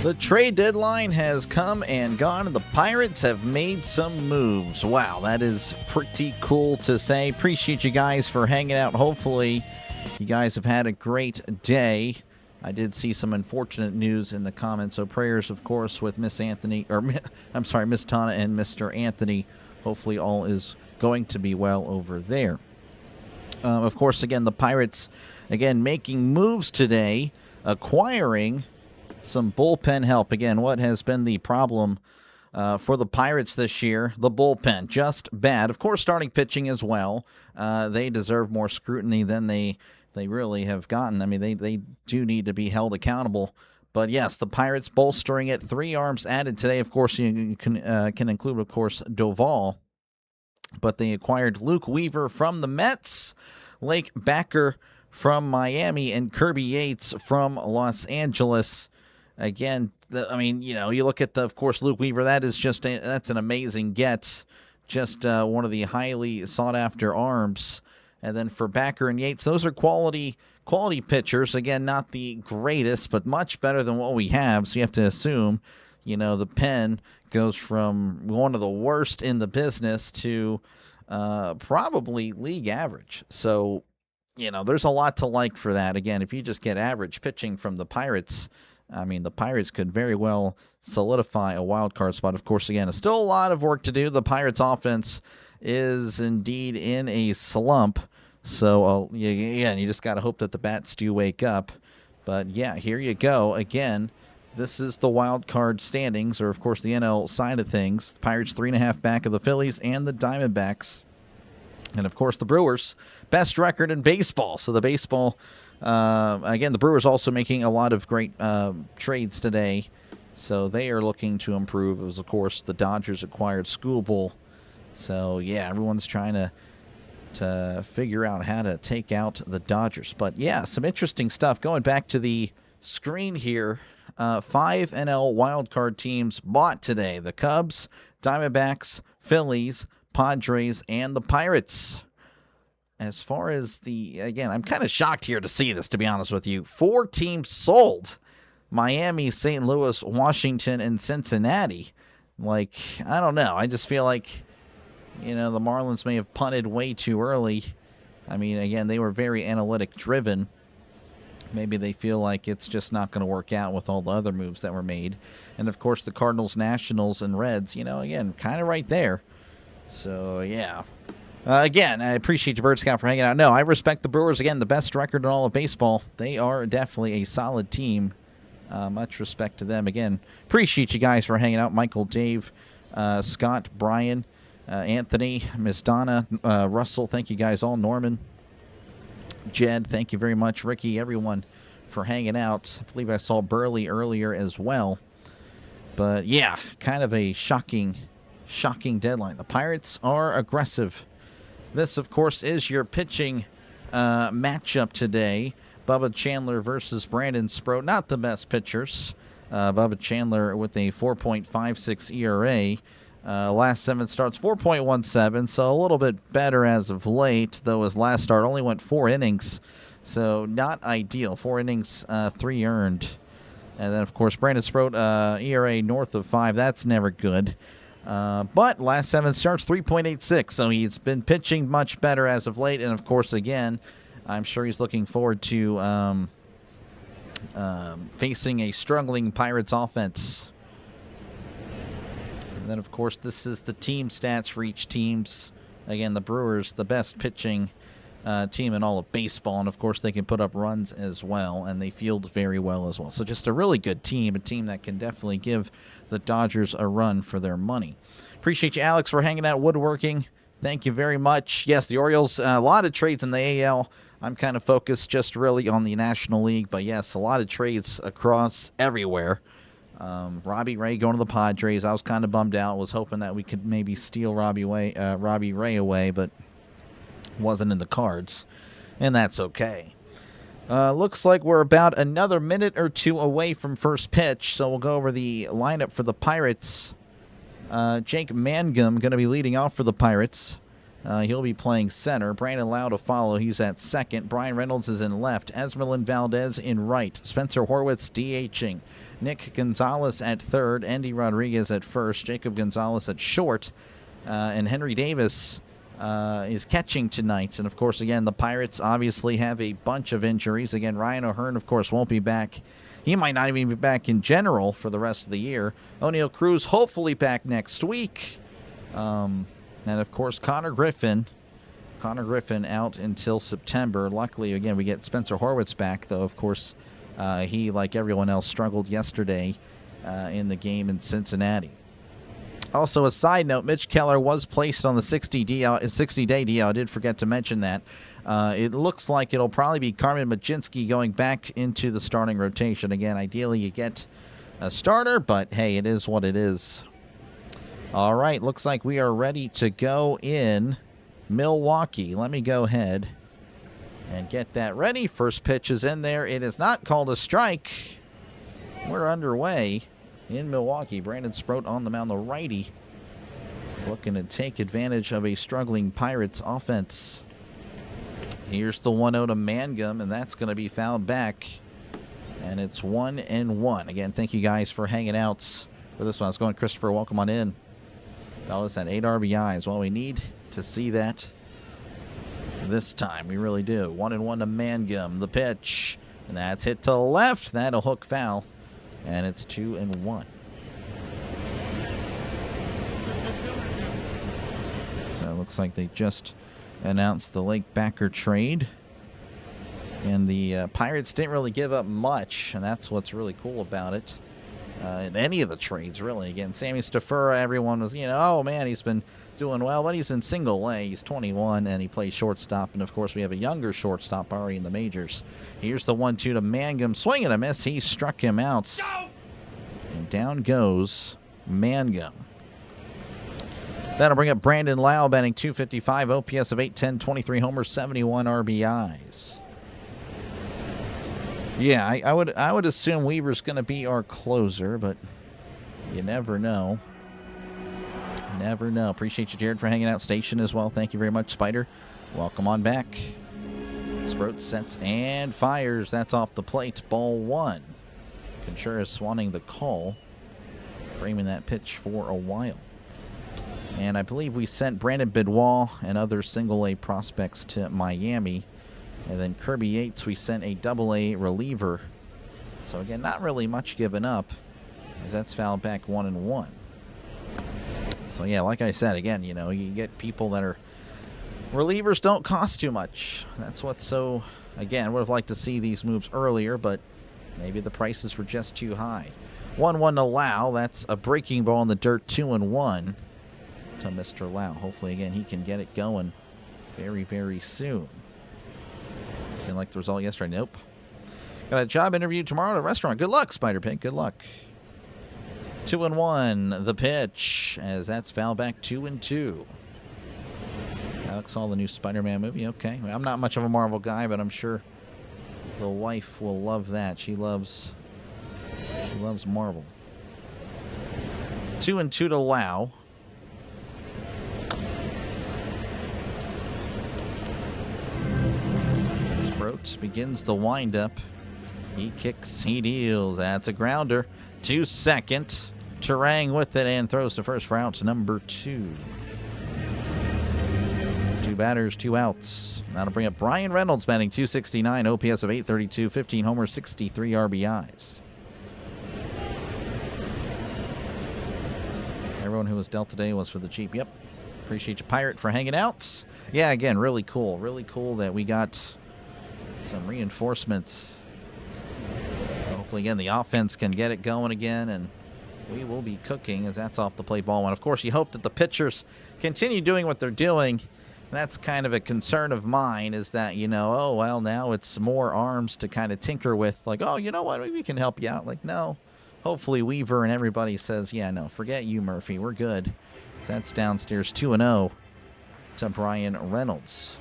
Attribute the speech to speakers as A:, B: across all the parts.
A: The trade deadline has come and gone, and the Pirates have made some moves. Wow, that is pretty cool to say. Appreciate you guys for hanging out. Hopefully, you guys have had a great day. I did see some unfortunate news in the comments, so prayers, of course, with Miss Tana and Mr. Anthony. Hopefully, all is going to be well over there. Of course, again, the Pirates, again, making moves today, acquiring some bullpen help. Again, what has been the problem for the Pirates this year? The bullpen, just bad. Of course, starting pitching as well. They deserve more scrutiny than they really have gotten. I mean, they do need to be held accountable. But yes, the Pirates bolstering it. 3 arms added today. Of course, you can include, of course, Doval. But they acquired Luke Weaver from the Mets, Lake Backer from Miami, and Kirby Yates from Los Angeles. Again, you look at of course, Luke Weaver. That's an amazing get. Just one of the highly sought-after arms. And then for Backer and Yates, those are quality pitchers. Again, not the greatest, but much better than what we have. So you have to assume, the pen goes from one of the worst in the business to probably league average. So, there's a lot to like for that. Again, if you just get average pitching from the Pirates, the Pirates could very well solidify a wild card spot. Of course, again, it's still a lot of work to do. The Pirates offense is indeed in a slump. So, you just got to hope that the bats do wake up. But, yeah, here you go. Again, this is the wild card standings, or, of course, the NL side of things. The Pirates 3.5 back of the Phillies and the Diamondbacks. And, of course, the Brewers, best record in baseball. So the baseball... again, the Brewers also making a lot of great trades today, so they are looking to improve. It was, of course, the Dodgers acquired Schoolbull. So, yeah, everyone's trying to figure out how to take out the Dodgers. But, yeah, some interesting stuff. Going back to the screen here, 5 NL wildcard teams bought today. The Cubs, Diamondbacks, Phillies, Padres, and the Pirates. As far as again, I'm kind of shocked here to see this, to be honest with you. 4 teams sold. Miami, St. Louis, Washington, and Cincinnati. I don't know. I just feel like, the Marlins may have punted way too early. Again, they were very analytic driven. Maybe they feel like it's just not going to work out with all the other moves that were made. And, of course, the Cardinals, Nationals, and Reds, again, kind of right there. So, yeah. Again, I appreciate you, Bird Scout, for hanging out. No, I respect the Brewers. Again, the best record in all of baseball. They are definitely a solid team. Much respect to them. Again, appreciate you guys for hanging out. Michael, Dave, Scott, Brian, Anthony, Miss Donna, Russell, thank you guys all. Norman, Jed, thank you very much. Ricky, everyone for hanging out. I believe I saw Burley earlier as well. But, yeah, kind of a shocking deadline. The Pirates are aggressive. This, of course, is your pitching matchup today. Bubba Chandler versus Brandon Sproat. Not the best pitchers. Bubba Chandler with a 4.56 ERA. Last 7 starts, 4.17, so a little bit better as of late, though his last start only went 4 innings, so not ideal. 4 innings, 3 earned. And then, of course, Brandon Sproat, ERA north of 5. That's never good. But last 7 starts, 3.86, so he's been pitching much better as of late. And, of course, again, I'm sure he's looking forward to facing a struggling Pirates offense. And then, of course, this is the team stats for each teams. Again, the Brewers, the best pitching team in all of baseball. And, of course, they can put up runs as well, and they field very well as well. So just a really good team, a team that can definitely give the Dodgers a run for their money. Appreciate you, Alex, for hanging out woodworking. Thank you very much. Yes, the Orioles, a lot of trades in the AL. I'm kind of focused just really on the National League. But, yes, a lot of trades across everywhere. Robbie Ray going to the Padres. I was kind of bummed out. Was hoping that we could maybe steal Robbie Ray away, but wasn't in the cards. And that's okay. Looks like we're about another minute or 2 away from first pitch, so we'll go over the lineup for the Pirates. Jake Mangum going to be leading off for the Pirates. He'll be playing center. Brandon Lau to follow. He's at second. Brian Reynolds is in left. Esmeralyn Valdez in right. Spencer Horwitz DHing. Nick Gonzalez at third. Andy Rodriguez at first. Jacob Gonzalez at short. And Henry Davis is catching tonight. And, of course, again, the Pirates obviously have a bunch of injuries. Again, Ryan O'Hearn, of course, won't be back. He might not even be back in general for the rest of the year. O'Neal Cruz hopefully back next week. And, of course, Connor Griffin out until September. Luckily, again, we get Spencer Horwitz back, though, of course, he, like everyone else, struggled yesterday in the game in Cincinnati. Also, a side note, Mitch Keller was placed on the 60-day DL. I did forget to mention that. It looks like it'll probably be Carmen Majinski going back into the starting rotation. Again, ideally you get a starter, but, hey, it is what it is. All right, looks like we are ready to go in Milwaukee. Let me go ahead and get that ready. First pitch is in there. It is not called a strike. We're underway in Milwaukee. Brandon Sproat on the mound, the righty, looking to take advantage of a struggling Pirates offense. Here's the 1-0 to Mangum, and that's going to be fouled back. And it's 1-1. Again, thank you guys for hanging out for this one. How's it going, Christopher? Welcome on in. Dallas at 8 RBIs. Well, we need to see that this time. We really do. 1-1 to Mangum. The pitch. And that's hit to left. That'll hook foul. And it's 2-1. So it looks like they just announced the Lake Backer trade. And the Pirates didn't really give up much. And that's what's really cool about it. In any of the trades, really. Again, Sammy Stafura, everyone was, oh, man, he's been doing well, but he's in single A. He's 21, and he plays shortstop. And, of course, we have a younger shortstop already in the majors. Here's the 1-2 to Mangum. Swing and a miss. He struck him out. And down goes Mangum. That'll bring up Brandon Lau, batting .255, OPS of 810, 23 homers, 71 RBIs. Yeah, I would assume Weaver's going to be our closer, but you never know. Never know. Appreciate you, Jared, for hanging out. Station as well. Thank you very much, Spider. Welcome on back. Sproat sets and fires. That's off the plate. Ball 1. Contreras wanting the call, framing that pitch for a while. And I believe we sent Brandon Benoit and other single-A prospects to Miami. And then Kirby Yates, we sent a double-A reliever. So, again, not really much given up, as that's fouled back 1-1. So, yeah, like I said, again, you get people that are relievers don't cost too much. That's what's so, again, would have liked to see these moves earlier, but maybe the prices were just too high. 1-1 to Lau. That's a breaking ball in the dirt, 2-1 to Mr. Lau. Hopefully, again, he can get it going very, very soon. Didn't like the result yesterday. Nope. Got a job interview tomorrow at a restaurant. Good luck, Spider Pig. Good luck. 2-1. The pitch, as that's foul back 2-2. Alex saw the new Spider-Man movie. Okay. I'm not much of a Marvel guy, but I'm sure the wife will love that. She loves Marvel. 2-2 to Lau. Begins the windup. He kicks, he deals. That's a grounder to second. Terang with it and throws to first for outs number 2. 2 batters, 2 outs. That'll bring up Brian Reynolds, batting .269, OPS of 832, 15 homers, 63 RBIs. Everyone who was dealt today was for the cheap. Yep. Appreciate you, Pirate, for hanging out. Yeah, again, really cool. Really cool that we got some reinforcements. Hopefully, again, the offense can get it going again, and we will be cooking as that's off the plate ball 1. Of course, you hope that the pitchers continue doing what they're doing. That's kind of a concern of mine, is that, oh, well, now it's more arms to kind of tinker with. Like, oh, you know what, maybe we can help you out. Like, no. Hopefully, Weaver and everybody says, yeah, no, forget you, Murphy. We're good. So that's downstairs 2-0 to Brian Reynolds.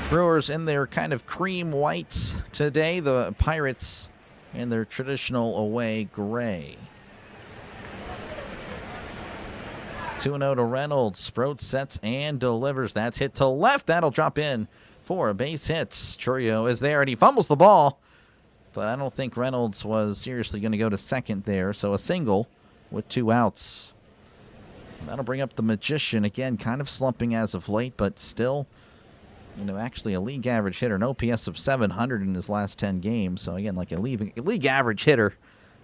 A: Brewers in their kind of cream whites today. The Pirates in their traditional away gray. 2-0 to Reynolds. Sproat sets and delivers. That's hit to left. That'll drop in for a base hit. Chourio is there, and he fumbles the ball. But I don't think Reynolds was seriously going to go to second there. So a single with 2 outs. That'll bring up the Magician. Again, kind of slumping as of late, but still, actually a league average hitter. An OPS of 700 in his last 10 games. So again, like a league average hitter.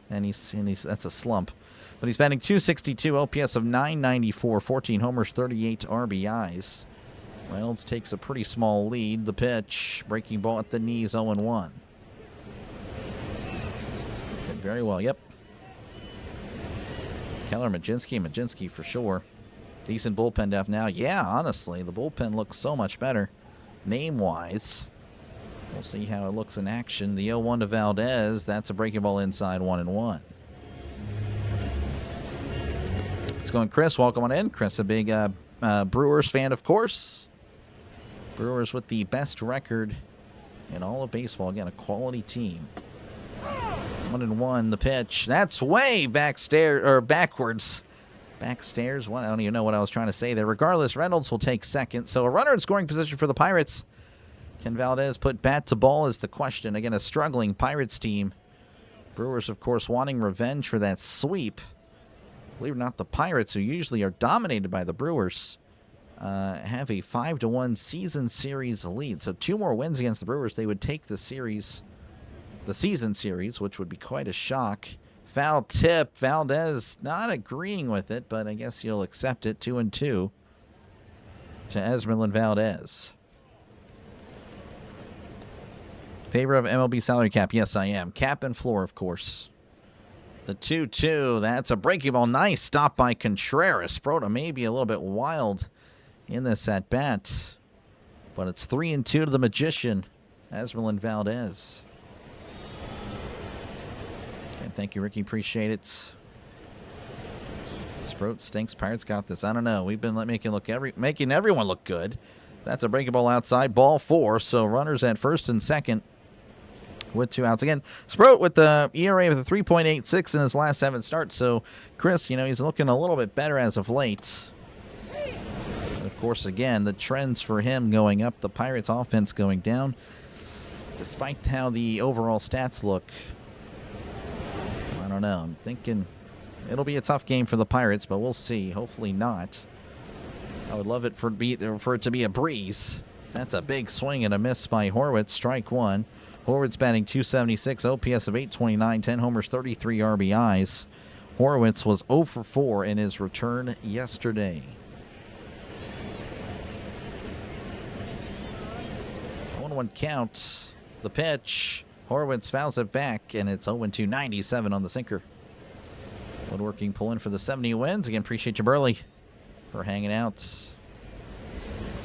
A: And he's that's a slump. But he's batting .262, OPS of 994, 14 homers, 38 RBIs. Reynolds takes a pretty small lead. The pitch, breaking ball at the knees, 0-1. Did very well, yep. Keller, Majinski for sure. Decent bullpen depth now. Yeah, honestly, the bullpen looks so much better name-wise. We'll see how it looks in action. The 0-1 to Valdez. That's a breaking ball inside, 1-1. It's going Chris. Welcome on in. Chris, a big Brewers fan, of course. Brewers with the best record in all of baseball. Again, a quality team. 1-1, the pitch. That's way backwards. Backstairs. I don't even know what I was trying to say there. Regardless, Reynolds will take second. So a runner in scoring position for the Pirates. Can Valdez put bat to ball is the question. Again, a struggling Pirates team. Brewers, of course, wanting revenge for that sweep. Believe it or not, the Pirates, who usually are dominated by the Brewers, have a 5-1 season series lead. So 2 more wins against the Brewers, they would take the season series, which would be quite a shock. Foul tip. Valdez not agreeing with it, but I guess you'll accept it. 2-2 to Esmeralyn Valdez. Favor of MLB salary cap? Yes, I am. Cap and floor, of course. The 2-2. That's a breaking ball. Nice stop by Contreras. Sprota maybe a little bit wild in this at bat, but it's 3-2 to the Magician, Esmeralyn Valdez. Okay, thank you, Ricky. Appreciate it. Sproat stinks. Pirates got this. I don't know. We've been making everyone look good. That's a breaking ball outside. Ball 4. So runners at first and second with 2 outs. Again, Sproat with the ERA of 3.86 in his last 7 starts. So Chris, he's looking a little bit better as of late. Of course, again, the trends for him going up, the Pirates offense going down. Despite how the overall stats look, I don't know. I'm thinking it'll be a tough game for the Pirates, but we'll see. Hopefully not. I would love it for it to be a breeze. That's a big swing and a miss by Horwitz. Strike 1. Horwitz batting .276, OPS of 829, 10 homers, 33 RBIs. Horwitz was 0 for 4 in his return yesterday. 1-1 count. The pitch. Horwitz fouls it back, and it's 0-2, 97 on the sinker. Woodworking pulling for the 70 wins. Again, appreciate you, Burley, for hanging out.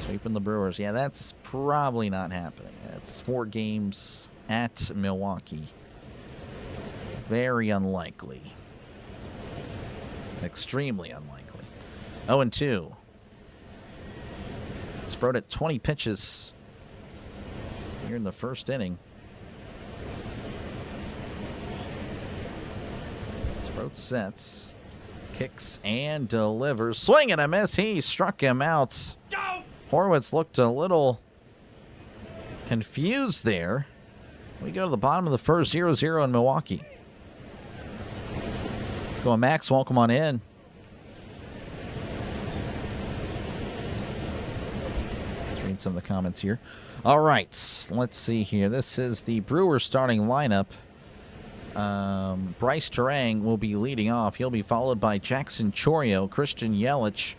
A: Sweeping the Brewers. Yeah, that's probably not happening. That's 4 games at Milwaukee. Very unlikely. Extremely unlikely. 0-2. Sproat at 20 pitches here in the first inning. Sproat sets, kicks, and delivers. Swing and a miss. He struck him out. Horwitz looked a little confused there. We go to the bottom of the first, 0-0 in Milwaukee. Let's go, Max. Welcome on in. Let's read some of the comments here. All right, let's see here. This is the Brewers starting lineup. Bryce Terang will be leading off. He'll be followed by Jackson Chourio, Christian Yelich,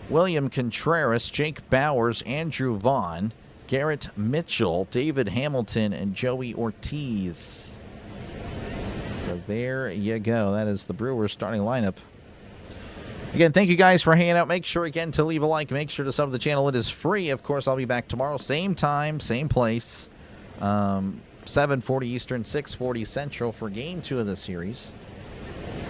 A: William Contreras, Jake Bowers, Andrew Vaughn, Garrett Mitchell, David Hamilton, and Joey Ortiz. So there you go. That is the Brewers starting lineup. Again, thank you guys for hanging out. Make sure, again, to leave a like. Make sure to sub to the channel. It is free. Of course, I'll be back tomorrow. Same time, same place. 7:40 Eastern, 6:40 Central for Game 2 of the series.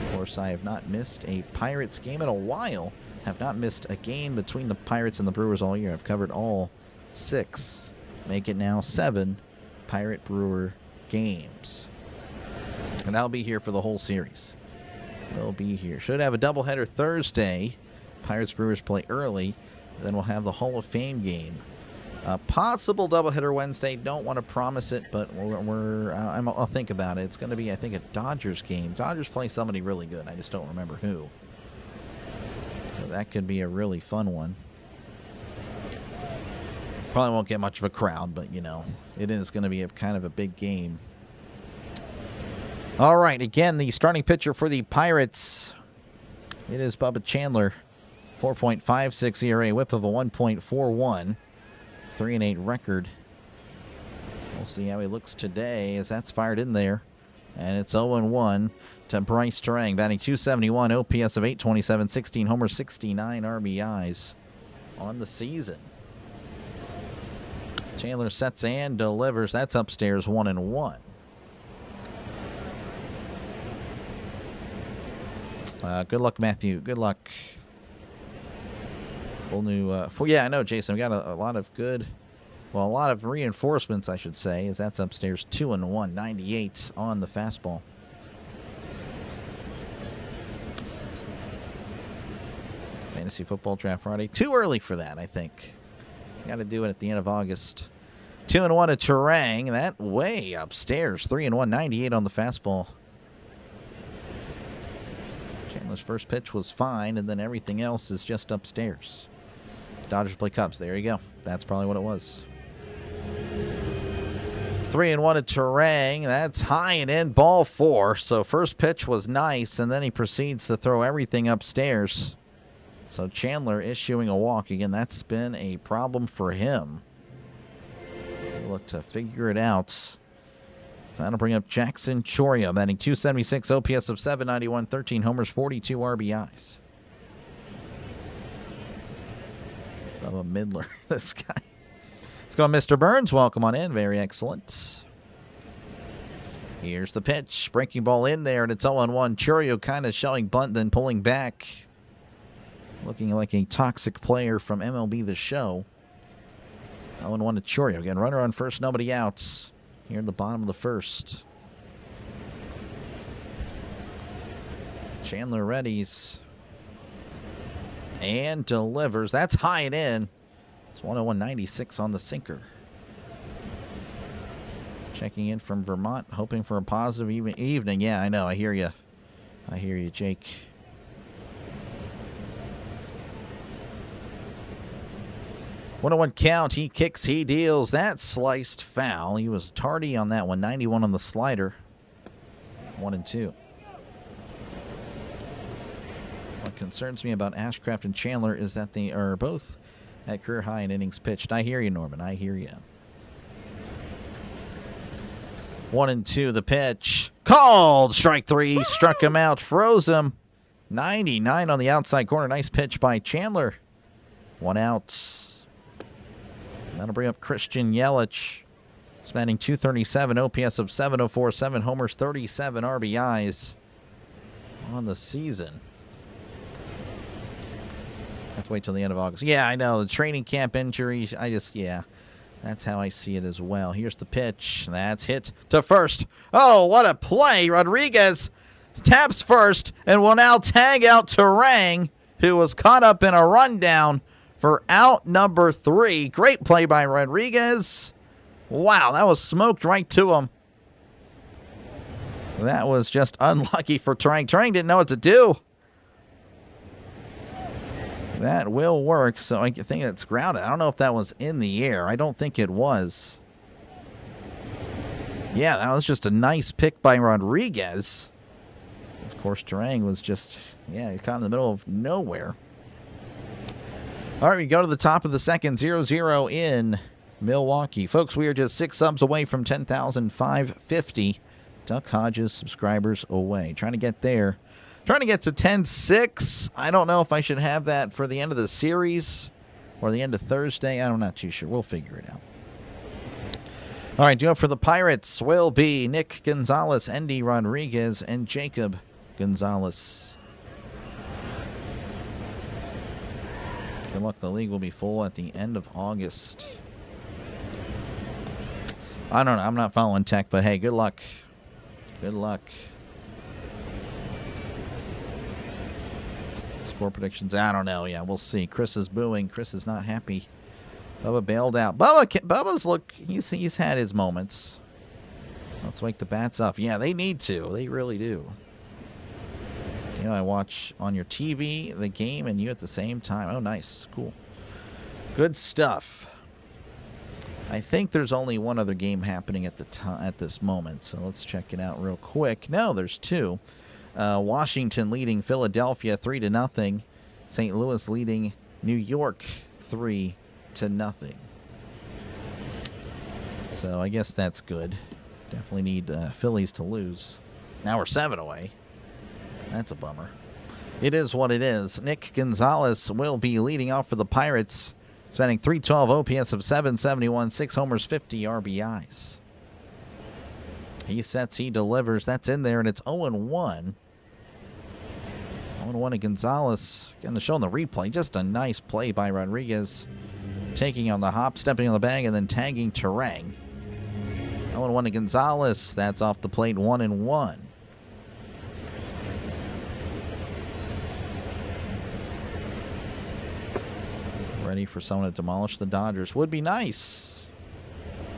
A: Of course, I have not missed a Pirates game in a while. Have not missed a game between the Pirates and the Brewers all year. I've covered all 6. Make it now 7 Pirate-Brewer games. And I'll be here for the whole series. We'll be here. Should have a doubleheader Thursday Pirates Brewers play early. Then we'll have the Hall of Fame game. Possible doubleheader Wednesday. Don't want to promise it, but I'll think about it. It's going to be, I think, a Dodgers game. Dodgers play somebody really good. I just don't remember who. So that could be a really fun one. Probably won't get much of a crowd, but, you know, it is going to be a kind of a big game. All right, again, the starting pitcher for the Pirates, it is Bubba Chandler. 4.56 ERA, whip of a 1.41, 3-8 record. We'll see how he looks today as that's fired in there. And it's 0-1 to Bryce Terang, batting .271, OPS of 827, 16 homers, 69 RBIs on the season. Chandler sets and delivers. That's upstairs, 1-1. Good luck, Matthew. Good luck. Full new. Yeah, I know, Jason. We got a lot of good. Well, a lot of reinforcements, I should say, as that's upstairs, 2-1, 98 on the fastball. Fantasy Football Draft Friday. Too early for that, I think. Got to do it at the end of August. 2-1 to Terang. That way upstairs. 3-1, 98 on the fastball. Chandler's first pitch was fine, and then everything else is just upstairs. Dodgers play Cubs. There you go. That's probably what it was. 3-1 to Terang. That's high and in, ball 4. So first pitch was nice, and then he proceeds to throw everything upstairs. So Chandler issuing a walk. Again, that's been a problem for him. Look to figure it out. So that'll bring up Jackson Chourio, batting .276, OPS of 791, 13 homers, 42 RBIs. Bubba Midler, this guy. Let's go, Mr. Burns. Welcome on in. Very excellent. Here's the pitch. Breaking ball in there, and it's 0-1. Chourio kind of showing bunt, then pulling back. Looking like a toxic player from MLB The Show. 0-1 to Chourio. Again, runner on first, nobody out. Here in the bottom of the first. Chandler readies. And delivers. That's high and in. It's 101, 96 on the sinker. Checking in from Vermont, hoping for a positive evening. Yeah, I know. I hear you. I hear you, Jake. 101 count. He kicks, he deals. That sliced foul. He was tardy on that one. 91 on the slider. 1-2. What concerns me about Ashcraft and Chandler is that they are both at career high in innings pitched. I hear you, Norman. I hear you. 1-2. The pitch. Called. Strike 3. Struck him out. Froze him. 99 on the outside corner. Nice pitch by Chandler. 1 out. That'll bring up Christian Yelich. He's batting .237, OPS of 704, 7 homers, 37 RBIs on the season. Let's wait till the end of August. Yeah, I know. The training camp injuries, yeah. That's how I see it as well. Here's the pitch. That's hit to first. Oh, what a play. Rodriguez taps first and will now tag out Terang, who was caught up in a rundown for out number 3. Great play by Rodriguez. Wow, that was smoked right to him. That was just unlucky for Terang. Terang didn't know what to do. That will work, so I think it's grounded. I don't know if that was in the air. I don't think it was. Yeah, that was just a nice pick by Rodriguez. Of course, Terang was just, he caught in the middle of nowhere. All right, we go to the top of the second, 0-0 in Milwaukee. Folks, we are just 6 subs away from 10,550 Duck Hodges subscribers away. Trying to get there. Trying to get to 10-6. I don't know if I should have that for the end of the series or the end of Thursday. I'm not too sure. We'll figure it out. All right, due up for the Pirates will be Nick Gonzalez, Endy Rodriguez, and Jacob Gonzalez. Good luck. The league will be full at the end of August. I don't know. I'm not following tech, but hey, good luck. Good luck. Score predictions. I don't know. Yeah, we'll see. Chris is booing. Chris is not happy. Bubba bailed out. Bubba's look. He's had his moments. Let's wake the bats up. Yeah, they need to. They really do. You know, I watch on your TV the game and you at the same time. Oh, nice. Cool. Good stuff. I think there's only one other game happening at this moment, so let's check it out real quick. No, there's two. Washington leading Philadelphia 3-0. St. Louis leading New York 3-0. So I guess that's good. Definitely need Phillies to lose. Now we're 7 away. That's a bummer. It is what it is. Nick Gonzalez will be leading off for the Pirates. Batting .312, OPS of .771, 6 homers, 50 RBIs. He sets, he delivers. That's in there, and it's 0-1. 0-1 to Gonzalez. Again, the show on the replay. Just a nice play by Rodriguez. Taking on the hop, stepping on the bag, and then tagging Terang. 0-1 to Gonzalez. That's off the plate, 1-1. Ready for someone to demolish the Dodgers. Would be nice.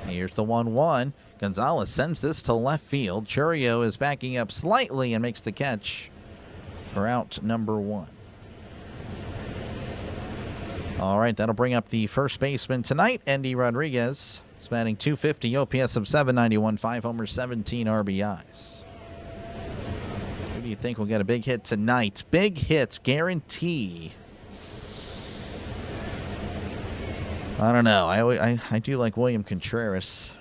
A: Here's the 1-1. Gonzalez sends this to left field. Churio is backing up slightly and makes the catch for out number 1. All right, that'll bring up the first baseman tonight, Endy Rodriguez. He's batting .250, OPS of .791, 5 homers, 17 RBIs. Who do you think will get a big hit tonight? Big hits, guarantee. I don't know. I do like William Contreras.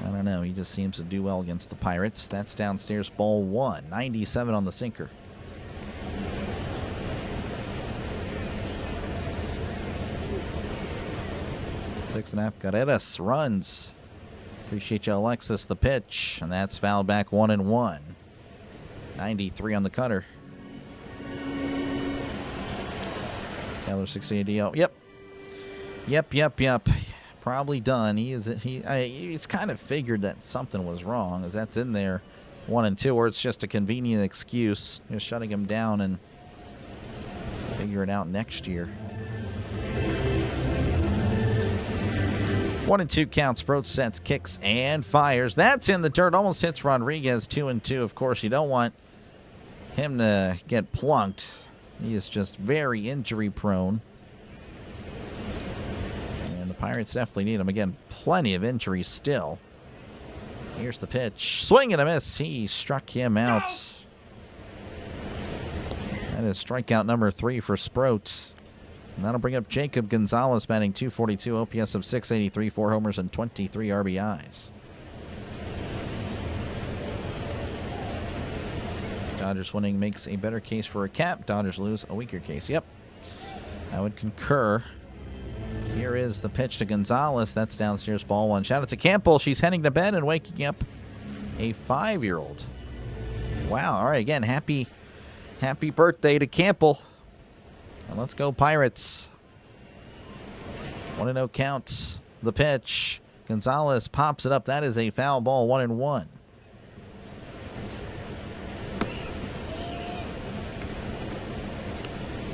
A: I don't know. He just seems to do well against the Pirates. That's downstairs, ball 1. 97 on the sinker. Six and a half. Carreras runs. Appreciate you, Alexis. The pitch. And that's fouled back, 1-1. 93 on the cutter. Taylor 68 DL. Yep. Yep. Probably done. He's kind of figured that something was wrong, as that's in there 1-2, or it's just a convenient excuse. Just shutting him down and figure it out next year. 1-2 counts. Sproat sets, kicks, and fires. That's in the dirt. Almost hits Rodriguez. 2-2. Of course, you don't want him to get plunked. He is just very injury prone. Pirates definitely need him. Again, plenty of injuries still. Here's the pitch. Swing and a miss. He struck him out. That is strikeout number 3 for Sproat. And that'll bring up Jacob Gonzalez, batting .242, OPS of .683, 4 homers, and 23 RBIs. Dodgers winning makes a better case for a cap. Dodgers lose, a weaker case. Yep, I would concur. Here is the pitch to Gonzalez. That's downstairs, ball 1. Shout out to Campbell. She's heading to bed and waking up a 5-year-old. Wow. All right. Again, happy birthday to Campbell. And let's go Pirates. 1-0 counts. The pitch. Gonzalez pops it up. That is a foul ball, 1-1.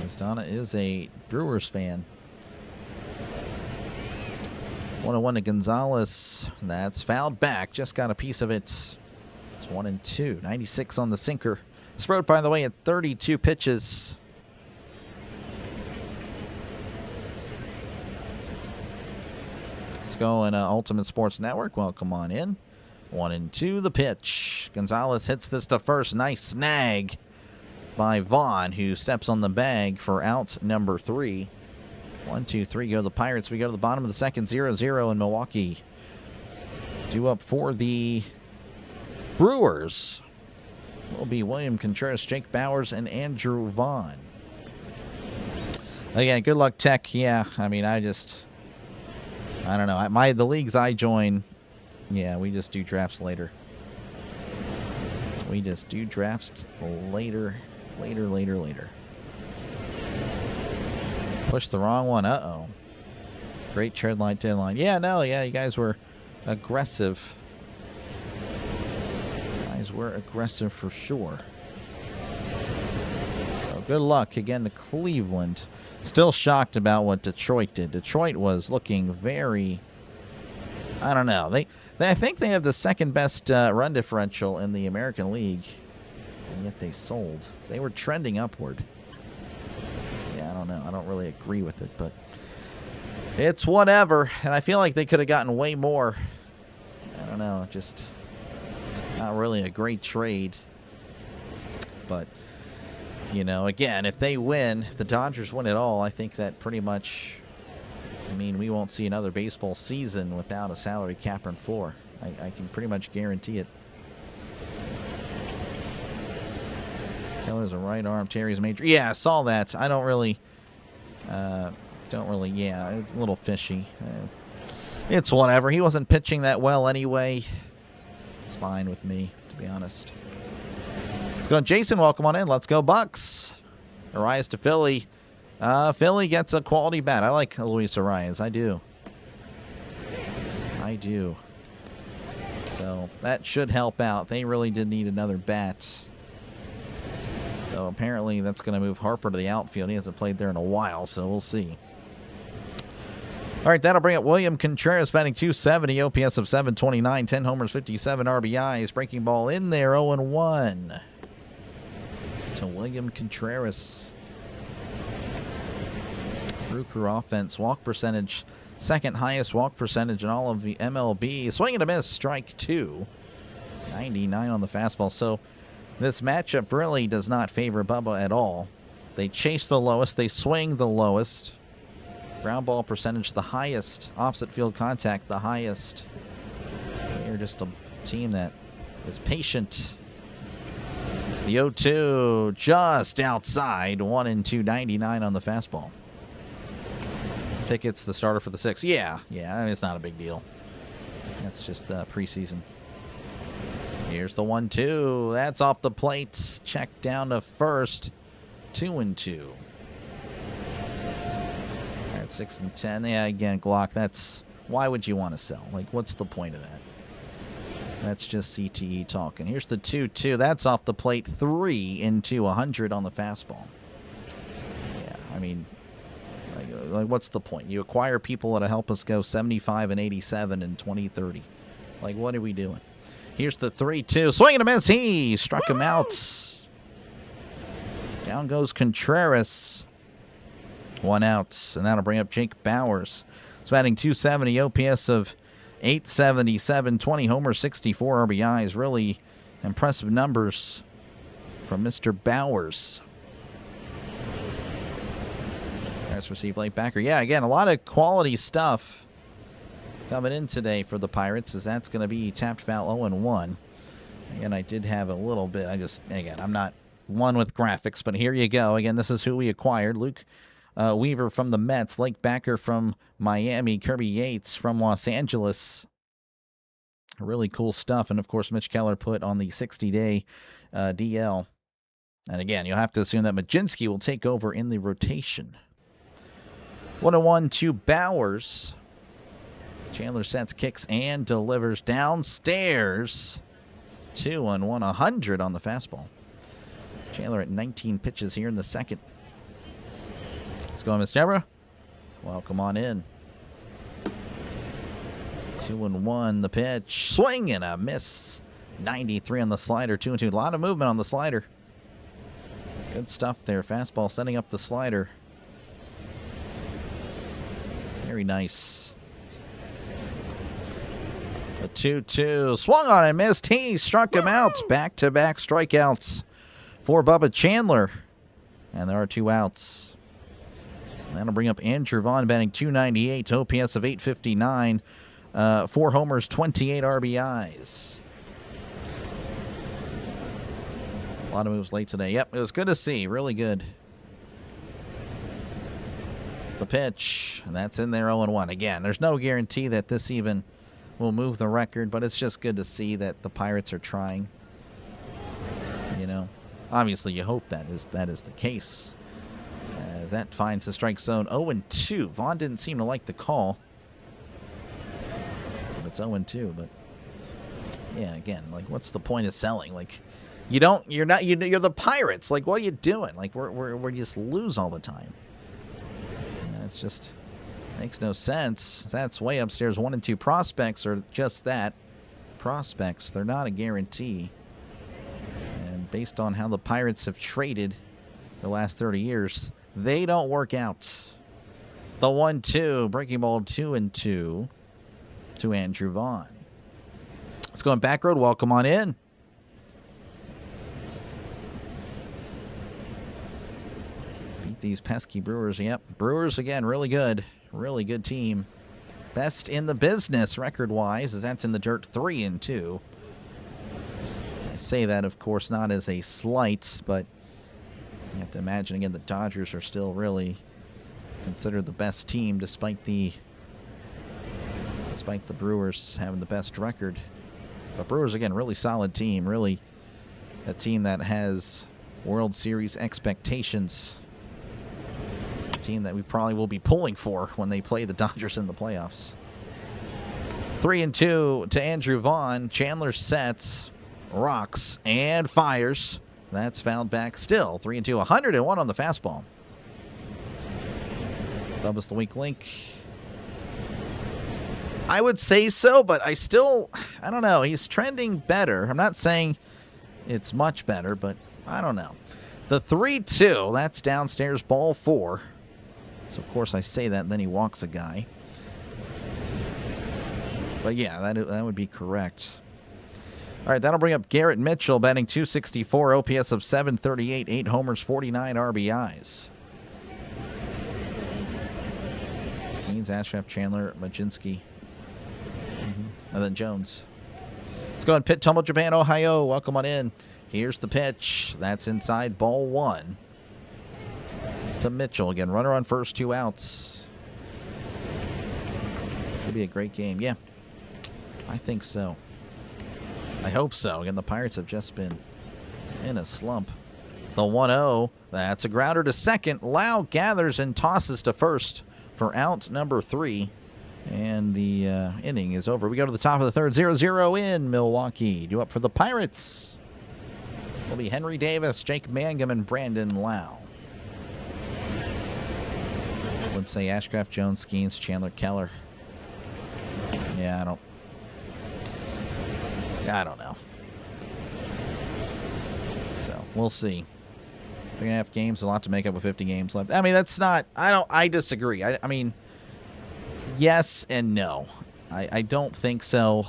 A: Miss Donna is a Brewers fan. 1-1 to Gonzalez. That's fouled back. Just got a piece of it. It's 1-2. 96 on the sinker. Sproat, by the way, at 32 pitches. Let's go in Ultimate Sports Network. Welcome on in. 1-2 the pitch. Gonzalez hits this to first. Nice snag by Vaughn, who steps on the bag for out number 3. 1, 2, 3 go the Pirates. We go to the bottom of the second, 0-0 in Milwaukee. Due up for the Brewers will be William Contreras, Jake Bowers, and Andrew Vaughn. Again, good luck, Tech. Yeah, I mean, I don't know. The leagues I join, yeah, we just do drafts later. We just do drafts later. Pushed the wrong one. Uh-oh. Great trade line, deadline. Yeah, you guys were aggressive. You guys were aggressive for sure. So Good luck again to Cleveland. Still shocked about what Detroit did. Detroit was looking very, I don't know. I think they have the second best run differential in the American League, and yet they sold. They were trending upward. Yeah, I don't know. I don't really agree with it, but it's whatever. And I feel like they could have gotten way more. I don't know. Just not really a great trade. But, you know, again, if they win, if the Dodgers win it all, I think that pretty much, I mean, we won't see another baseball season without a salary cap and floor. I can pretty much guarantee it. Keller's a right arm. Terry's major. Yeah, I saw that. I don't really, yeah, it's a little fishy. It's whatever. He wasn't pitching that well anyway. It's fine with me, to be honest. Let's go, Jason. Welcome on in. Let's go, Bucks. Arias to Philly. Philly gets a quality bat. I like Luis Arias. I do. So that should help out. They really did need another bat. So apparently that's going to move Harper to the outfield. He hasn't played there in a while, so we'll see. All right, that'll bring up William Contreras, batting .270, OPS of 729, 10 homers, 57 RBIs. Breaking ball in there, 0-1. To William Contreras. Brew Crew offense, walk percentage, second highest walk percentage in all of the MLB. Swing and a miss, strike two. 99 on the fastball. So this matchup really does not favor Bubba at all. They chase the lowest, they swing the lowest. Ground ball percentage, the highest. Opposite field contact, the highest. They're just a team that is patient. The 0-2 just outside. 1-2, 99 on the fastball. Pickett's the starter for the Sixers. Yeah, I mean, it's not a big deal. That's just preseason. Here's the 1-2. That's off the plate. Check down to first. 2-2. All right, 6-10. Yeah, again, Glock, that's... Why would you want to sell? Like, what's the point of that? That's just CTE talking. Here's the 2-2. That's off the plate. 3-2, 100 on the fastball. Yeah, I mean... Like, what's the point? You acquire people that'll help us go 75 and 87 in 2030. Like, what are we doing? Here's the 3-2. Swing and a miss. He struck him out. Down goes Contreras. 1 out. And that'll bring up Jake Bauers. He's batting .270, OPS of 877, 20 homers, 64 RBIs. Really impressive numbers from Mr. Bauers. That's received late backer. Yeah, again, a lot of quality stuff coming in today for the Pirates, as that's going to be tapped foul 0-1. Again, I did have a little bit. Again, I'm not one with graphics, but here you go. Again, this is who we acquired. Luke Weaver from the Mets, Lake Backer from Miami, Kirby Yates from Los Angeles. Really cool stuff. And, of course, Mitch Keller put on the 60-day DL. And, again, you'll have to assume that Majinski will take over in the rotation. 1-1 to Bauers. Chandler sets, kicks, and delivers downstairs. 2-1, 100 on the fastball. Chandler at 19 pitches here in the second. Let's go, Miss Deborah. Welcome on in. 2-1 the pitch. Swing and a miss. 93 on the slider. 2-2. A lot of movement on the slider. Good stuff there. Fastball setting up the slider. Very nice. The 2-2. Swung on and missed. He struck him out. Back-to-back strikeouts for Bubba Chandler. And there are 2 outs. That'll bring up Andrew Vaughn, batting .298, OPS of 859, 4 homers, 28 RBIs. A lot of moves late today. Yep, it was good to see. Really good. The pitch, and that's in there 0-1. Again, there's no guarantee that this even will move the record, but it's just good to see that the Pirates are trying. You know, obviously you hope that is the case. As that finds the strike zone. 0-2. Vaughn didn't seem to like the call. But it's 0-2. But, yeah, again, like, what's the point of selling? Like, You're the Pirates. Like, what are you doing? Like, we just lose all the time. It's just makes no sense. That's way upstairs. 1 and 2 prospects are just that, prospects. They're not a guarantee. And based on how the Pirates have traded the last 30 years, they don't work out. The 1-2, breaking ball 2-2 to Andrew Vaughn. Let's go in back road. Welcome on in. Beat these pesky Brewers. Yep, Brewers again, really good. Really good team. Best in the business record-wise, as that's in the dirt, 3-2. I say that, of course, not as a slight, but you have to imagine, again, the Dodgers are still really considered the best team despite the Brewers having the best record. But Brewers, again, really solid team. Really a team that has World Series expectations. A team that we probably will be pulling for when they play the Dodgers in the playoffs. 3-2 to Andrew Vaughn. Chandler sets, rocks, and fires. That's fouled back still. 3-2, 101 on the fastball. Bubba's the weak link. I would say so, but I don't know. He's trending better. I'm not saying it's much better, but I don't know. The 3-2, that's downstairs, ball 4. So, of course, I say that, and then he walks a guy. But, yeah, that would be correct. All right, that'll bring up Garrett Mitchell, batting .264, OPS of .738, 8 homers, 49 RBIs. Skeens, Ashraff, Chandler, Majinski, and then Jones. Let's go in pit, Tumble, Japan, Ohio. Welcome on in. Here's the pitch. That's inside, ball 1 to Mitchell. Again, runner on first, 2 outs. Should be a great game. Yeah, I think so. I hope so. Again, the Pirates have just been in a slump. The 1-0, that's a grounder to second. Lau gathers and tosses to first for out number 3. And the inning is over. We go to the top of the third. 0-0 in Milwaukee. Due up for the Pirates will be Henry Davis, Jake Mangum, and Brandon Lau. I would say Ashcraft, Jones, Skeens, Chandler, Keller. Yeah, I don't know. So, we'll see. 3.5 games, a lot to make up with 50 games left. I mean, that's not... I disagree. I mean, yes and no. I don't think so.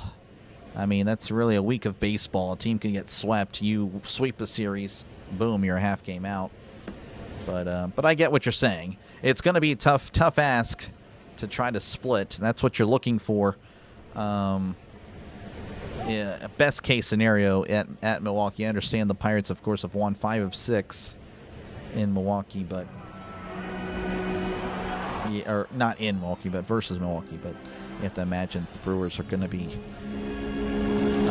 A: I mean, that's really a week of baseball. A team can get swept. You sweep a series, boom, you're a half game out. But I get what you're saying. It's going to be a tough ask to try to split. That's what you're looking for. Yeah, best case scenario at Milwaukee. I understand the Pirates, of course, have won 5 of 6 in Milwaukee, but yeah, or not in Milwaukee, but versus Milwaukee. But you have to imagine the Brewers are going to be.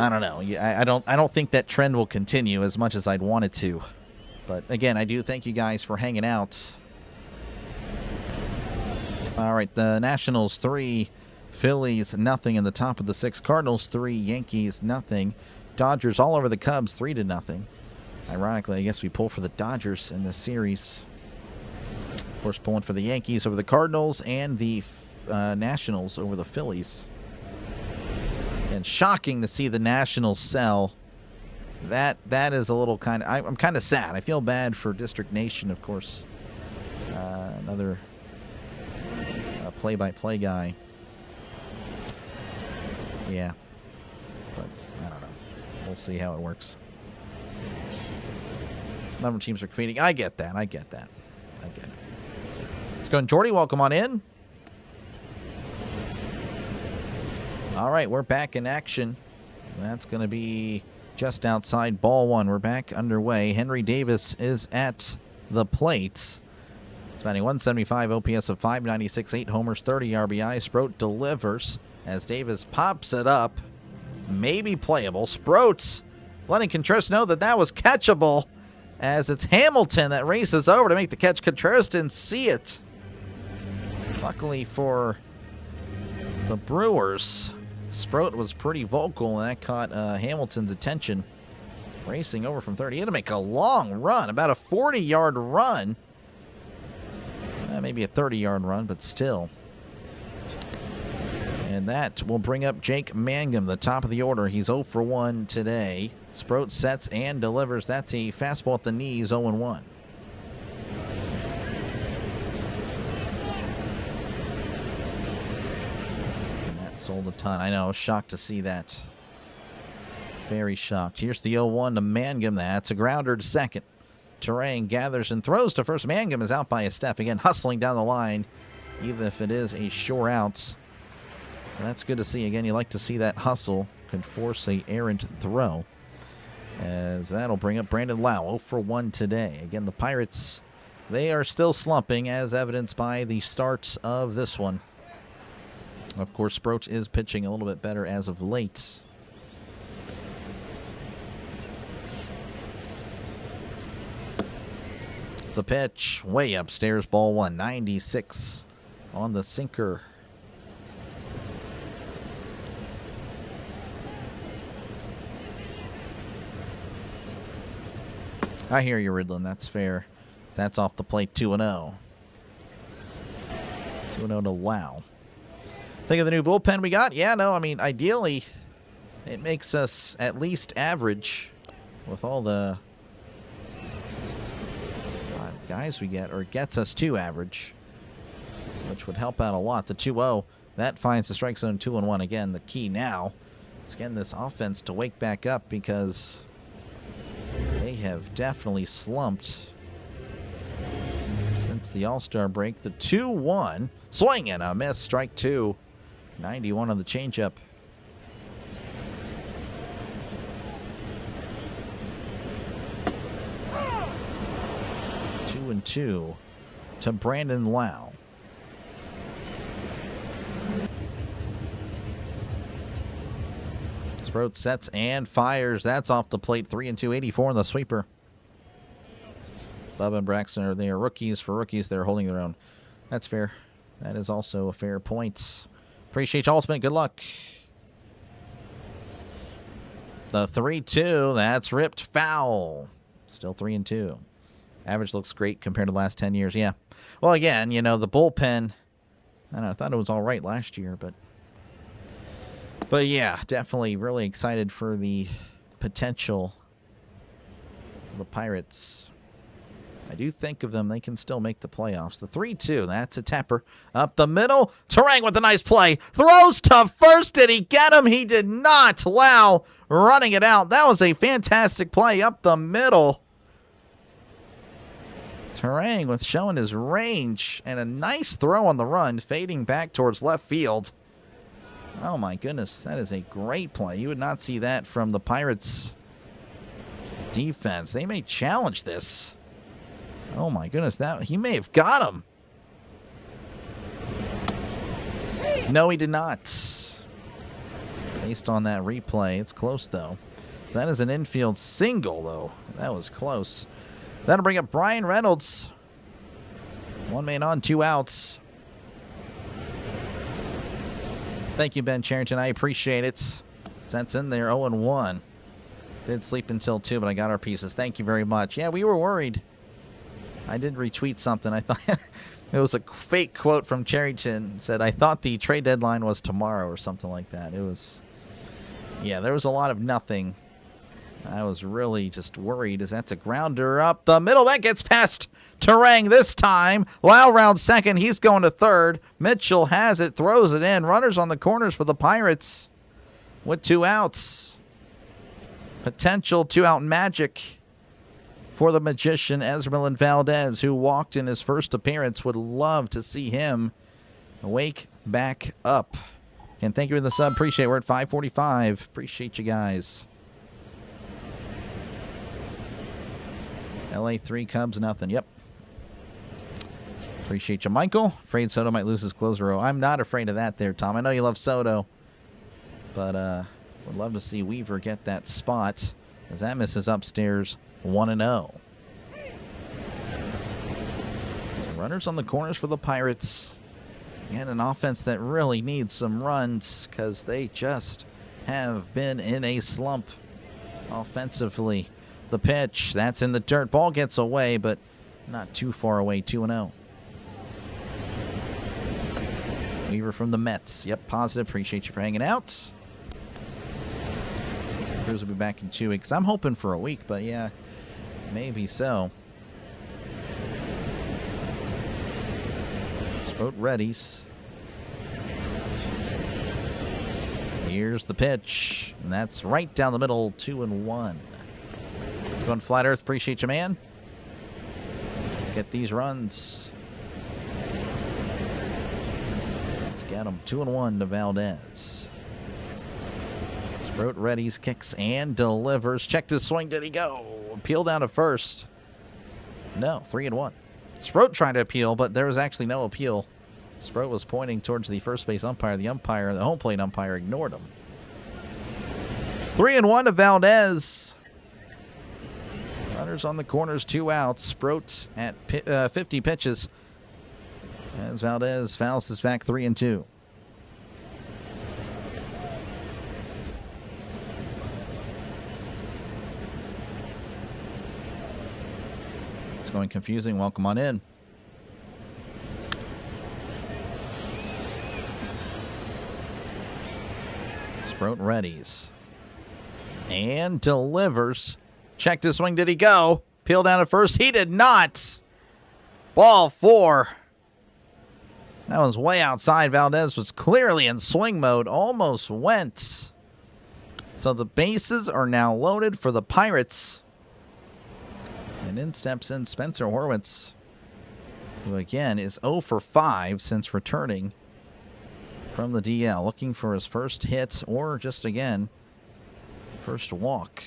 A: I don't know. I don't think that trend will continue as much as I'd want it to. But again, I do thank you guys for hanging out. All right, the Nationals 3. Phillies, nothing in the top of the 6th. Cardinals, 3. Yankees, nothing. Dodgers all over the Cubs, 3-0. Ironically, I guess we pull for the Dodgers in this series. Of course, pulling for the Yankees over the Cardinals and the Nationals over the Phillies. And shocking to see the Nationals sell. That is a little kind of... I'm kind of sad. I feel bad for District Nation, of course. Another play-by-play guy. Yeah, but I don't know. We'll see how it works. Number of teams are competing. I get that. I get it. Let's go. Jordy, welcome on in. All right, we're back in action. That's going to be just outside ball 1. We're back underway. Henry Davis is at the plate. It's batting .175, OPS of .596, 8 homers, 30 RBI. Sproat delivers as Davis pops it up. Maybe playable. Sproats letting Contreras know that was catchable, as it's Hamilton that races over to make the catch. Contreras didn't see it. Luckily for the Brewers, Sproat was pretty vocal, and that caught Hamilton's attention. Racing over from third. He had to make a long run, about a 40-yard run. Maybe a 30-yard run, but still. And that will bring up Jake Mangum, the top of the order. He's 0 for 1 today. Sproat sets and delivers. That's a fastball at the knees, 0-1. And that sold a ton. I know, I was shocked to see that. Very shocked. Here's the 0-1 to Mangum. That's a grounder to second. Terang gathers and throws to first. Mangum is out by a step. Again, hustling down the line, even if it is a sure out. That's good to see. Again, you like to see that hustle can force a errant throw. As that'll bring up Brandon Lau, 0 for 1 today. Again, the Pirates, they are still slumping, as evidenced by the starts of this one. Of course, Sproat is pitching a little bit better as of late. The pitch, way upstairs, ball 196 on the sinker. I hear you, Ridlin. That's fair. That's off the plate, 2-0. 2-0 to Lau. Think of the new bullpen we got? Yeah, no, I mean, ideally, it makes us at least average with all the guys we get, or it gets us to average, which would help out a lot. The 2-0, that finds the strike zone, 2-1. Again, the key now is getting this offense to wake back up, because they have definitely slumped since the All-Star break. The 2-1, swing and a miss, strike 2. 91 on the changeup. And 2 to Brandon Lau. Sproat sets and fires. That's off the plate. 3-2, 84 on the sweeper. Bubba and Braxton are there. Rookies for rookies. They're holding their own. That's fair. That is also a fair point. Appreciate you, Ultimate. Good luck. The 3-2. That's ripped foul. Still 3-2. Average looks great compared to the last 10 years. Yeah. Well, again, you know, the bullpen, I don't know, I thought it was all right last year, but yeah, definitely really excited for the potential for the Pirates. I do think of them, they can still make the playoffs. The 3-2, that's a tapper. Up the middle, Terang with a nice play. Throws to first. Did he get him? He did not. Lau running it out. That was a fantastic play up the middle. Terang with showing his range and a nice throw on the run, fading back towards left field. Oh my goodness, that is a great play. You would not see that from the Pirates defense. They may challenge this. Oh my goodness, that he may have got him. No, he did not. Based on that replay, it's close though. So that is an infield single though. That was close. That'll bring up Brian Reynolds. 1 man on, 2 outs. Thank you, Ben Charrington. I appreciate it. That's in there, 0-1. Did sleep until 2, but I got our pieces. Thank you very much. Yeah, we were worried. I did retweet something. I thought it was a fake quote from Charrington. Said, I thought the trade deadline was tomorrow or something like that. It was, yeah, there was a lot of nothing. I was really just worried, as that's a grounder up the middle. That gets past Terang this time. Lau round second. He's going to third. Mitchell has it, throws it in. Runners on the corners for the Pirates with 2 outs. Potential 2-out magic for the magician, Esmeralyn Valdez, who walked in his first appearance. Would love to see him wake back up. And thank you for the sub. Appreciate it. We're at 545. Appreciate you guys. LA 3, Cubs nothing. Yep. Appreciate you, Michael. Afraid Soto might lose his closer role. I'm not afraid of that there, Tom. I know you love Soto, but would love to see Weaver get that spot, as that misses upstairs 1-0. So runners on the corners for the Pirates. And an offense that really needs some runs, because they just have been in a slump. offensively. The pitch, that's in the dirt. Ball gets away, but not too far away. 2-0. Weaver from the Mets. Yep, positive. Appreciate you for hanging out. Brewers will be back in 2 weeks. I'm hoping for a week, but yeah, maybe so. Boat readies. Here's the pitch, and that's right down the middle. 2-1. Let's go on Flat Earth. Appreciate you, man. Let's get these runs. Let's get them. 2-1 to Valdez. Sproat readies, kicks, and delivers. Checked his swing. Did he go? Appeal down to first. No, 3-1. Sproat tried to appeal, but there was actually no appeal. Sproat was pointing towards the first base umpire. The home plate umpire, ignored him. 3-1 to Valdez. Runners on the corners, 2 outs. Sproat at 50 pitches. As Valdez fouls us back 3-2. Going confusing. Welcome on in. Sproat readies. And delivers. Checked his swing. Did he go? Peel down at first. He did not. Ball 4. That was way outside. Valdez was clearly in swing mode. Almost went. So the bases are now loaded for the Pirates. And in steps in Spencer Horwitz, who again is 0 for 5 since returning from the DL, looking for his first hit or just again, first walk.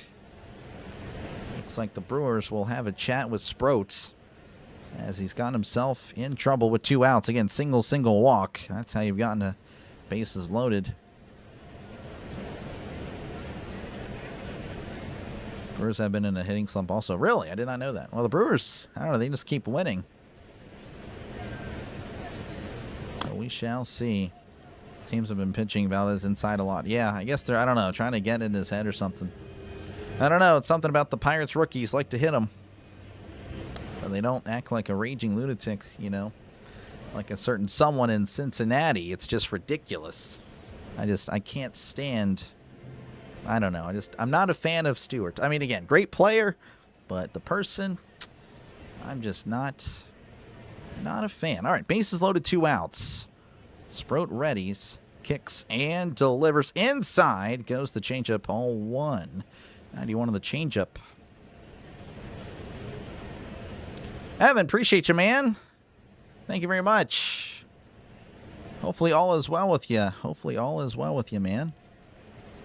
A: Looks like the Brewers will have a chat with Sproat as he's got himself in trouble with 2 outs. Again, single walk. That's how you've gotten a bases loaded. Brewers have been in a hitting slump also. Really? I did not know that. Well, the Brewers, I don't know, they just keep winning. So we shall see. Teams have been pitching Valdez inside a lot. Yeah, I guess they're, I don't know, trying to get in his head or something. I don't know. It's something about the Pirates rookies like to hit him. But they don't act like a raging lunatic, you know, like a certain someone in Cincinnati. It's just ridiculous. I can't stand... I don't know. I'm not a fan of Stewart. I mean, again, great player, but the person, I'm just not a fan. All right, bases loaded, 2 outs. Sproat readies, kicks, and delivers inside. Goes the changeup, all 1. 91 on the changeup. Evan, appreciate you, man. Thank you very much. Hopefully all is well with you. Hopefully all is well with you, man.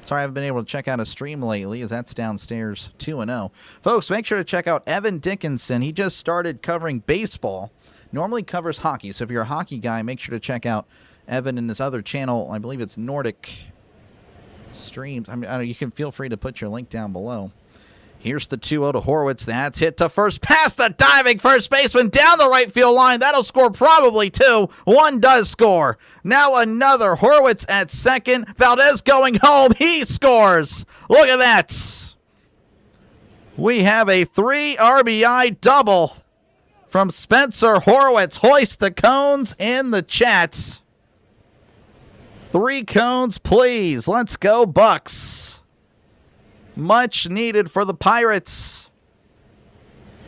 A: Sorry I haven't been able to check out a stream lately, as that's downstairs 2-0. Folks, make sure to check out Evan Dickinson. He just started covering baseball. Normally covers hockey, so if you're a hockey guy, make sure to check out Evan and his other channel. I believe it's Nordic Streams. I mean, you can feel free to put your link down below. Here's the 2-0 to Horwitz. That's hit to first. Past the diving first baseman down the right field line. That'll score probably 2. 1 does score. Now another. Horwitz at second. Valdez going home. He scores. Look at that. We have a 3 RBI double from Spencer Horwitz. Hoist the cones in the chats. 3 cones, please. Let's go, Bucks. Much needed for the Pirates.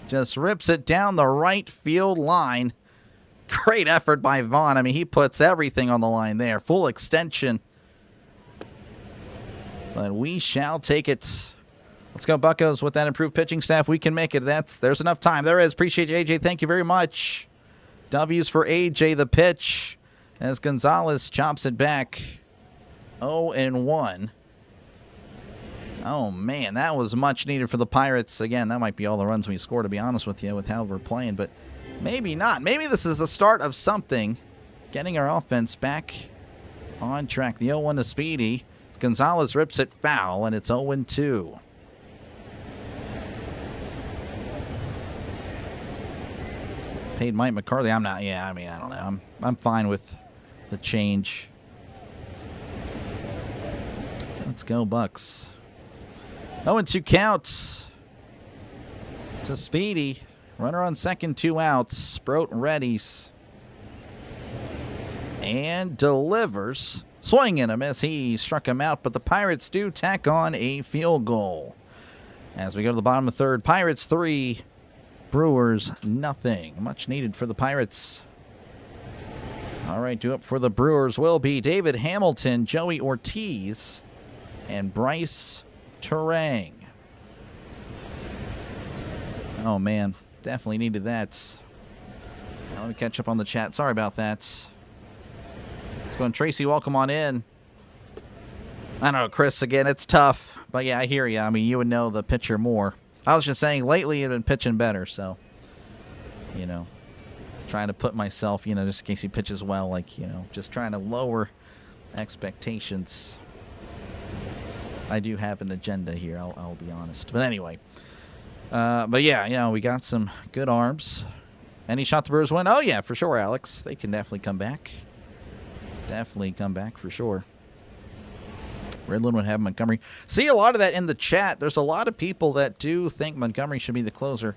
A: Just rips it down the right field line. Great effort by Vaughn. I mean, he puts everything on the line there. Full extension. But we shall take it. Let's go, Buccos. With that improved pitching staff, we can make it. There's enough time. There is. Appreciate you, AJ. Thank you very much. W's for AJ, the pitch. As Gonzalez chops it back. 0-1. Oh, man, that was much needed for the Pirates. Again, that might be all the runs we score, to be honest with you, with how we're playing. But maybe not. Maybe this is the start of something. Getting our offense back on track. The 0-1 to Speedy. Gonzalez rips it foul, and it's 0-2. Paid Mike McCarthy. I'm not. Yeah, I mean, I don't know. I'm fine with the change. Let's go, Bucks. 0-2 count to Speedy. Runner on second, 2 outs. Sproat readies. And delivers. Swing and a miss. He struck him out, but the Pirates do tack on a field goal. As we go to the bottom of the third, Pirates 3, Brewers nothing. Much needed for the Pirates. All right, due up for the Brewers will be David Hamilton, Joey Ortiz, and Bryce Terang. Oh, man. Definitely needed that. Now, let me catch up on the chat. Sorry about that. Let's go on. Tracy, welcome on in. I don't know, Chris, again, it's tough. But, yeah, I hear you. I mean, you would know the pitcher more. I was just saying, lately you've been pitching better, so, you know, trying to put myself, you know, just in case he pitches well, like, you know, just trying to lower expectations. I do have an agenda here, I'll be honest. But anyway. But, yeah, you know, we got some good arms. Any shot the Brewers win? Oh, yeah, for sure, Alex. They can definitely come back. Definitely come back for sure. Redland would have Montgomery. See a lot of that in the chat. There's a lot of people that do think Montgomery should be the closer.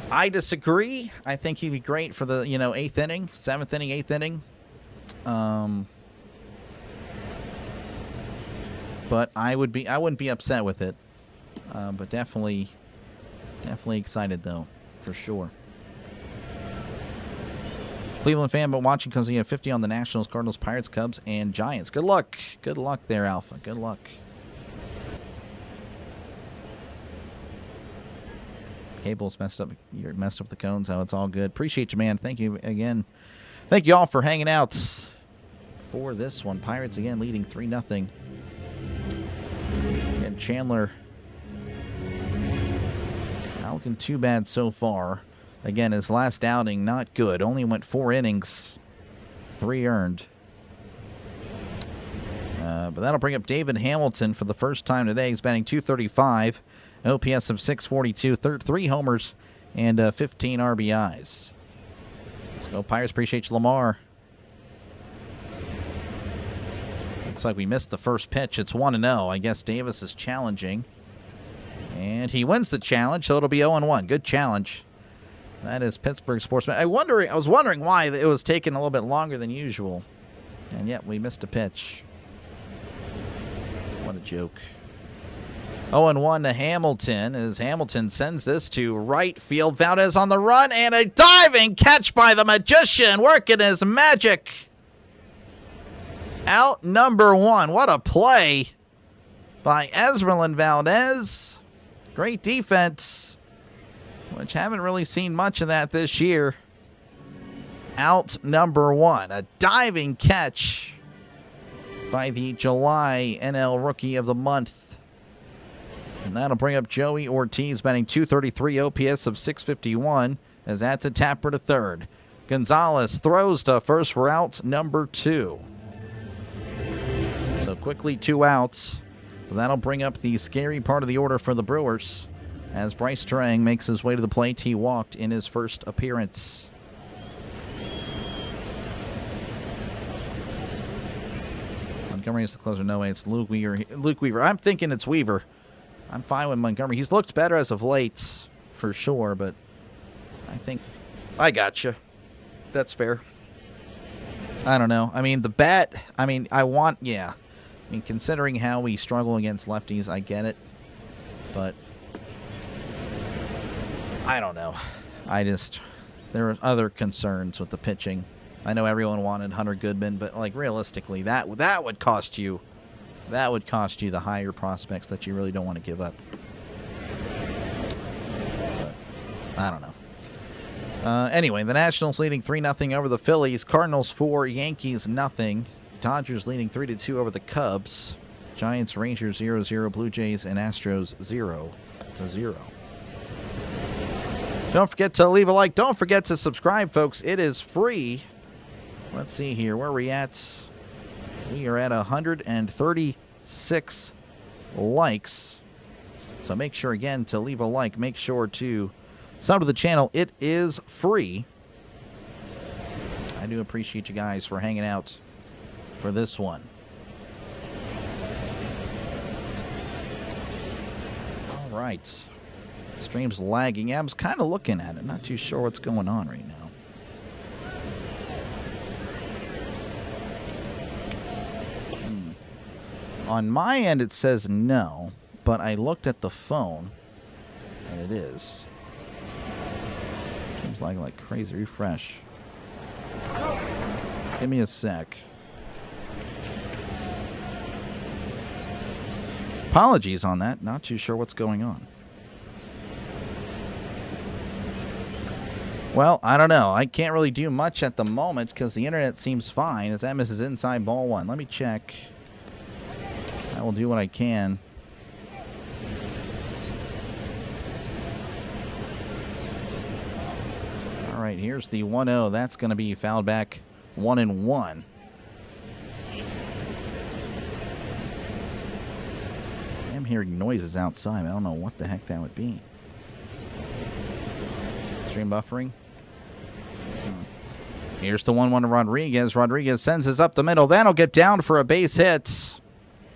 A: I disagree. I think he'd be great for the, you know, 8th inning, 7th inning, 8th inning. But I wouldn't be upset with it. But definitely excited though, for sure. Cleveland fan, but watching because you have 50 on the Nationals, Cardinals, Pirates, Cubs, and Giants. Good luck. Good luck there, Alpha. Good luck. Cable's messed up. You're messed up the cones. How it's all good. Appreciate you, man. Thank you again. Thank you all for hanging out for this one. Pirates again leading 3-0. And Chandler not looking too bad so far. Again, his last outing, not good. Only went 4 innings, 3 earned. But that'll bring up David Hamilton for the first time today. He's batting .235, OPS of .642, 3 homers, and 15 RBIs. Let's go, Pirates. Appreciate you, Lamar. Looks like we missed the first pitch. It's 1-0. I guess Davis is challenging. And he wins the challenge, so it'll be 0-1. Good challenge. That is Pittsburgh Sportsman. I was wondering why it was taking a little bit longer than usual. And yet we missed a pitch. What a joke. 0-1 to Hamilton as Hamilton sends this to right field. Valdez on the run and a diving catch by the magician working his magic. Out number 1. What a play by Esmeralyn Valdez. Great defense, which haven't really seen much of that this year. Out number 1. A diving catch by the July NL Rookie of the Month. And that'll bring up Joey Ortiz, batting .233, OPS of .651, as that's a tapper to third. Gonzalez throws to first for out number 2. So quickly 2 outs. But that'll bring up the scary part of the order for the Brewers. As Bryce Terang makes his way to the plate, he walked in his first appearance. Montgomery is the closer. No way, it's Luke Weaver. I'm thinking it's Weaver. I'm fine with Montgomery. He's looked better as of late, for sure, but I think I gotcha. That's fair. I don't know. I mean, the bat, yeah. I mean, considering how we struggle against lefties, I get it. But I don't know. There are other concerns with the pitching. I know everyone wanted Hunter Goodman, but like realistically, that would cost you. That would cost you the higher prospects that you really don't want to give up. But I don't know. Anyway, the Nationals leading 3-0 over the Phillies. Cardinals 4, Yankees 0. Dodgers leading 3-2 over the Cubs. Giants, Rangers 0-0. Blue Jays and Astros 0-0. Don't forget to leave a like. Don't forget to subscribe, folks. It is free. Let's see here. Where are we at? We are at 136 likes. So make sure, again, to leave a like. Make sure to sub to the channel. It is free. I do appreciate you guys for hanging out for this one. right. Stream's lagging. Yeah, I was kind of looking at it. Not too sure what's going on right now. On my end, it says no, but I looked at the phone, and it is. Seems like crazy. Refresh. Give me a sec. Apologies on that. Not too sure what's going on. Well, I don't know. I can't really do much at the moment because the internet seems fine. As that misses inside ball one. Let me check. I will do what I can. All right, here's the 1-0. That's going to be fouled back 1-1. I'm hearing noises outside. I don't know what the heck that would be. Stream buffering. Here's the 1-1 to Rodriguez. Rodriguez sends this up the middle. That'll get down for a base hit.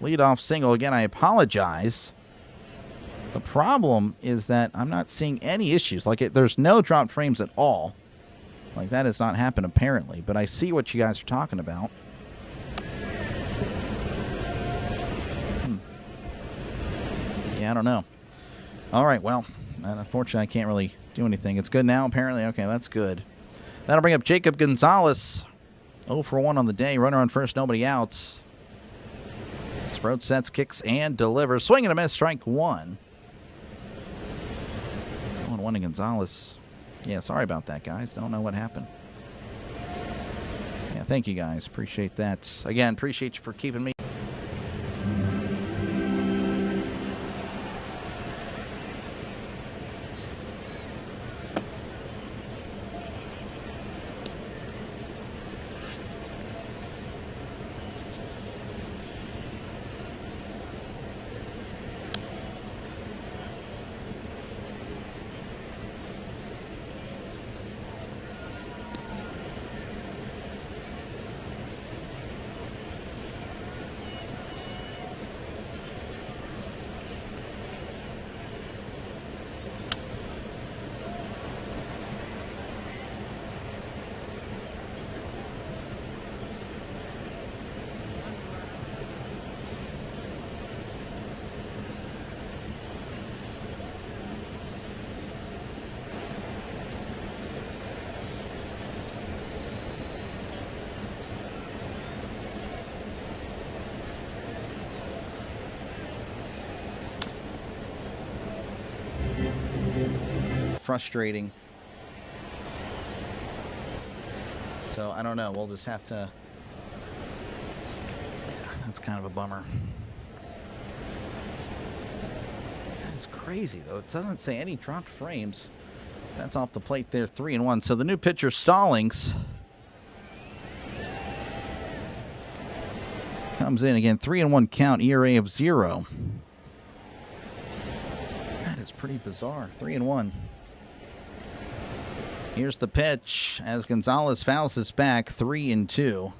A: Leadoff single. Again, I apologize. The problem is that I'm not seeing any issues. There's no dropped frames at all. That has not happened apparently. But I see what you guys are talking about. Yeah, I don't know. All right, well, unfortunately, I can't really do anything. It's good now, apparently. Okay, that's good. That'll bring up Jacob Gonzalez. 0 for 1 on the day. Runner on first, nobody outs. Sprout sets, kicks, and delivers. Swing and a miss, strike one. 1-1 to Gonzalez. Yeah, sorry about that, guys. Don't know what happened. Yeah, thank you, guys. Appreciate that. Again, appreciate you for keeping me. Frustrating. So I don't know. We'll just have to. That's kind of a bummer. That is crazy, though. It doesn't say any dropped frames. So that's off the plate there, 3-1. So the new pitcher, Stallings, comes in again. 3-1 count, ERA of 0. That is pretty bizarre. 3-1. Here's the pitch as Gonzalez fouls this back, 3-2.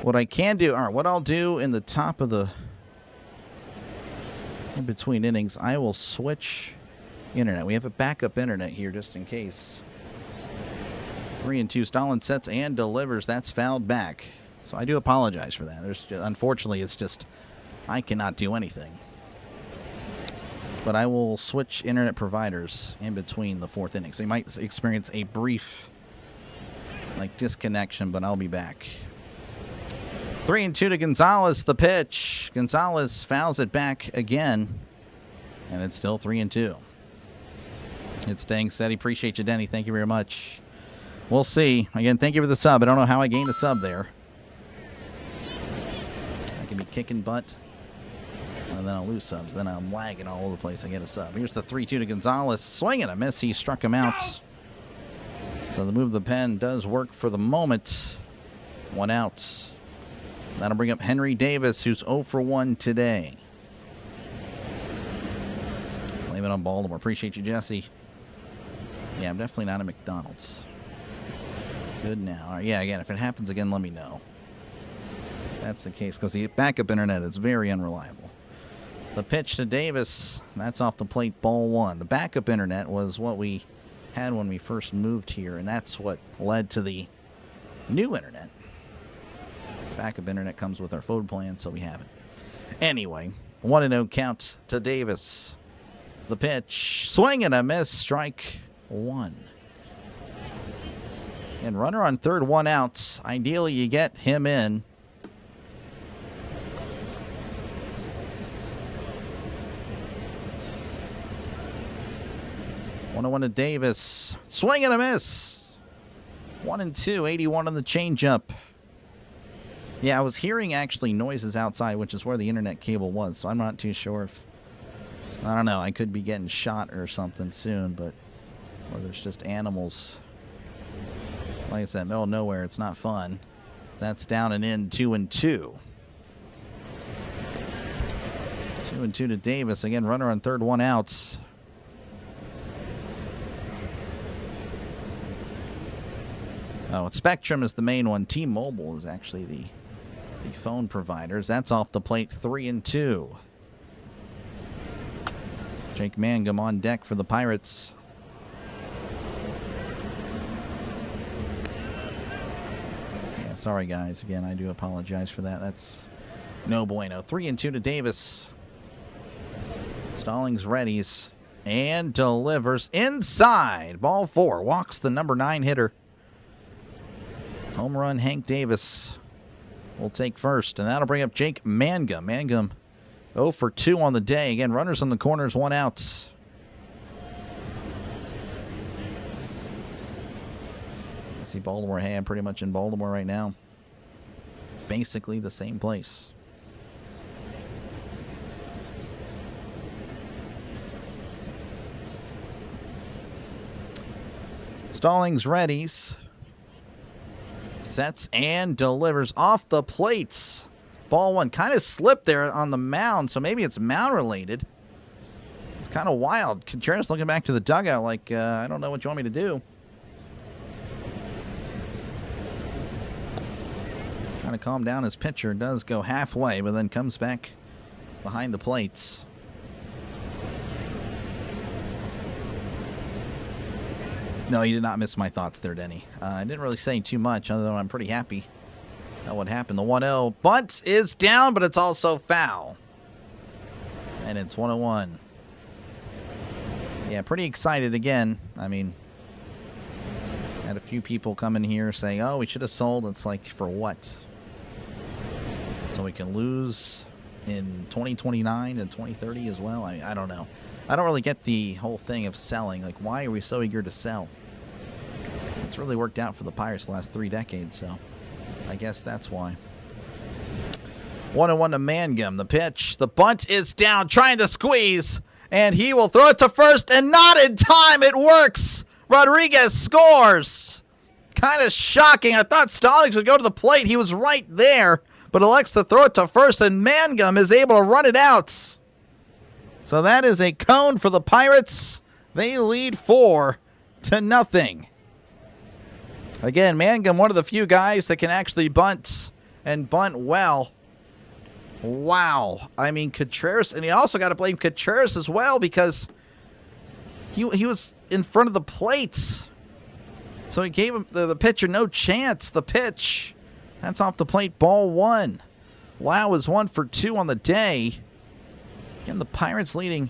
A: What I can do, all right, what I'll do in the top of the, in between innings, I will switch internet. We have a backup internet here just in case. 3-2. Stalin sets and delivers. That's fouled back. So I do apologize for that. Unfortunately, it's just I cannot do anything. But I will switch internet providers in between the fourth inning. So you might experience a brief disconnection, but I'll be back. 3-2 to Gonzalez, the pitch. Gonzalez fouls it back again, and it's still 3-2. It's staying steady. Appreciate you, Denny. Thank you very much. We'll see. Again, thank you for the sub. I don't know how I gained a sub there. I can be kicking butt, and then I'll lose subs. Then I'm lagging all over the place. I get a sub. Here's the 3-2 to Gonzalez. Swing and a miss. He struck him out. So the move of the pen does work for the moment. 1 out. That'll bring up Henry Davis, who's 0 for 1 today. Blame it on Baltimore. Appreciate you, Jesse. Yeah, I'm definitely not at McDonald's. Good now. All right, yeah, again, if it happens again, let me know. That's the case, because the backup internet is very unreliable. The pitch to Davis. That's off the plate, ball one. The backup internet was what we had when we first moved here, and that's what led to the new internet. Backup internet comes with our phone plan, so we have it. Anyway, 1-0 count to Davis. The pitch. Swing and a miss. Strike one. And runner on third, one out. Ideally, you get him in. One to Davis. Swing and a miss. 1-2. 81 on the changeup. Yeah, I was hearing actually noises outside, which is where the internet cable was, so I'm not too sure if, I don't know, I could be getting shot or something soon, but, or there's just animals. Like I said, middle of nowhere, it's not fun. That's down and in, 2-2. 2-2 to Davis. Again, runner on third, one out. Oh, Spectrum is the main one. T-Mobile is actually the phone providers. That's off the plate, 3-2. Jake Mangum on deck for the Pirates. Yeah, sorry guys. Again, I do apologize for that. That's no bueno. 3-2 to Davis. Stallings readies and delivers inside. Ball four. Walks the number 9 hitter. Home run, Hank Davis will take first, and that'll bring up Jake Mangum. Mangum 0 for 2 on the day. Again, runners on the corners, one out. I see Baltimore. Hey, I'm pretty much in Baltimore right now. Basically the same place. Stallings readies. Sets and delivers off the plates. Ball one. Kind of slipped there on the mound, so maybe it's mound related. It's kind of wild. Contreras looking back to the dugout like, I don't know what you want me to do. Trying to calm down his pitcher. Does go halfway, but then comes back behind the plates. No, you did not miss my thoughts there, Denny. I didn't really say too much, other than I'm pretty happy at what happened. The 1-0 bunt is down, but it's also foul. And it's 1-1. Yeah, pretty excited again. I mean, had a few people come in here saying, oh, we should have sold. It's like, for what? So we can lose in 2029 and 2030 as well? I don't know. I don't really get the whole thing of selling. Like, why are we so eager to sell? It's really worked out for the Pirates the last 3 decades, so I guess that's why. 1-1 to Mangum. The pitch. The bunt is down, trying to squeeze, and he will throw it to first, and not in time. It works. Rodriguez scores. Kind of shocking. I thought Stallings would go to the plate. He was right there, but elects to throw it to first, and Mangum is able to run it out. So that is a cone for the Pirates. They lead 4-0. Again, Mangum, one of the few guys that can actually bunt and bunt well. Wow. I mean, Contreras, and you also got to blame Contreras as well because he was in front of the plate. So he gave him the pitcher no chance. The pitch. That's off the plate, ball one. Wow is 1 for 2 on the day. Again, the Pirates leading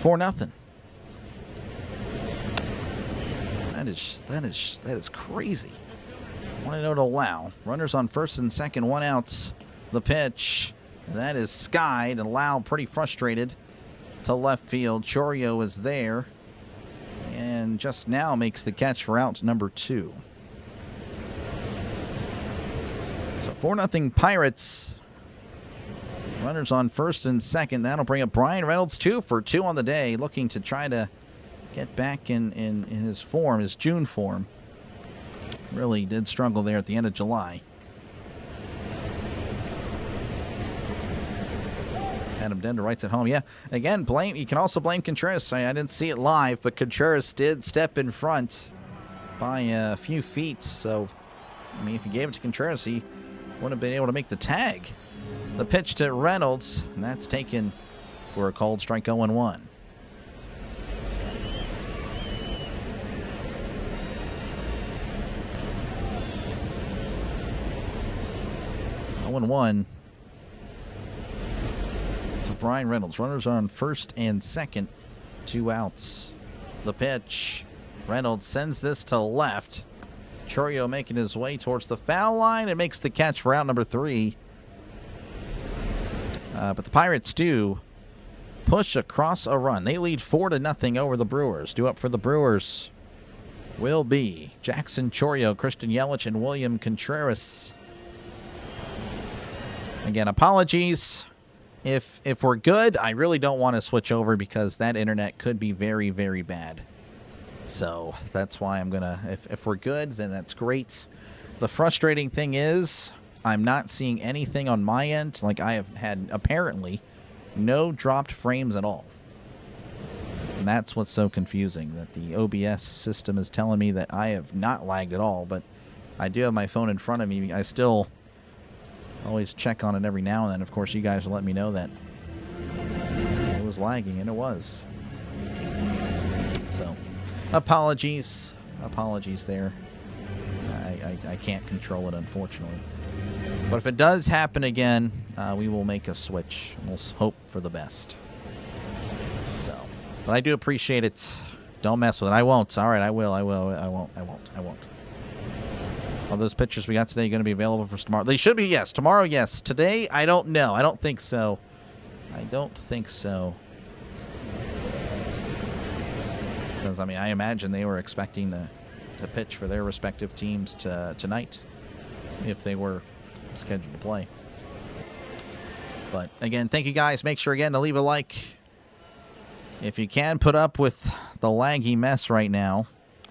A: 4-0. That is crazy. 1-0 to Lau. Runners on first and second, one out. The pitch. That is skied, and Lau pretty frustrated to left field. Chorio is there, and just now makes the catch for out number 2. So 4-0 Pirates. Runners on first and second. That'll bring up Brian Reynolds, 2 for 2 on the day, looking to try to get back in his form, his June form. Really did struggle there at the end of July. Adam Dender writes at home. Yeah, again, you can also blame Contreras. I didn't see it live, but Contreras did step in front by a few feet. So, I mean, if he gave it to Contreras, he wouldn't have been able to make the tag. The pitch to Reynolds, and that's taken for a called strike 0-1. 0-1 to Brian Reynolds. Runners are on first and second. 2 outs. The pitch. Reynolds sends this to left. Chourio making his way towards the foul line and makes the catch for out number 3. But the Pirates do push across a run. They lead 4-0 over the Brewers. Due up for the Brewers will be Jackson Chourio, Christian Yelich, and William Contreras. Again, apologies. If we're good, I really don't want to switch over because that internet could be very, very bad. So that's why I'm going to, if we're good, then that's great. The frustrating thing is I'm not seeing anything on my end. Like, I have had, apparently, no dropped frames at all. And that's what's so confusing, that the OBS system is telling me that I have not lagged at all. But I do have my phone in front of me. I still always check on it every now and then. Of course, you guys will let me know that it was lagging, and it was. So, apologies there. I can't control it, unfortunately. But if it does happen again, we will make a switch. We'll hope for the best. So, but I do appreciate it. Don't mess with it. I won't. All right, I will. I won't. Are those pictures we got today going to be available for tomorrow? They should be, yes. Tomorrow, yes. Today, I don't know. I don't think so. Because, I mean, I imagine they were expecting to pitch for their respective teams tonight if they were scheduled to play. But, again, thank you guys. Make sure, again, to leave a like. If you can put up with the laggy mess right now,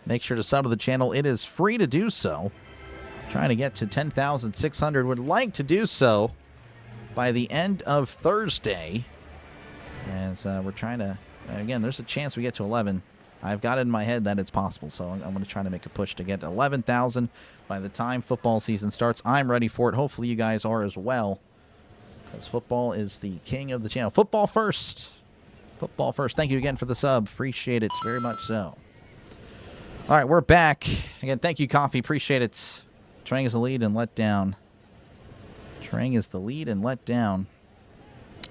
A: make sure to sub to the channel. It is free to do so. Trying to get to 10,600. Would like to do so by the end of Thursday. As we're trying to, again, there's a chance we get to 11. I've got it in my head that it's possible, so I'm going to try to make a push to get to 11,000 by the time football season starts. I'm ready for it. Hopefully you guys are as well, because football is the king of the channel. Football first. Football first. Thank you again for the sub. Appreciate it very much so. All right, we're back. Again, thank you, Coffee. Appreciate it. Trang is the lead and let down. Trang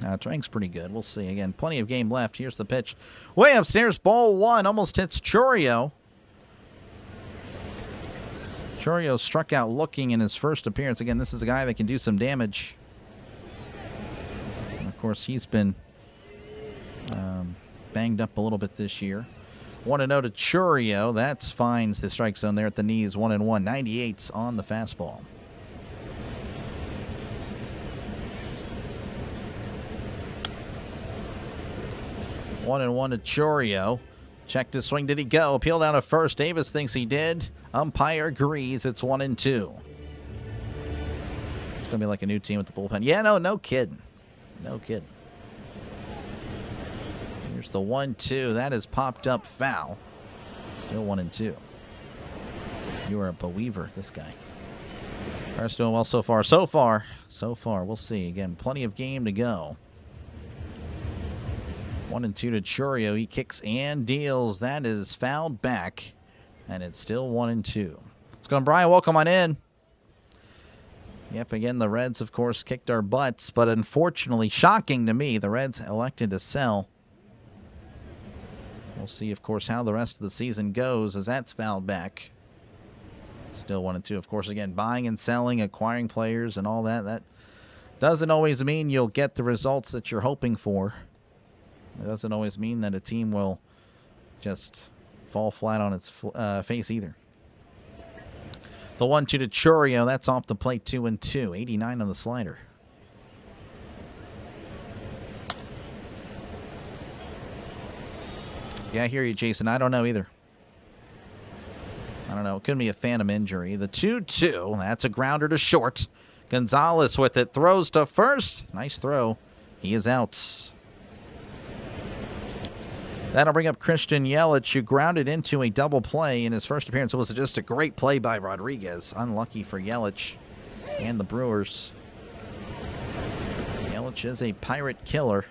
A: Trang's pretty good. We'll see. Again, plenty of game left. Here's the pitch. Way upstairs, ball 1. Almost hits Chourio. Chourio struck out looking in his first appearance. Again, this is a guy that can do some damage. And of course, he's been banged up a little bit this year. 1-0 to Chourio. That finds the strike zone there at the knees. 1-1. 98's on the fastball. One and 1 to Chourio. Checked his swing. Did he go? Appeal down to first. Davis thinks he did. Umpire agrees. It's 1-2. It's going to be like a new team with the bullpen. Yeah, no kidding. No kidding. Here's the 1-2. That is popped up foul. Still 1-2. You are a believer, this guy. Pirates doing well so far. So far. We'll see. Again, plenty of game to go. 1-2 to Chourio. He kicks and deals. That is fouled back. And it's still 1-2. Let's go, Brian. Welcome on in. Yep, again, the Reds, of course, kicked our butts. But unfortunately, shocking to me, the Reds elected to sell. We'll see, of course, how the rest of the season goes as that's fouled back. Still 1-2. Of course, again, buying and selling, acquiring players and all that. That doesn't always mean you'll get the results that you're hoping for. It doesn't always mean that a team will just fall flat on its face either. The 1-2 to Chourio. That's off the plate. 2-2. 89 on the slider. Yeah, I hear you, Jason. I don't know either. I don't know. It could be a phantom injury. The 2-2. That's a grounder to short. Gonzalez with it. Throws to first. Nice throw. He is out. That'll bring up Christian Yelich, who grounded into a double play in his first appearance. It was just a great play by Rodriguez. Unlucky for Yelich and the Brewers. Yelich is a Pirate killer.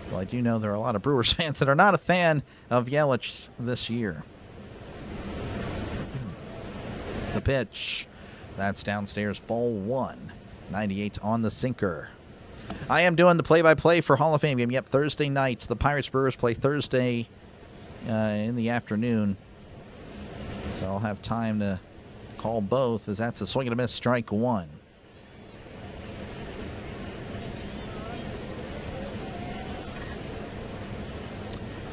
A: Well, I do know there are a lot of Brewers fans that are not a fan of Yelich this year. The pitch. That's downstairs, ball 1. 98 on the sinker. I am doing the play-by-play for Hall of Fame game. Yep, Thursday night. The Pirates-Brewers play Thursday in the afternoon. So I'll have time to call both, as that's a swing and a miss, strike 1.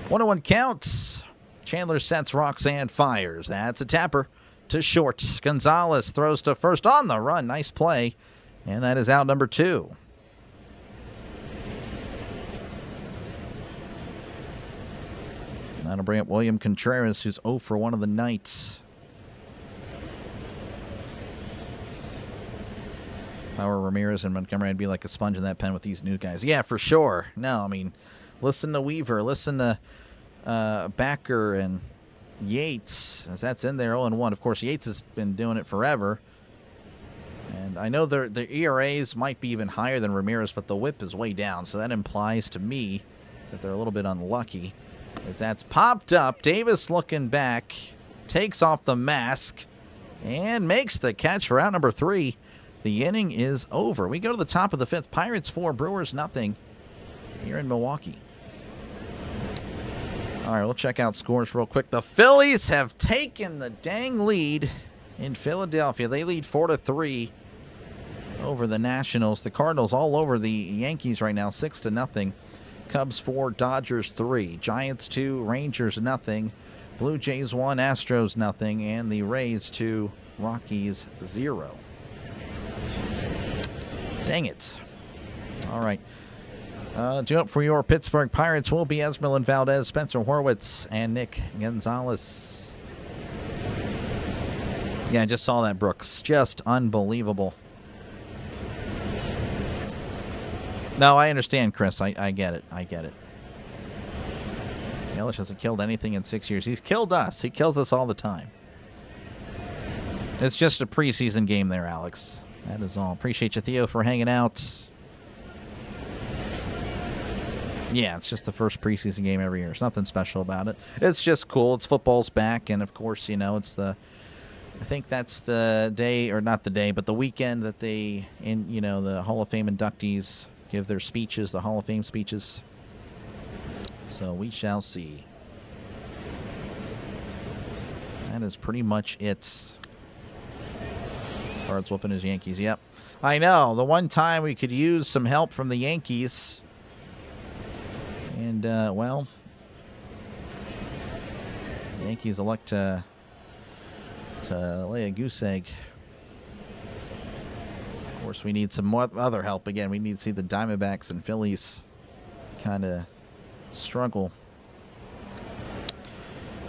A: One counts. Chandler sets, Roxanne fires. That's a tapper to short. Gonzalez throws to first on the run. Nice play. And that is out number 2. That'll bring up William Contreras, who's 0 for 1 of the night. If I were Ramirez and Montgomery, I'd be like a sponge in that pen with these new guys. Yeah, for sure. No, I mean, listen to Weaver. Listen to Backer and Yates, as that's in there 0-1. Of course, Yates has been doing it forever. And I know the ERAs might be even higher than Ramirez, but the whip is way down. So that implies to me that they're a little bit unlucky, as that's popped up. Davis looking back, takes off the mask, and makes the catch for out number 3. The inning is over. We go to the top of the 5th. Pirates 4, Brewers nothing here in Milwaukee. All right, we'll check out scores real quick. The Phillies have taken the dang lead in Philadelphia. They lead 4-3 over the Nationals. The Cardinals all over the Yankees right now, 6-0. Cubs 4, Dodgers 3, Giants 2, Rangers nothing, Blue Jays 1, Astros nothing, and the Rays 2, Rockies 0. Dang it. All right. Due up for your Pittsburgh Pirates will be Esmeralda Valdez, Spencer Horwitz, and Nick Gonzalez. Yeah, I just saw that, Brooks. Just unbelievable. No, I understand, Chris. I get it. I get it. Yelich hasn't killed anything in 6 years. He's killed us. He kills us all the time. It's just a preseason game there, Alex. That is all. Appreciate you, Theo, for hanging out. Yeah, it's just the first preseason game every year. There's nothing special about it. It's just cool. It's football's back, and of course, you know, it's the. I think that's the day, or not the day, but the weekend that they, the Hall of Fame inductees give their speeches, the Hall of Fame speeches. So we shall see. That is pretty much it. Cards whooping his Yankees. Yep. I know. The one time we could use some help from the Yankees. And, well, the Yankees elect to lay a goose egg. Of course, we need some more other help. Again, we need to see the Diamondbacks and Phillies kind of struggle.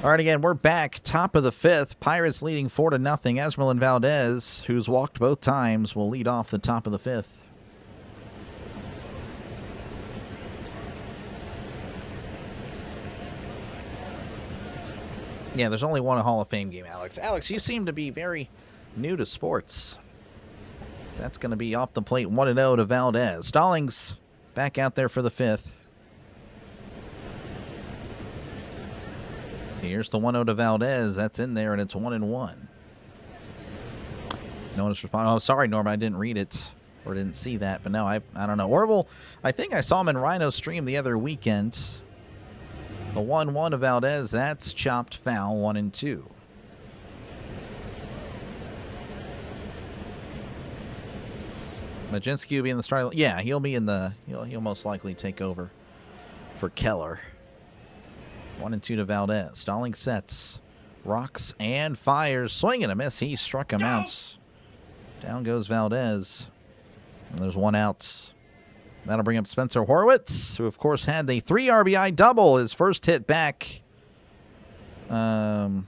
A: All right, again, we're back. Top of the 5th. Pirates leading 4-0. Esmeralda Valdez, who's walked both times, will lead off the top of the 5th. Yeah, there's only one Hall of Fame game, Alex. Alex, you seem to be very new to sports. That's going to be off the plate, 1-0 to Valdez. Stallings back out there for the 5th. Here's the 1-0 to Valdez. That's in there, and it's 1-1. No one's responding. Oh, sorry, Norman. I didn't read it or didn't see that. But no, I don't know. Orville, I think I saw him in Rhino's stream the other weekend. The 1-1 to Valdez, that's chopped foul, 1-2. Majinski will be in the start. Yeah, he'll be in the. He'll most likely take over for Keller. 1-2 to Valdez. Stalling sets, rocks and fires. Swing and a miss. He struck him out. Down goes Valdez, and there's one out. That'll bring up Spencer Horwitz, who, of course, had the 3 RBI double, his first hit back since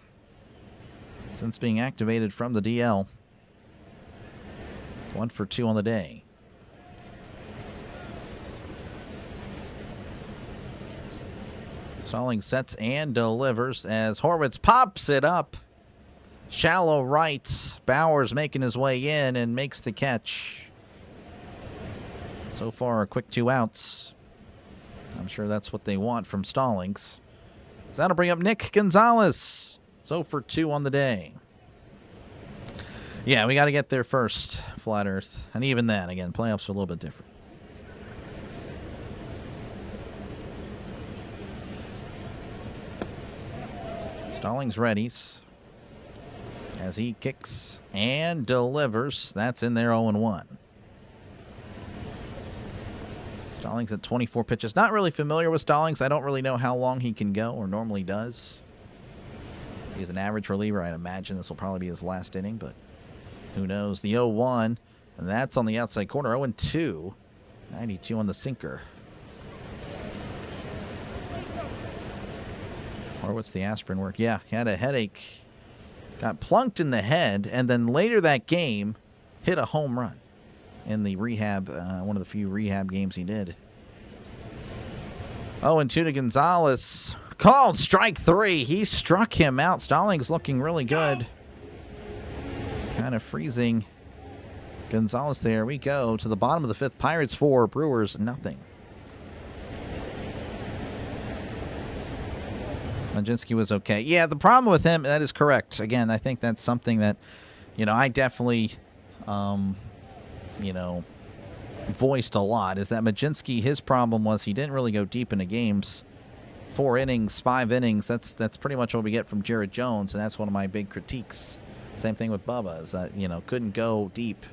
A: being activated from the DL. 1 for 2 on the day. Stalling sets and delivers as Horwitz pops it up. Shallow right. Bowers making his way in and makes the catch. So far, a quick 2 outs. I'm sure that's what they want from Stallings. So that'll bring up Nick Gonzalez. So for 2 on the day. Yeah, we got to get there first, Flat Earth. And even then, again, playoffs are a little bit different. Stallings readies as he kicks and delivers. That's in there 0-1. Stallings at 24 pitches. Not really familiar with Stallings. I don't really know how long he can go or normally does. He's an average reliever. I'd imagine this will probably be his last inning, but who knows. The 0-1, and that's on the outside corner. 0-2. 92 on the sinker. Or what's the aspirin work? Yeah, he had a headache. Got plunked in the head, and then later that game, hit a home run in the rehab, one of the few rehab games he did. 0-2 to Gonzalez. Called strike 3. He struck him out. Stallings looking really good. Kind of freezing Gonzalez there. We go to the bottom of the 5th. Pirates 4, Brewers nothing. Majinski was okay. Yeah, the problem with him, that is correct. Again, I think that's something that, I definitely, voiced a lot, is that Majinski, his problem was he didn't really go deep into games. 4 innings, 5 innings, that's pretty much what we get from Jared Jones, and that's one of my big critiques. Same thing with Bubba, is that, couldn't go deep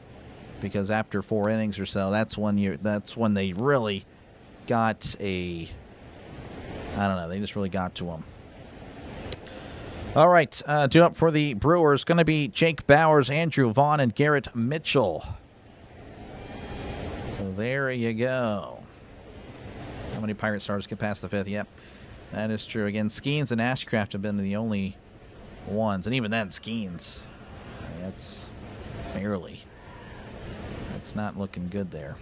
A: because after 4 innings or so, that's when they really got they just really got to him. All right, due up for the Brewers, going to be Jake Bauers, Andrew Vaughn, and Garrett Mitchell. So there you go. How many Pirate starters get past the 5th? Yep, that is true. Again, Skeens and Ashcraft have been the only ones, and even then, Skeens, that's barely. It's not looking good there.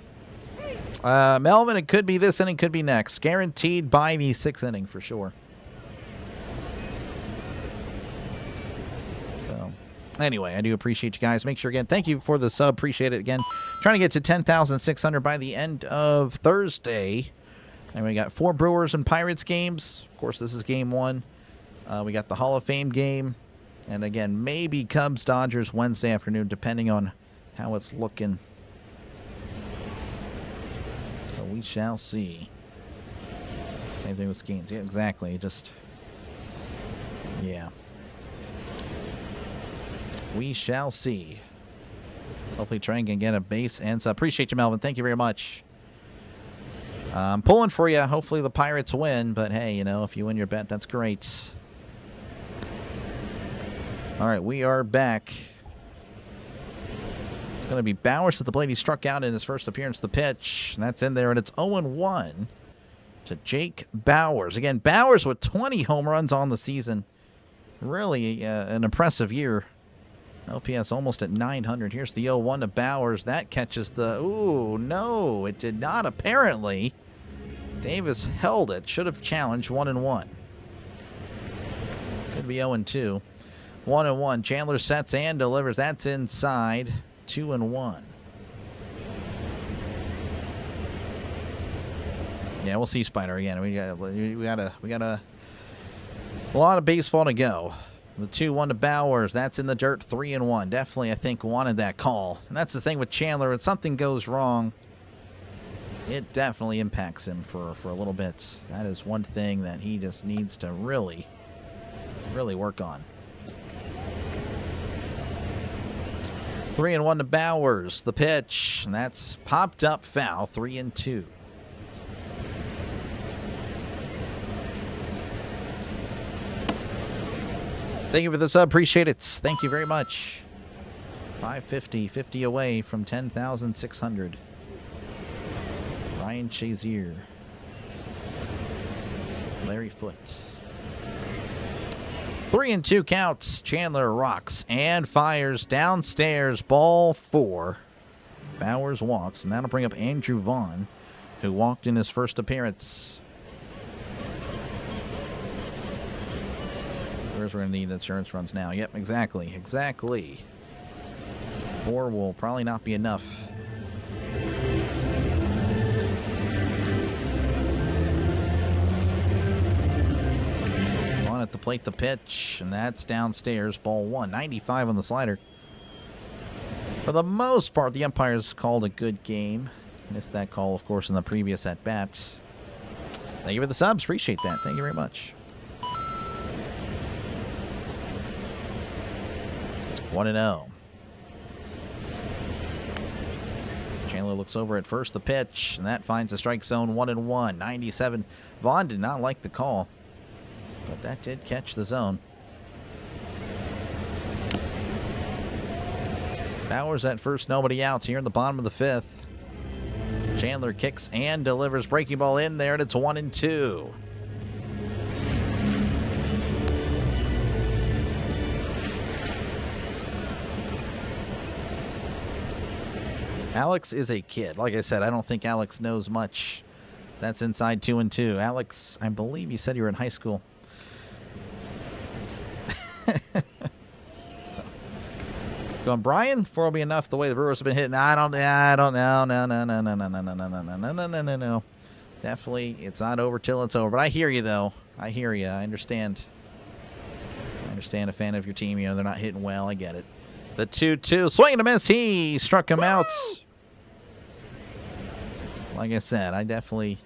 A: Melvin, it could be this inning, could be next. Guaranteed by the 6th inning for sure. So, anyway, I do appreciate you guys. Make sure, again, thank you for the sub. Appreciate it again. Trying to get to 10,600 by the end of Thursday. And we got 4 Brewers and Pirates games. Of course, this is game 1. We got the Hall of Fame game. And again, maybe Cubs Dodgers Wednesday afternoon, depending on how it's looking. So we shall see. Same thing with Skeens. Yeah, exactly. Yeah. We shall see. Hopefully Trent can get a base. And so appreciate you, Melvin. Thank you very much. I'm pulling for you. Hopefully the Pirates win. But hey, if you win your bet, that's great. All right, we are back. It's going to be Bauers at the plate. He struck out in his first appearance. The pitch, and that's in there, and it's 0-1 to Jake Bauers. Again, Bauers with 20 home runs on the season. Really an impressive year. LPS almost at 900. Here's the 0-1 to Bauers. That catches the... Ooh, no, it did not apparently. Davis held it. Should have challenged 1-1. Could be 0-2. 1-1. Chandler sets and delivers. That's inside. 2-1. Yeah, we'll see Spider again. We got a lot of baseball to go. The 2-1 to Bauers. That's in the dirt. 3-1. Definitely, I think, wanted that call. And that's the thing with Chandler. When something goes wrong, it definitely impacts him for a little bit. That is one thing that he just needs to really, really work on. 3-1 to Bauers. The pitch. And that's popped up foul. 3-2. Thank you for the sub. Appreciate it. Thank you very much. 550. 50 away from 10,600. Ryan Shazier. Larry Foote. 3-2 counts. Chandler rocks and fires downstairs. Ball 4. Bauers walks, and that'll bring up Andrew Vaughn, who walked in his first appearance. We're going to need insurance runs now. Yep, exactly. 4 will probably not be enough. at the plate, the pitch, and that's downstairs. Ball 1, 95 on the slider. For the most part, the umpires called a good game. Missed that call, of course, in the previous at-bat. Thank you for the subs. Appreciate that. Thank you very much. 1-0. Chandler looks over at first, the pitch, and that finds the strike zone. 1-1, 97. Vaughn did not like the call, but that did catch the zone. Bowers at first, nobody out here in the bottom of the 5th. Chandler kicks and delivers. Breaking ball in there, and it's 1-2. Alex is a kid. Like I said, I don't think Alex knows much. That's inside 2-2. Alex, I believe you said you were in high school. So, it's going, Brian. 4 will be enough. The way the Brewers have been hitting. I don't know. No. Definitely, it's not over till it's over. But I hear you, though. I hear you. I understand. A fan of your team. You know they're not hitting well. I get it. The 2-2. Swing and a miss. He struck him out. Like I said, I definitely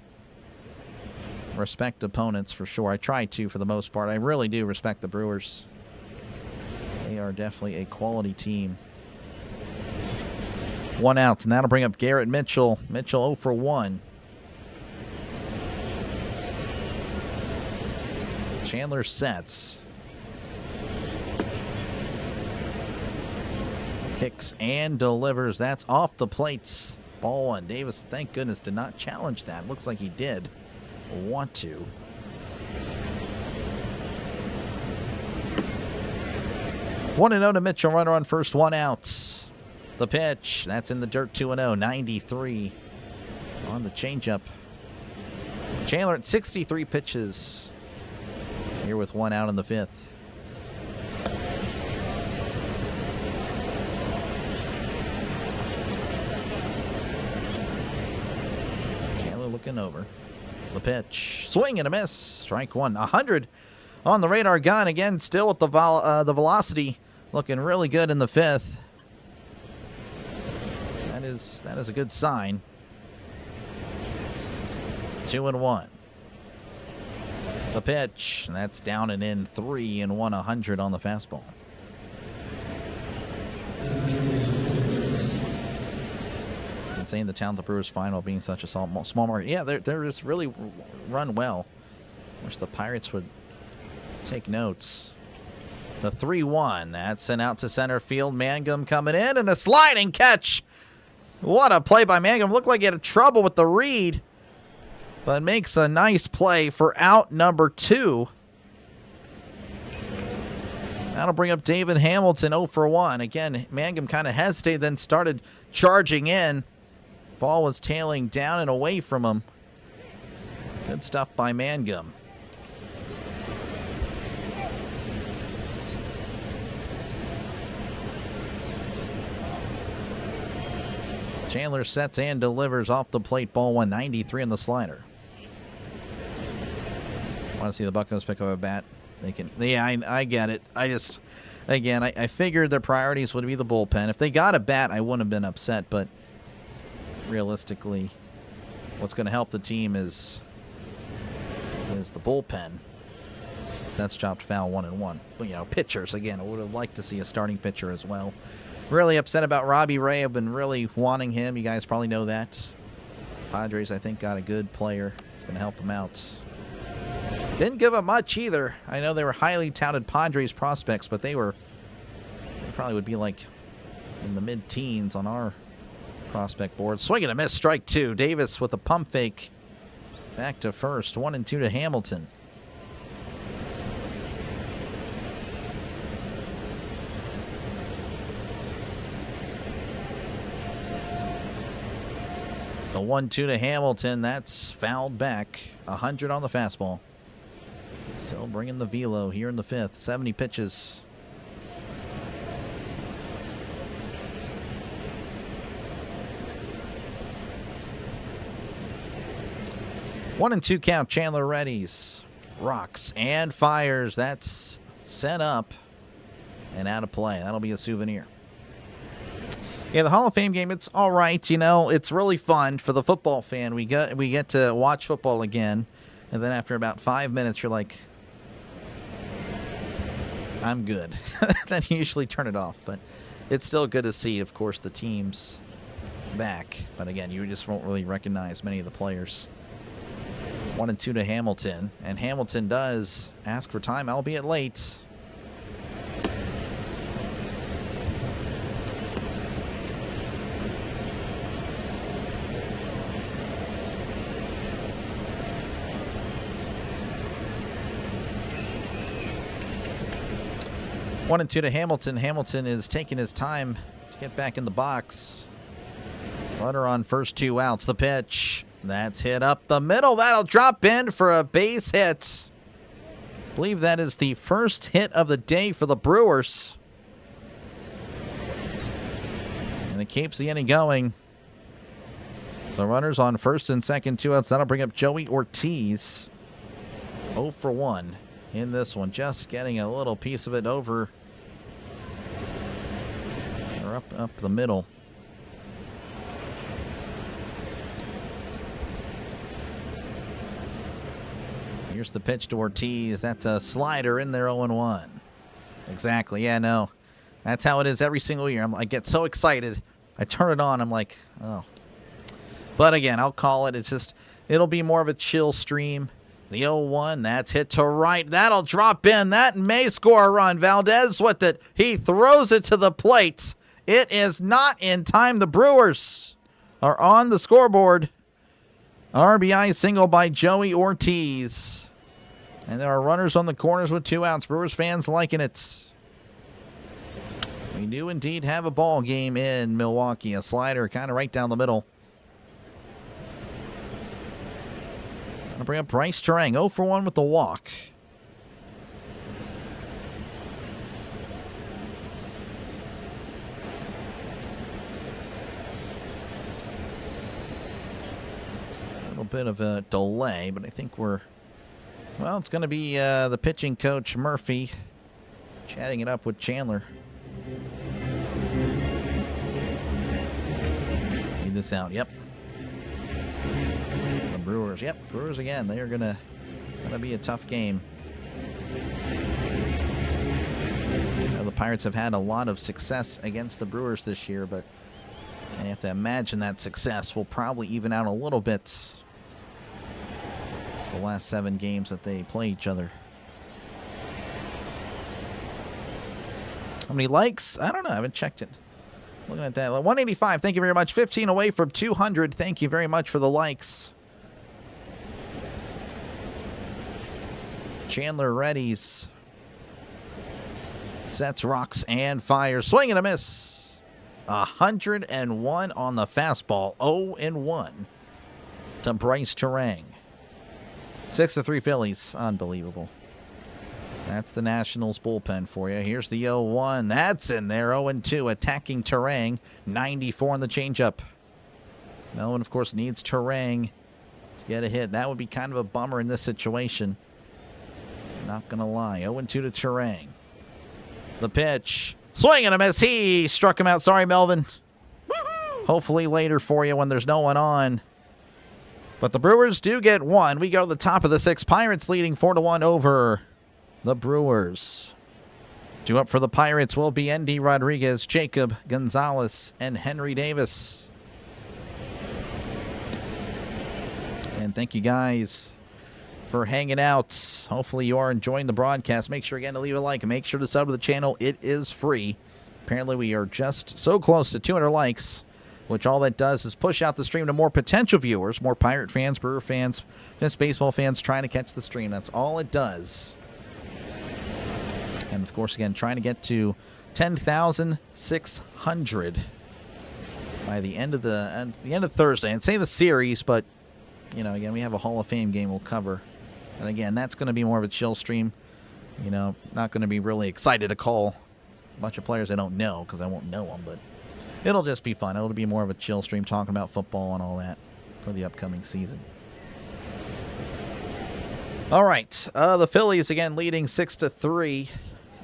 A: respect opponents for sure. I try to for the most part. I really do respect the Brewers. They are definitely a quality team. 1 out, and that'll bring up Garrett Mitchell. Mitchell 0 for 1. Chandler sets. Kicks and delivers. That's off the plates. Ball 1. Davis, thank goodness, did not challenge that. Looks like he did want to. One and 0 to Mitchell. Runner on first, 1 out. The pitch. That's in the dirt. 2-0. 93 on the changeup. Chandler at 63 pitches. Here with 1 out in the 5th. Looking over the pitch, swing and a miss, strike 1. 100 on the radar gun again, still with the velocity looking really good in the 5th. That is a good sign. 2-1. The pitch, and that's down and in. 3-1. 100 on the fastball. Insane the talent the Brewers find while being such a small market. Yeah, they're just really run well. Wish the Pirates would take notes. The 3-1, that's sent out to center field. Mangum coming in, and a sliding catch. What a play by Mangum. Looked like he had trouble with the read, but makes a nice play for out number 2. That'll bring up David Hamilton 0 for 1. Again, Mangum kind of hesitated, then started charging in. Ball was tailing down and away from him. Good stuff by Mangum. Chandler sets and delivers off the plate. Ball 1, 93 on the slider. Want to see the Buccos pick up a bat? They can. Yeah, I get it. I figured their priorities would be the bullpen. If they got a bat, I wouldn't have been upset, but realistically, what's going to help the team is the bullpen. So that's chopped foul 1-1. But, pitchers, again, I would have liked to see a starting pitcher as well. Really upset about Robbie Ray. I've been really wanting him. You guys probably know that. Padres, I think, got a good player. It's going to help them out. Didn't give up much either. I know they were highly touted Padres prospects, but they probably would be like in the mid-teens on our prospect board. Swing and a miss, strike 2. Davis with a pump fake. Back to first. 1-2 to Hamilton. The 1-2 to Hamilton. That's fouled back. 100 on the fastball. Still bringing the velo here in the 5th. 70 pitches. One and 2 count. Chandler readies. rocks and fires. That's set up and out of play. That'll be a souvenir. Yeah, the Hall of Fame game, it's all right. You know, it's really fun for the football fan. We get to watch football again, and then after about 5 minutes, you're like, I'm good. Then you usually turn it off, but it's still good to see, of course, the teams back. But again, you just won't really recognize many of the players. 1-2 to Hamilton, and Hamilton does ask for time, albeit late. One and two to Hamilton. Hamilton is taking his time to get back in the box. Runner on first, 2 outs. The pitch. That's hit up the middle. That'll drop in for a base hit. I believe that is the first hit of the day for the Brewers. And it keeps the inning going. So runners on first and second, 2 outs. That'll bring up Joey Ortiz. 0 for 1 in this one. Just getting a little piece of it over. Or up the middle. Here's the pitch to Ortiz. That's a slider in there, 0-1. Exactly. Yeah, no. That's how it is every single year. I get so excited. I turn it on. I'm like, oh. But again, I'll call it. It's just, it'll be more of a chill stream. The 0-1, that's hit to right. That'll drop in. That may score a run. Valdez with it. He throws it to the plate. It is not in time. The Brewers are on the scoreboard. RBI single by Joey Ortiz. And there are runners on the corners with 2 outs. Brewers fans liking it. We do indeed have a ball game in Milwaukee. A slider kind of right down the middle. Gonna bring up Bryce Terang. 0 for 1 with the walk. Bit of a delay, but I think we're, well, it's going to be the pitching coach Murphy chatting it up with Chandler. Need this out. Yep. The Brewers. Yep. Brewers again. They are going to, it's going to be a tough game. Now, the Pirates have had a lot of success against the Brewers this year, but you have to imagine that success will probably even out a little bit the last 7 games that they play each other. How many likes? I don't know. I haven't checked it. Looking at that. 185. Thank you very much. 15 away from 200. Thank you very much for the likes. Chandler readies. Sets, rocks, and fires. Swing and a miss. 101 on the fastball. 0-1 to Bryce Terang. 6-3 Phillies. Unbelievable. That's the Nationals bullpen for you. Here's the 0-1. That's in there. 0-2 attacking Terang. 94 on the changeup. No one, of course, needs Terang to get a hit. That would be kind of a bummer in this situation. Not going to lie. 0-2 to Terang. The pitch. Swing and a miss. He struck him out. Sorry, Melvin. Hopefully later for you when there's no one on. But the Brewers do get 1. We go to the top of the 6th. Pirates leading 4-1 over the Brewers. 2 up for the Pirates will be Endy Rodriguez, Jacob Gonzalez, and Henry Davis. And thank you guys for hanging out. Hopefully you are enjoying the broadcast. Make sure again to leave a like and make sure to sub to the channel. It is free. Apparently we are just so close to 200 likes, which all that does is push out the stream to more potential viewers, more Pirate fans, Brewer fans, just baseball fans trying to catch the stream. That's all it does. And, of course, again, trying to get to 10,600 by the end of Thursday. I'd say the series, but, you know, again, we have a Hall of Fame game we'll cover. And, again, that's going to be more of a chill stream. You know, not going to be really excited to call a bunch of players I don't know because I won't know them, but it'll just be fun. It'll be more of a chill stream talking about football and all that for the upcoming season. All right, the Phillies again leading 6-3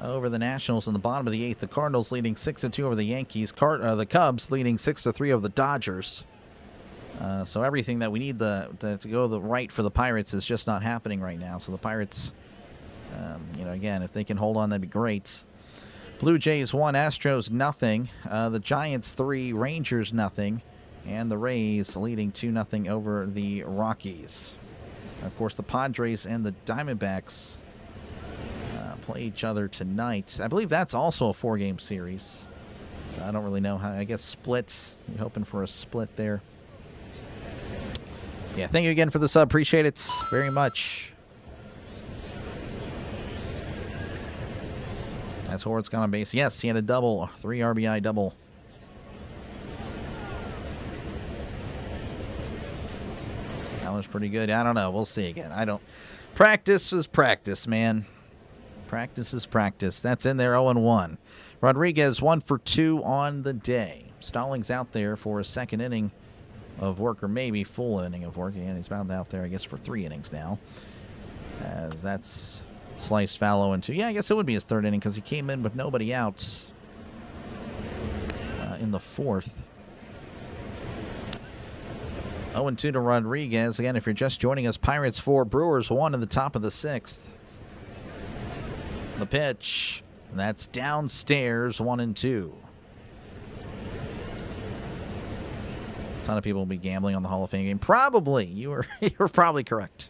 A: over the Nationals in the bottom of the 8th. The Cardinals leading 6-2 over the Yankees. The Cubs leading 6-3 over the Dodgers. So everything that we need to go the right for the Pirates is just not happening right now. So the Pirates, again, if they can hold on, that'd be great. Blue Jays 1, Astros nothing. The Giants 3, Rangers nothing, and the Rays leading 2-0 over the Rockies. Of course, the Padres and the Diamondbacks play each other tonight. I believe that's also a 4-game series. So I don't really know how. I guess split. You're hoping for a split there. Yeah, thank you again for the sub. Appreciate it very much. That's Hort's gone on base. Yes, he had a double, 3 RBI double. That was pretty good. I don't know. We'll see again. Practice is practice, man. Practice is practice. That's in there, 0-1. Rodriguez 1 for 2 on the day. Stallings out there for a second inning of work, or maybe full inning of work. And he's bound out there, I guess, for 3 innings now. As that's sliced foul 0-2. Yeah, I guess it would be his 3rd inning because he came in with nobody out in the 4th. 0-2 to Rodriguez. Again, if you're just joining us, Pirates 4, Brewers 1 in the top of the 6th. The pitch. That's downstairs, 1-2. A ton of people will be gambling on the Hall of Fame game. Probably. You were probably correct.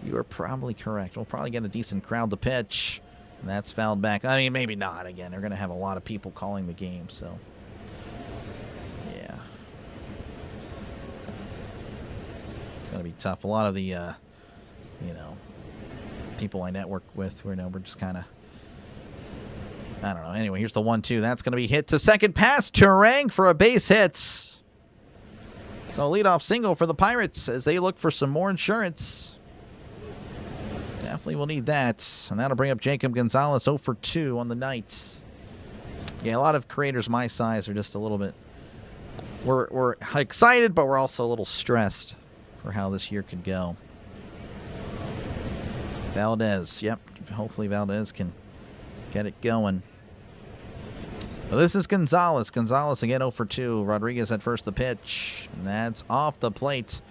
A: You are probably correct. We'll probably get a decent crowd to pitch. And that's fouled back. I mean, maybe not. Again, they're going to have a lot of people calling the game, so. Yeah. It's going to be tough. A lot of the, people I network with, we're just kind of, I don't know. Anyway, here's the 1-2. That's going to be hit to second. Pass Turang for a base hit. So leadoff single for the Pirates as they look for some more insurance. Definitely will need that. And that'll bring up Jacob Gonzalez 0 for 2 on the night. Yeah, a lot of creators my size are just a little bit... We're excited, but we're also a little stressed for how this year could go. Valdez. Yep. Hopefully Valdez can get it going. So this is Gonzalez. Gonzalez again 0 for 2. Rodriguez at first, the pitch. And that's off the plate.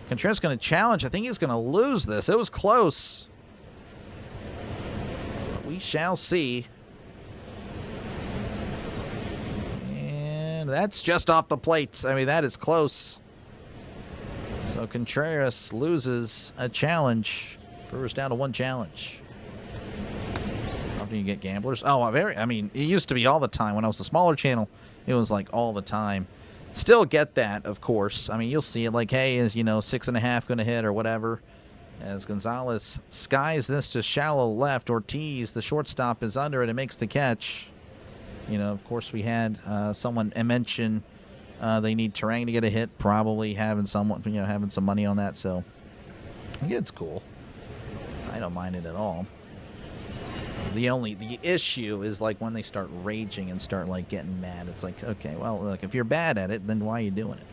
A: Contreras going to challenge. I think he's going to lose this. It was close. But we shall see. And that's just off the plate. I mean, that is close. So Contreras loses a challenge. Brewers down to 1 challenge. How do you get gamblers? Oh, it used to be all the time. When I was a smaller channel, it was like all the time. Still get that, of course. I mean, you'll see it like, hey, is, 6.5 going to hit or whatever. As Gonzalez skies this to shallow left. Ortiz, the shortstop, is under it and makes the catch. Of course, we had someone mention they need Turang to get a hit. Probably having someone, having some money on that. So, yeah, it's cool. I don't mind it at all. The issue is like when they start raging and start like getting mad. It's like, okay, well, look, if you're bad at it, then why are you doing it?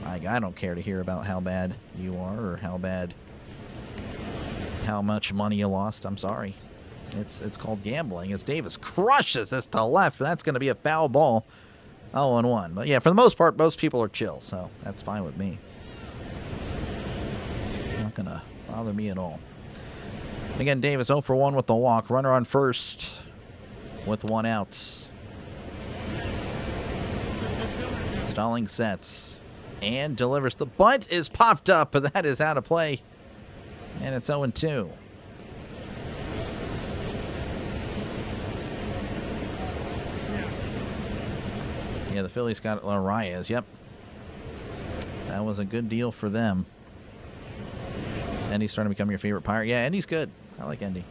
A: Like, I don't care to hear about how bad you are or how much money you lost. I'm sorry. It's called gambling. As Davis crushes this to left, that's going to be a foul ball. 0-1. But yeah, for the most part, most people are chill, so that's fine with me. Not going to bother me at all. Again, Davis 0 for 1 with the walk. Runner on first with 1 out. Stalling sets and delivers. The bunt is popped up, but that is out of play. And it's 0-2. Yeah, the Phillies got Arias. Yep. That was a good deal for them. Endy's starting to become your favorite Pirate. Yeah, Endy's good. I like Endy.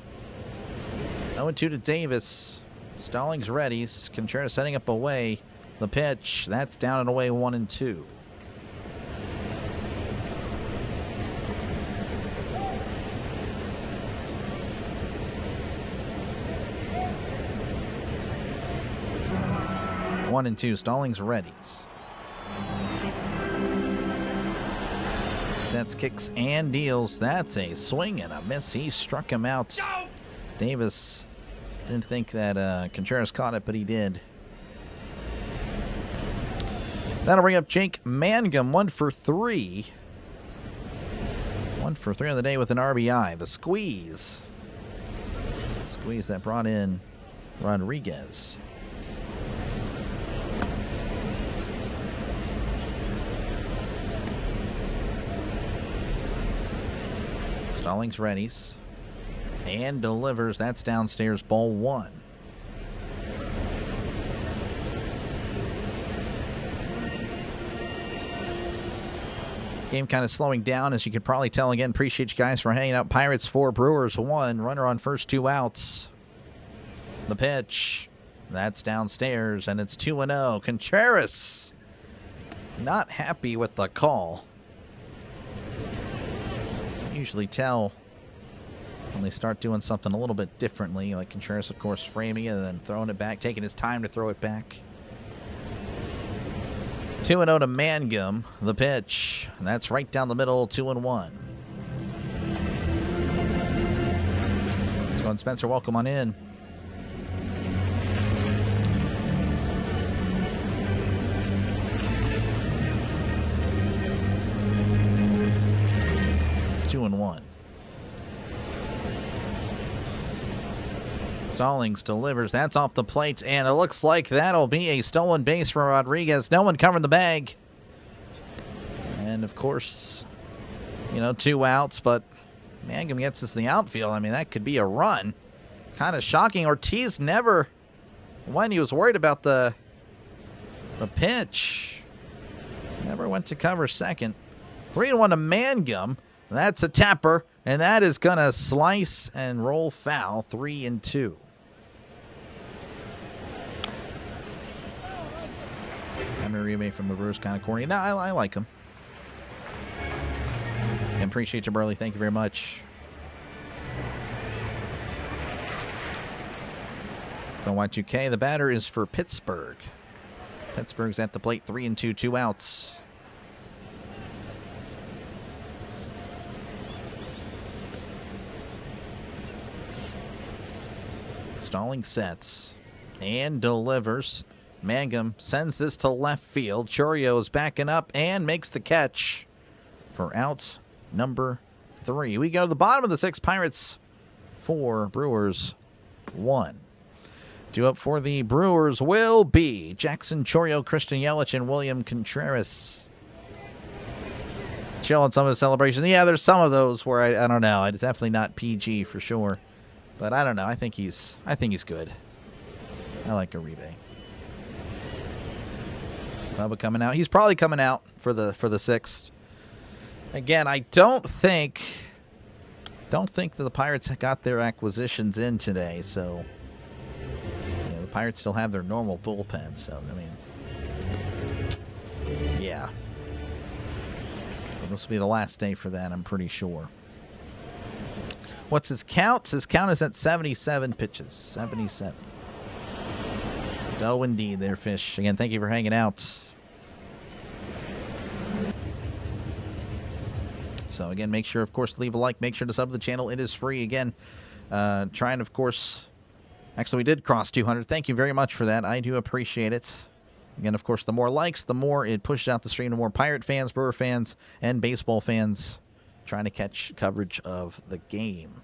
A: 0-2 to Davis. Stallings ready. Contreras setting up away. The pitch. That's down and away 1-2. One and two. Stallings readies. Sets, kicks, and deals. That's a swing and a miss. He struck him out. Davis didn't think that Contreras caught it, but he did. That'll bring up Jake Mangum, 1 for 3. 1 for 3 on the day with an RBI. The squeeze. Squeeze that brought in Rodriguez. Stallings readies and delivers. That's downstairs, ball 1. Game kind of slowing down, as you could probably tell. Again, appreciate you guys for hanging out. Pirates 4, Brewers 1. Runner on first, 2 outs. The pitch. That's downstairs, and it's 2-0. Contreras not happy with the call. Usually tell when they start doing something a little bit differently, like Contreras, of course, framing it and then throwing it back, taking his time to throw it back. 2-0 to Mangum, the pitch. And that's right down the middle, 2-1. Let's go on, Spencer. Welcome on in. Two and 1. Stallings delivers. That's off the plate, and it looks like that'll be a stolen base for Rodriguez. No one covering the bag. And, of course, 2 outs, but Mangum gets us the outfield. I mean, that could be a run. Kind of shocking. Ortiz never, when he was worried about the pitch, never went to cover second. 3-1 to Mangum. That's a tapper, and that is going to slice and roll foul. 3-2. Uribe from the Brewers kind of corny. No, I like him. I appreciate you, Burley. Thank you very much. Let's go Y2K. The batter is for Pittsburgh. Pittsburgh's at the plate. 3-2, 2 outs. Stalling sets and delivers. Mangum sends this to left field. Chorio's backing up and makes the catch for out number 3. We go to the bottom of the 6th. Pirates 4, Brewers 1. Due up for the Brewers will be Jackson Chourio, Christian Yelich, and William Contreras. Chilling some of the celebrations. Yeah, there's some of those where I don't know. It's definitely not PG for sure. But I don't know. I think he's good. I like Uribe. Bubba coming out. He's probably coming out for the 6th. Again, I don't think that the Pirates got their acquisitions in today, so the Pirates still have their normal bullpen, so I mean, yeah. But this will be the last day for that, I'm pretty sure. What's his count? His count is at 77 pitches. 77. Oh, indeed, there, Fish. Again, thank you for hanging out. So, again, make sure, of course, to leave a like. Make sure to sub to the channel. It is free. Again, trying, of course... Actually, we did cross 200. Thank you very much for that. I do appreciate it. Again, of course, the more likes, the more it pushes out the stream to more Pirate fans, Brewer fans, and baseball fans trying to catch coverage of the game.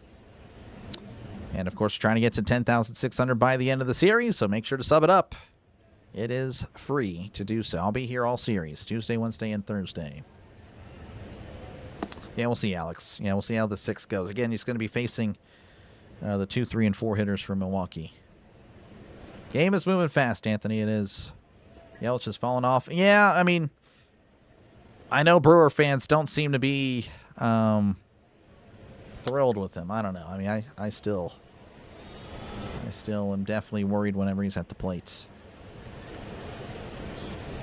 A: And, of course, trying to get to 10,600 by the end of the series, so make sure to sub it up. It is free to do so. I'll be here all series, Tuesday, Wednesday, and Thursday. Yeah, we'll see, Alex. Yeah, we'll see how the 6 goes. Again, he's going to be facing the 2, 3, and 4 hitters from Milwaukee. Game is moving fast, Anthony. It is. Yelich has fallen off. Yeah, I mean, I know Brewer fans don't seem to be thrilled with him. I don't know. I mean, I still am definitely worried whenever he's at the plates.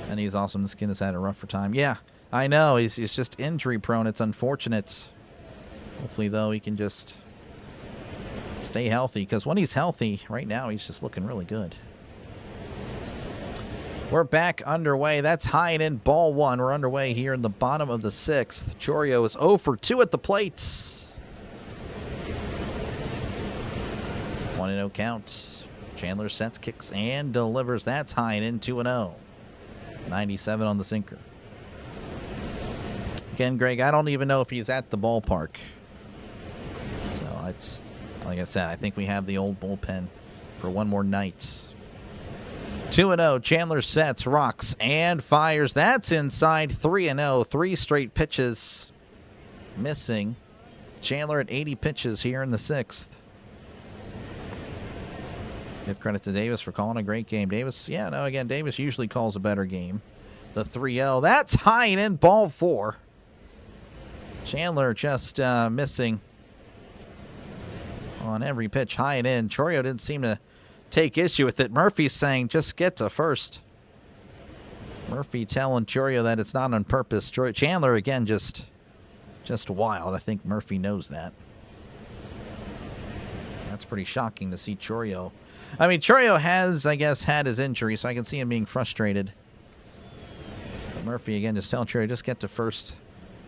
A: And he's awesome. The skin has had a rougher time. Yeah, I know. He's just injury prone. It's unfortunate. Hopefully, though, he can just stay healthy. Because when he's healthy, right now, he's just looking really good. We're back underway. That's high and in, ball one. We're underway here in the bottom of the sixth. Chourio is 0 for 2 at the plate. 1-0 count. Chandler sets, kicks, and delivers. That's high and in, 2-0. 97 on the sinker. Again, Greg, I don't even know if he's at the ballpark. So it's, like I said, I think we have the old bullpen for one more night. 2-0. Chandler sets, rocks, and fires. That's inside. 3-0. 3 straight pitches missing. Chandler at 80 pitches here in the sixth. Give credit to Davis for calling a great game. Davis, again, Davis usually calls a better game. The 3-0. That's high and in, ball 4. Chandler just missing on every pitch, high and in. Chourio didn't seem to take issue with it. Murphy's saying, just get to first. Murphy telling Chourio that it's not on purpose. Chandler, again, just wild. I think Murphy knows that. That's pretty shocking to see Chourio. I mean, Chourio has, I guess, had his injury, so I can see him being frustrated. But Murphy, again, just telling Chourio, just get to first.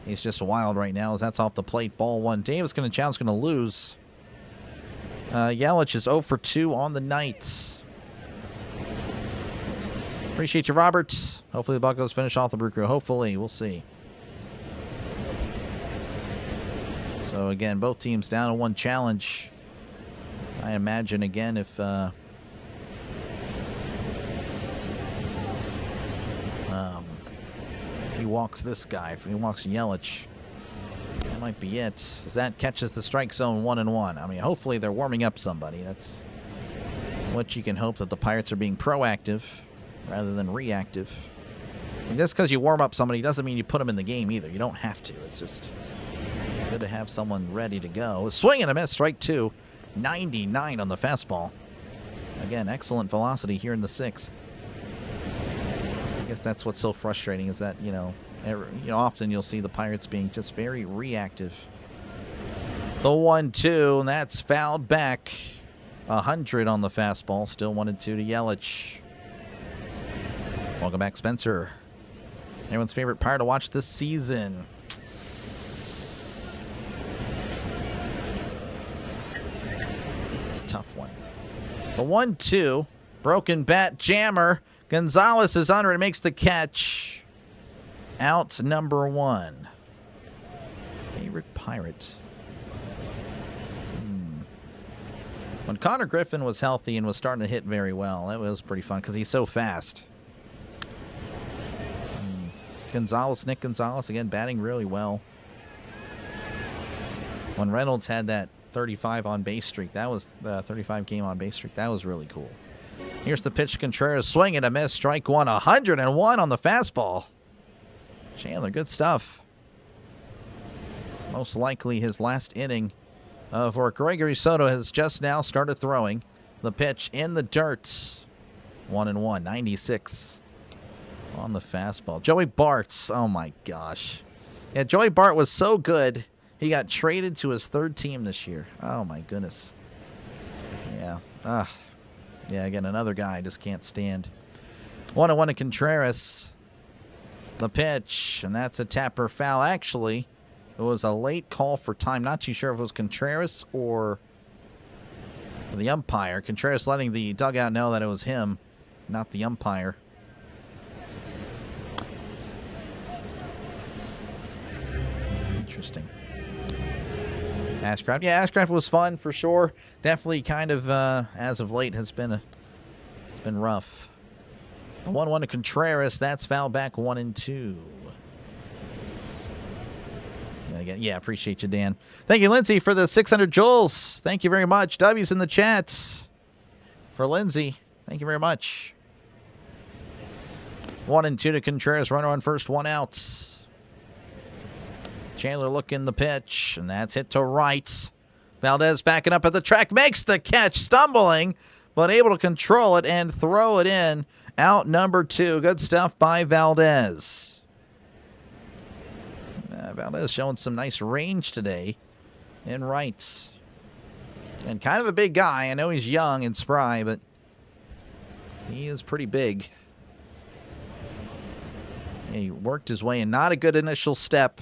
A: He's just wild right now as that's off the plate. Ball 1. Davis going to challenge, going to lose. Yelich is 0 for 2 on the night. Appreciate you, Robert. Hopefully the Buccos finish off the Brew Crew. Hopefully. We'll see. So, again, both teams down to 1 challenge. I imagine, again, if he walks this guy, if he walks Yelich, that might be it. As that catches the strike zone 1-1. I mean, hopefully they're warming up somebody. That's what you can hope, that the Pirates are being proactive rather than reactive. And just because you warm up somebody doesn't mean you put them in the game either. You don't have to. It's just good to have someone ready to go. Swing and a miss, strike 2. 99 on the fastball. Again, excellent velocity here in the sixth. I guess that's what's so frustrating is that, often you'll see the Pirates being just very reactive. The 1-2, and that's fouled back. 100 on the fastball. Still 1-2 to Yelich. Welcome back, Spencer. Everyone's favorite Pirate to watch this season. It's a tough one. The 1-2, broken bat, jammer. Gonzalez is under it, makes the catch. Out number 1. Favorite Pirate. When Connor Griffin was healthy and was starting to hit very well, that was pretty fun because he's so fast. Nick Gonzalez, again, batting really well. When Reynolds had that 35 on base streak, that was the 35 game on base streak, that was really cool. Here's the pitch. Contreras, swing and a miss. Strike 1. 101 on the fastball. Chandler, good stuff. Most likely his last inning for Gregory Soto has just now started throwing. The pitch in the dirt. 1-1. 96 on the fastball. Joey Bart's. Oh, my gosh. Yeah, Joey Bart was so good, he got traded to his 3rd team this year. Oh, my goodness. Yeah. Yeah, again, another guy I just can't stand. 1-1 to Contreras. The pitch, and that's a tapper foul. Actually, it was a late call for time. Not too sure if it was Contreras or the umpire. Contreras letting the dugout know that it was him, not the umpire. Interesting. Ashcraft. Yeah, Ashcraft was fun for sure. Definitely kind of, as of late, it's been rough. 1-1 to Contreras. That's foul back 1-2. Yeah, appreciate you, Dan. Thank you, Lindsay, for the 600 joules. Thank you very much. W's in the chats for Lindsay. Thank you very much. 1-2 to Contreras. Runner on first, 1 out. Chandler looking the pitch, and that's hit to right. Valdez backing up at the track, makes the catch, stumbling, but able to control it and throw it in. Out number 2. Good stuff by Valdez. Valdez showing some nice range today in right. And kind of a big guy. I know he's young and spry, but he is pretty big. He worked his way in. Not a good initial step.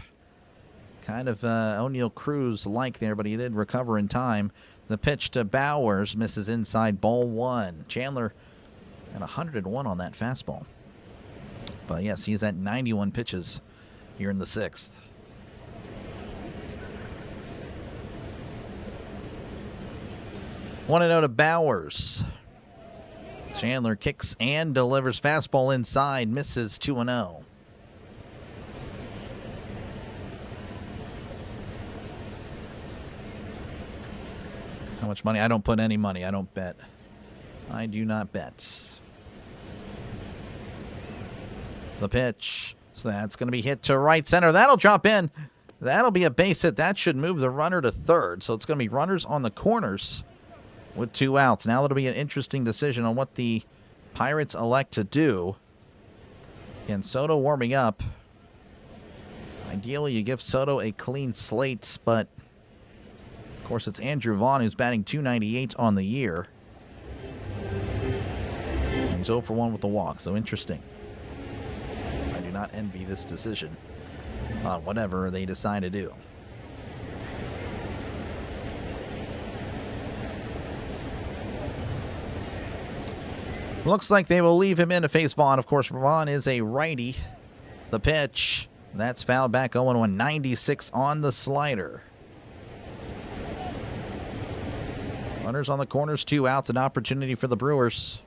A: Kind of O'Neal Cruz-like there, but he did recover in time. The pitch to Bowers misses inside, ball one. Chandler at 101 on that fastball. But yes, he's at 91 pitches here in the sixth. Want to know to Bowers. Chandler kicks and delivers fastball inside, misses 2-0. How much money? I don't put any money. I don't bet. I do not bet. The pitch. So that's going to be hit to right center. That'll drop in. That'll be a base hit. That should move the runner to third. So it's going to be runners on the corners with 2 outs. Now that'll be an interesting decision on what the Pirates elect to do. Again, Soto warming up. Ideally, you give Soto a clean slate, but of course, it's Andrew Vaughn who's batting .298 on the year. He's 0 for 1 with the walk, so interesting. I do not envy this decision on whatever they decide to do. Looks like they will leave him in to face Vaughn. Of course, Vaughn is a righty. The pitch, that's fouled back 0-1, 96 on the slider. Runners on the corners, 2 outs, an opportunity for the Brewers.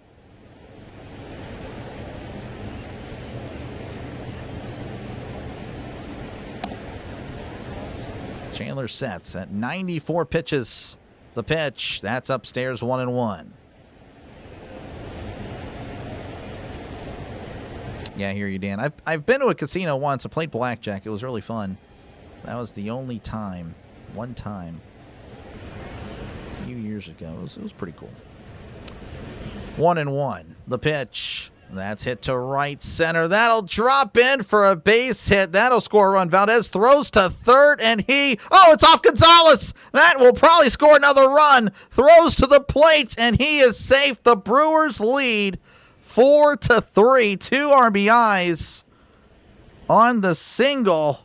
A: Chandler sets at 94 pitches. The pitch, that's upstairs, 1-1. Yeah, I hear you, Dan. I've been to a casino once. I played blackjack. It was really fun. That was the only time. One time. Few years ago. It was pretty cool. 1-1. The pitch. That's hit to right center. That'll drop in for a base hit. That'll score a run. Valdez throws to third, and it's off Gonzalez. That will probably score another run. Throws to the plate, and he is safe. The Brewers lead 4-3. 2 RBIs on the single.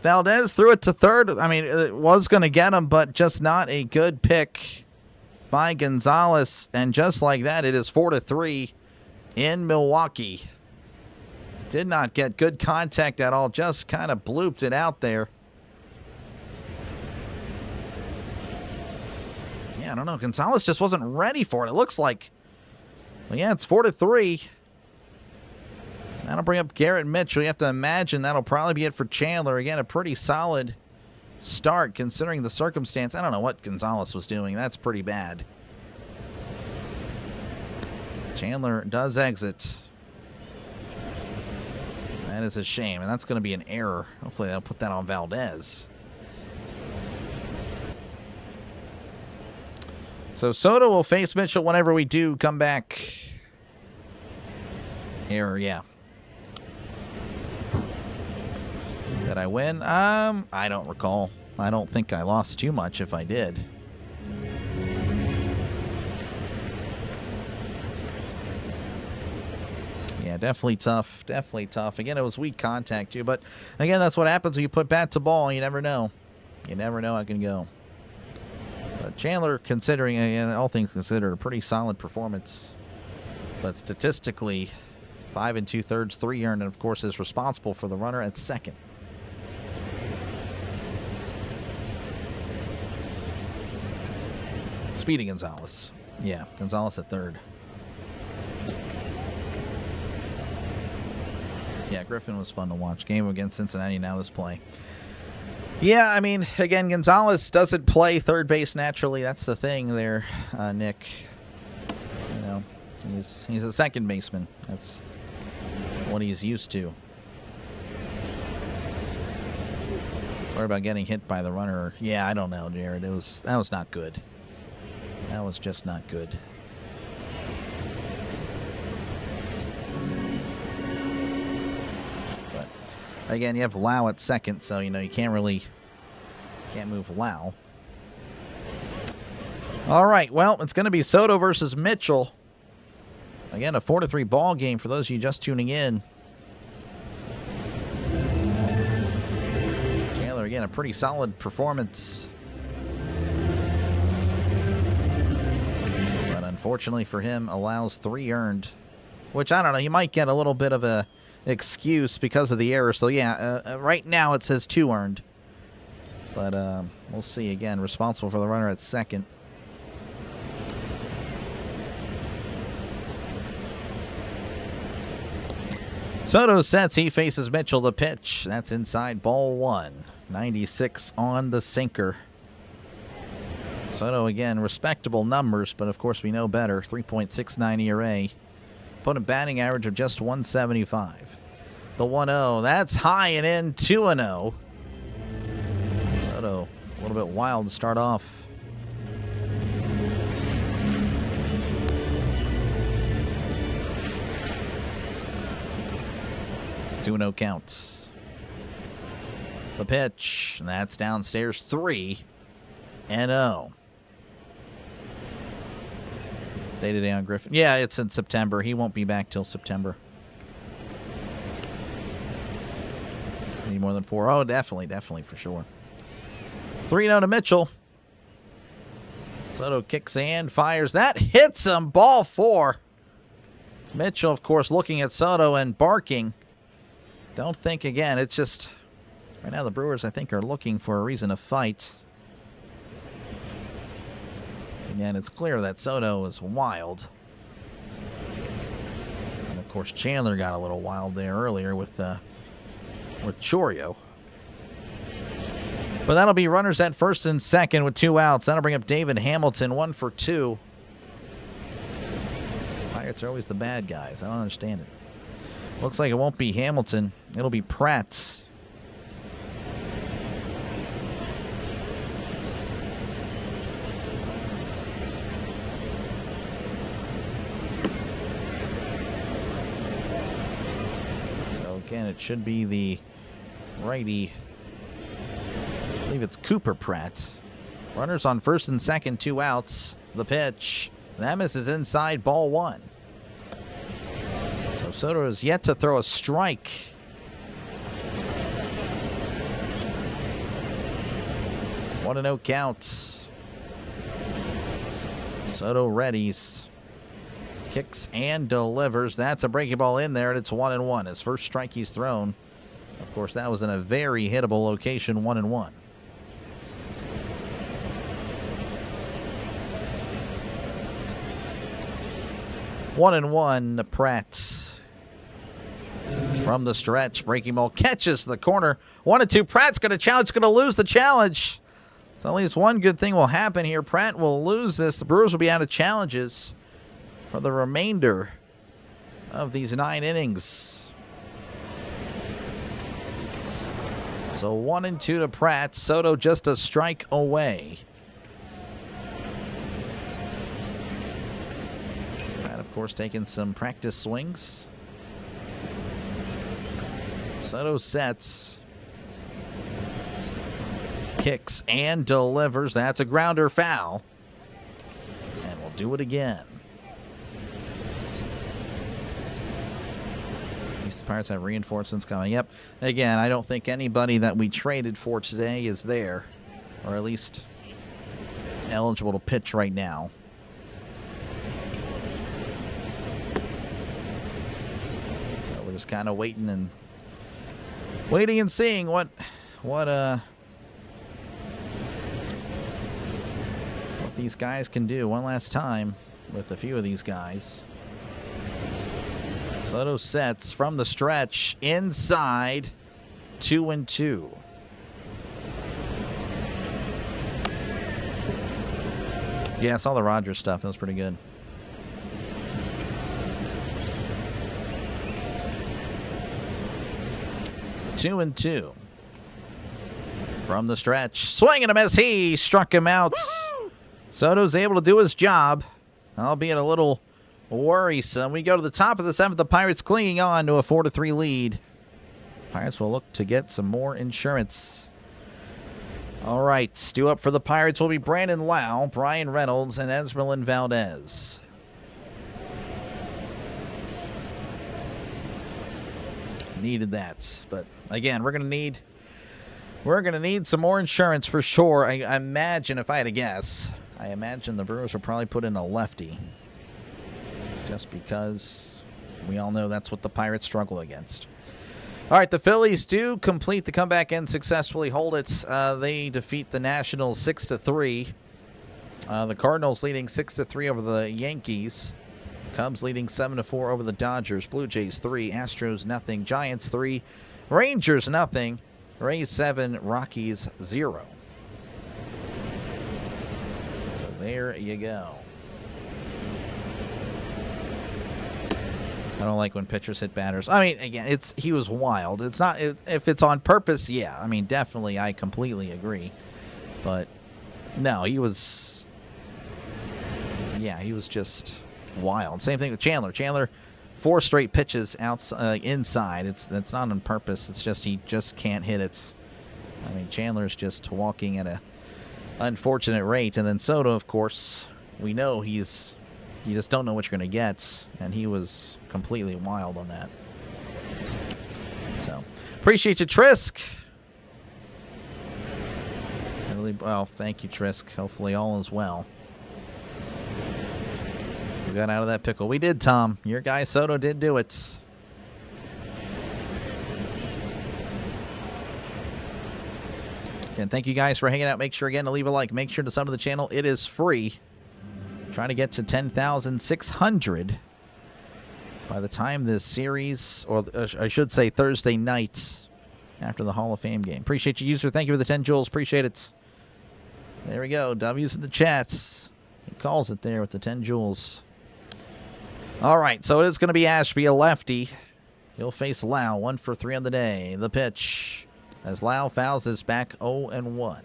A: Valdez threw it to third. I mean, it was going to get him, but just not a good pick by Gonzalez. And just like that, it is 4-3 in Milwaukee. Did not get good contact at all. Just kind of blooped it out there. Yeah, I don't know. Gonzalez just wasn't ready for it. It looks like. Well, yeah, it's 4-3. That'll bring up Garrett Mitchell. You have to imagine that'll probably be it for Chandler. Again, a pretty solid start considering the circumstance. I don't know what Gonzalez was doing. That's pretty bad. Chandler does exit. That is a shame, and that's going to be an error. Hopefully they'll put that on Valdez. So Soto will face Mitchell whenever we do come back. Error, yeah. Did I win? I don't recall. I don't think I lost too much if I did. Yeah, definitely tough. Definitely tough. Again, it was weak contact too, but again, that's what happens when you put bat to ball. You never know. You never know how it can go. But Chandler, considering, again, all things considered, a pretty solid performance. But statistically, 5 2/3, 3 earned, and of course is responsible for the runner at second. Speedy Gonzalez. Yeah, Gonzalez at third. Yeah, Griffin was fun to watch. Game against Cincinnati, now this play. Yeah, I mean, again, Gonzalez doesn't play third base naturally. That's the thing there, Nick. You know, he's a second baseman. That's what he's used to. Sorry about getting hit by the runner. Yeah, I don't know, Jared. That was not good. That was just not good. But again, you have Lau at second, so you can't move Lau. All right, well, it's going to be Soto versus Mitchell. Again, a 4-3 ball game for those of you just tuning in. again, a pretty solid performance. But unfortunately for him, allows 3 earned. Which, I don't know, he might get a little bit of a excuse because of the error. So, yeah, right now it says 2 earned. But we'll see. Again, responsible for the runner at second. Soto sets. He faces Mitchell. The pitch. That's inside, ball 1. 96 on the sinker. Soto, again, respectable numbers, but of course we know better. 3.69 ERA. Opponent batting average of just 175. The 1-0. That's high and in. 2-0. Soto, a little bit wild to start off. No counts. The pitch. And that's downstairs. 3-0. Day-to-day on Griffin. Yeah, it's in September. He won't be back till September. Need more than 4. Oh, definitely for sure. 3-0 to Mitchell. Soto kicks and fires. That hits him. Ball 4. Mitchell, of course, looking at Soto and barking. Don't think, again, it's just, right now the Brewers, I think, are looking for a reason to fight. Again, it's clear that Soto is wild. And, of course, Chandler got a little wild there earlier with Chourio. But that'll be runners at first and second with 2 outs. That'll bring up David Hamilton, 1 for 2. Pirates are always the bad guys. I don't understand it. Looks like it won't be Hamilton. It'll be Pratt. So again, it should be the righty. I believe it's Cooper Pratt. Runners on first and second, 2 outs. The pitch. That misses inside, ball 1. So Soto is yet to throw a strike. One and 0 count. Soto readies. Kicks and delivers. That's a breaking ball in there, and it's 1-1. His first strike he's thrown. Of course, that was in a very hittable location, 1-1. 1-1 to Pratt. From the stretch, breaking ball catches the corner. 1-2. Pratt's going to challenge. Going to lose the challenge. So at least one good thing will happen here. Pratt will lose this. The Brewers will be out of challenges for the remainder of these 9 innings. So 1-2 to Pratt. Soto just a strike away. Pratt, of course, taking some practice swings. Soto sets. Kicks and delivers. That's a grounder foul. And we'll do it again. At least the Pirates have reinforcements coming. Yep. Again, I don't think anybody that we traded for today is there. Or at least eligible to pitch right now. So we're just kind of waiting and seeing what these guys can do one last time with a few of these guys. Soto sets from the stretch inside, 2-2. Yeah, I saw the Rogers stuff. That was pretty good. Two and 2 from the stretch. Swing and a miss. He struck him out. Woo! Soto's able to do his job, albeit a little worrisome. We go to the top of the 7th. The Pirates clinging on to a 4-3 lead. Pirates will look to get some more insurance. All right, due up for the Pirates will be Brandon Lau, Brian Reynolds, and Esmeralyn Valdez. Needed that, but again, we're going to need We're going to need some more insurance for sure. I imagine, if I had to guess, I imagine the Brewers will probably put in a lefty. Just because we all know that's what the Pirates struggle against. All right, the Phillies do complete the comeback and successfully hold it. They defeat the Nationals 6-3. The Cardinals leading 6-3 over the Yankees. Cubs leading 7-4 over the Dodgers. Blue Jays 3, Astros nothing, Giants 3, Rangers nothing, Rays 7, Rockies 0. So there you go. I don't like when pitchers hit batters. I mean, again, he was wild. It's not if it's on purpose, yeah. I mean, definitely, I completely agree. But no, he was just wild. Same thing with Chandler. Chandler, 4 straight pitches inside. That's not on purpose. It's just he just can't hit it. I mean, Chandler's just walking at a unfortunate rate. And then Soto, of course, we know you just don't know what you're going to get, and he was completely wild on that. So, appreciate you, Trisk. Well, thank you, Trisk. Hopefully all is well. We got out of that pickle. We did, Tom. Your guy Soto did do it. Again, thank you guys for hanging out. Make sure, again, to leave a like. Make sure to sub to the channel. It is free. Trying to get to 10,600 by the time this series, or I should say Thursday night after the Hall of Fame game. Appreciate you, user. Thank you for the 10 joules. Appreciate it. There we go. W's in the chats. He calls it there with the 10 joules. All right, so it is going to be Ashby, a lefty. He'll face Lau, 1 for 3 on the day. The pitch as Lau fouls his back 0-1.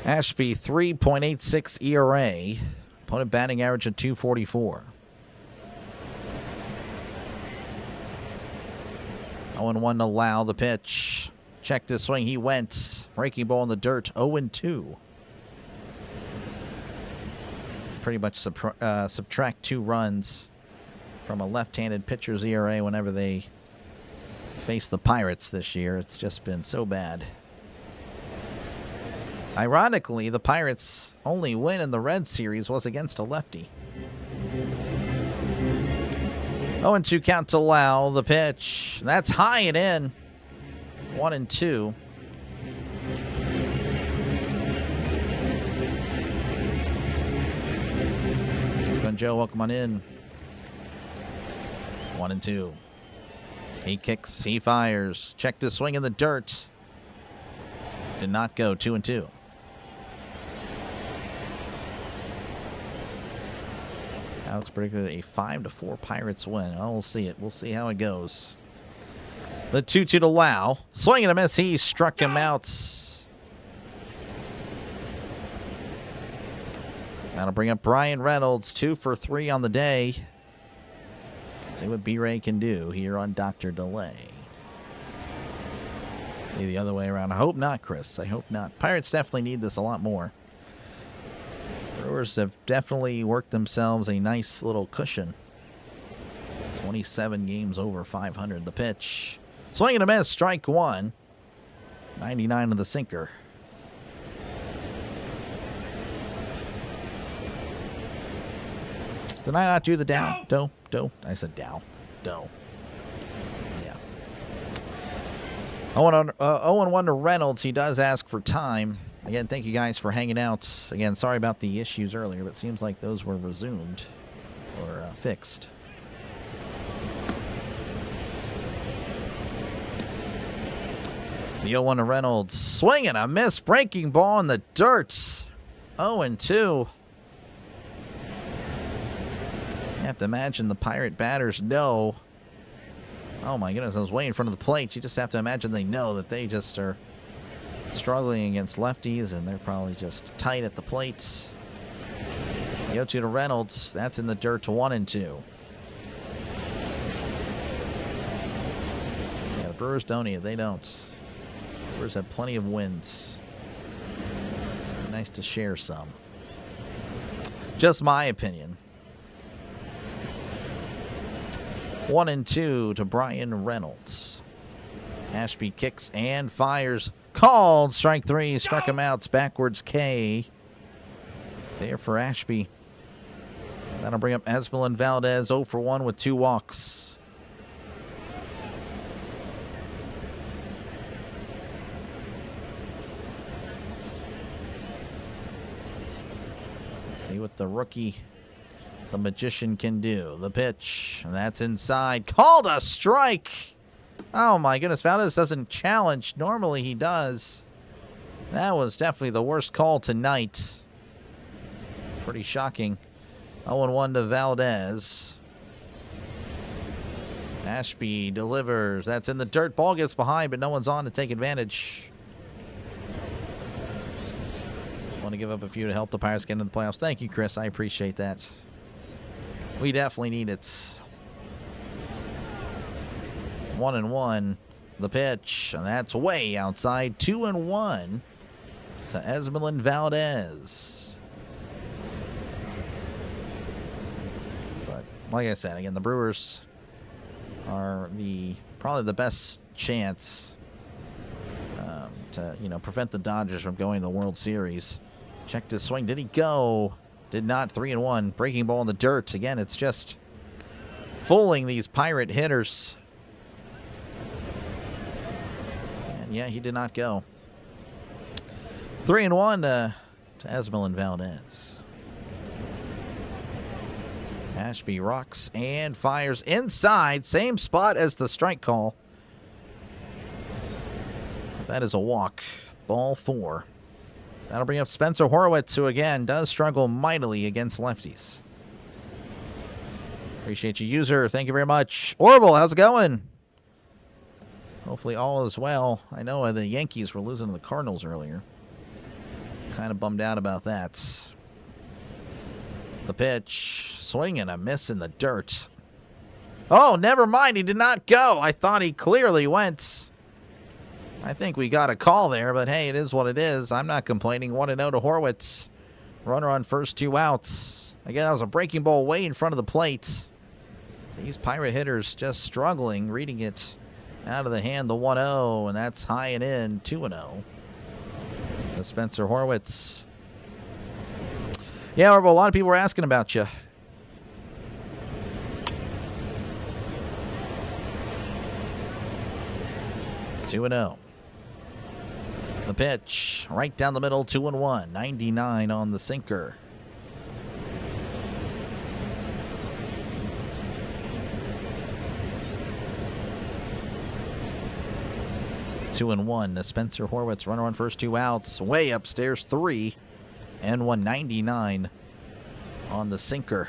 A: Ashby, 3.86 ERA. Opponent batting average of 244. 0-1 to Lau. The pitch. Checked his swing. He went. Breaking ball in the dirt. 0-2. Pretty much subtract 2 runs from a left-handed pitcher's ERA whenever they face the Pirates this year. It's just been so bad. Ironically, the Pirates' only win in the Red Series was against a lefty. 0-2 count to Lau. The pitch. That's high and in. 1-2. Joe, welcome on in. 1-2. He kicks. He fires. Checked his swing in the dirt. Did not go. 2-2. Alex predicted a 5-4 Pirates win. Oh, we'll see it. We'll see how it goes. The 2-2 to Lau. Swing and a miss. He struck him out. That'll bring up Brian Reynolds, 2 for 3 on the day. See what B-Ray can do here on Dr. Delay. Maybe the other way around. I hope not, Chris. I hope not. Pirates definitely need this a lot more. Brewers have definitely worked themselves a nice little cushion. 27 games over 500. The pitch. Swing and a miss. Strike 1. 99 of the sinker. Did I not do the down? Do. I said down. Do. Yeah. 0-1 to Reynolds. He does ask for time. Again, thank you guys for hanging out. Again, sorry about the issues earlier, but it seems like those were resumed or fixed. The 0-1 to Reynolds. Swing and a miss. Breaking ball in the dirt. 0-2. You have to imagine the Pirate batters know. Oh my goodness, I was way in front of the plate. You just have to imagine they know that they just are struggling against lefties, and they're probably just tight at the plate. The 0-2 to Reynolds. That's in the dirt to 1-2. Yeah, the Brewers don't either. They don't. The Brewers have plenty of wins. Be nice to share some. Just my opinion. 1-2 to Brian Reynolds. Ashby kicks and fires. Called. Strike 3. Struck him out. It's backwards K. There for Ashby. That'll bring up Esmelin Valdez 0 for 1 with 2 walks. See what the rookie, the magician, can do. The pitch. And that's inside. Called a strike. Oh my goodness. Valdez doesn't challenge. Normally he does. That was definitely the worst call tonight. Pretty shocking. 0-1 to Valdez. Ashby delivers. That's in the dirt. Ball gets behind, but no one's on to take advantage. Want to give up a few to help the Pirates get into the playoffs. Thank you, Chris. I appreciate that. We definitely need it. 1-1. The pitch, and that's way outside. 2-1 to Esmelin Valdez. But like I said, again, the Brewers are probably the best chance to prevent the Dodgers from going to the World Series. Checked his swing. Did he go? Did not. 3-1. Breaking ball in the dirt. Again, it's just fooling these Pirate hitters. And yeah, he did not go. 3-1 to Esmelin Valdez. Ashby rocks and fires inside. Same spot as the strike call. That is a walk. Ball 4. That'll bring up Spencer Horwitz, who again does struggle mightily against lefties. Appreciate you, user. Thank you very much. Orville, how's it going? Hopefully all is well. I know the Yankees were losing to the Cardinals earlier. Kind of bummed out about that. The pitch. Swing and a miss in the dirt. Oh, never mind. He did not go. I thought he clearly went. I think we got a call there, but hey, it is what it is. I'm not complaining. 1-0 to Horwitz. Runner on first, 2 outs. Again, that was a breaking ball way in front of the plate. These Pirate hitters just struggling, reading it out of the hand. The 1-0, and that's high and in. 2-0 to Spencer Horwitz. Yeah, Orville, a lot of people were asking about you. Two and 0. The pitch, right down the middle, 2-1. 99 on the sinker. Two and 1 to Spencer Horwitz. Runner on first, 2 outs. Way upstairs, 3-1. 199 on the sinker.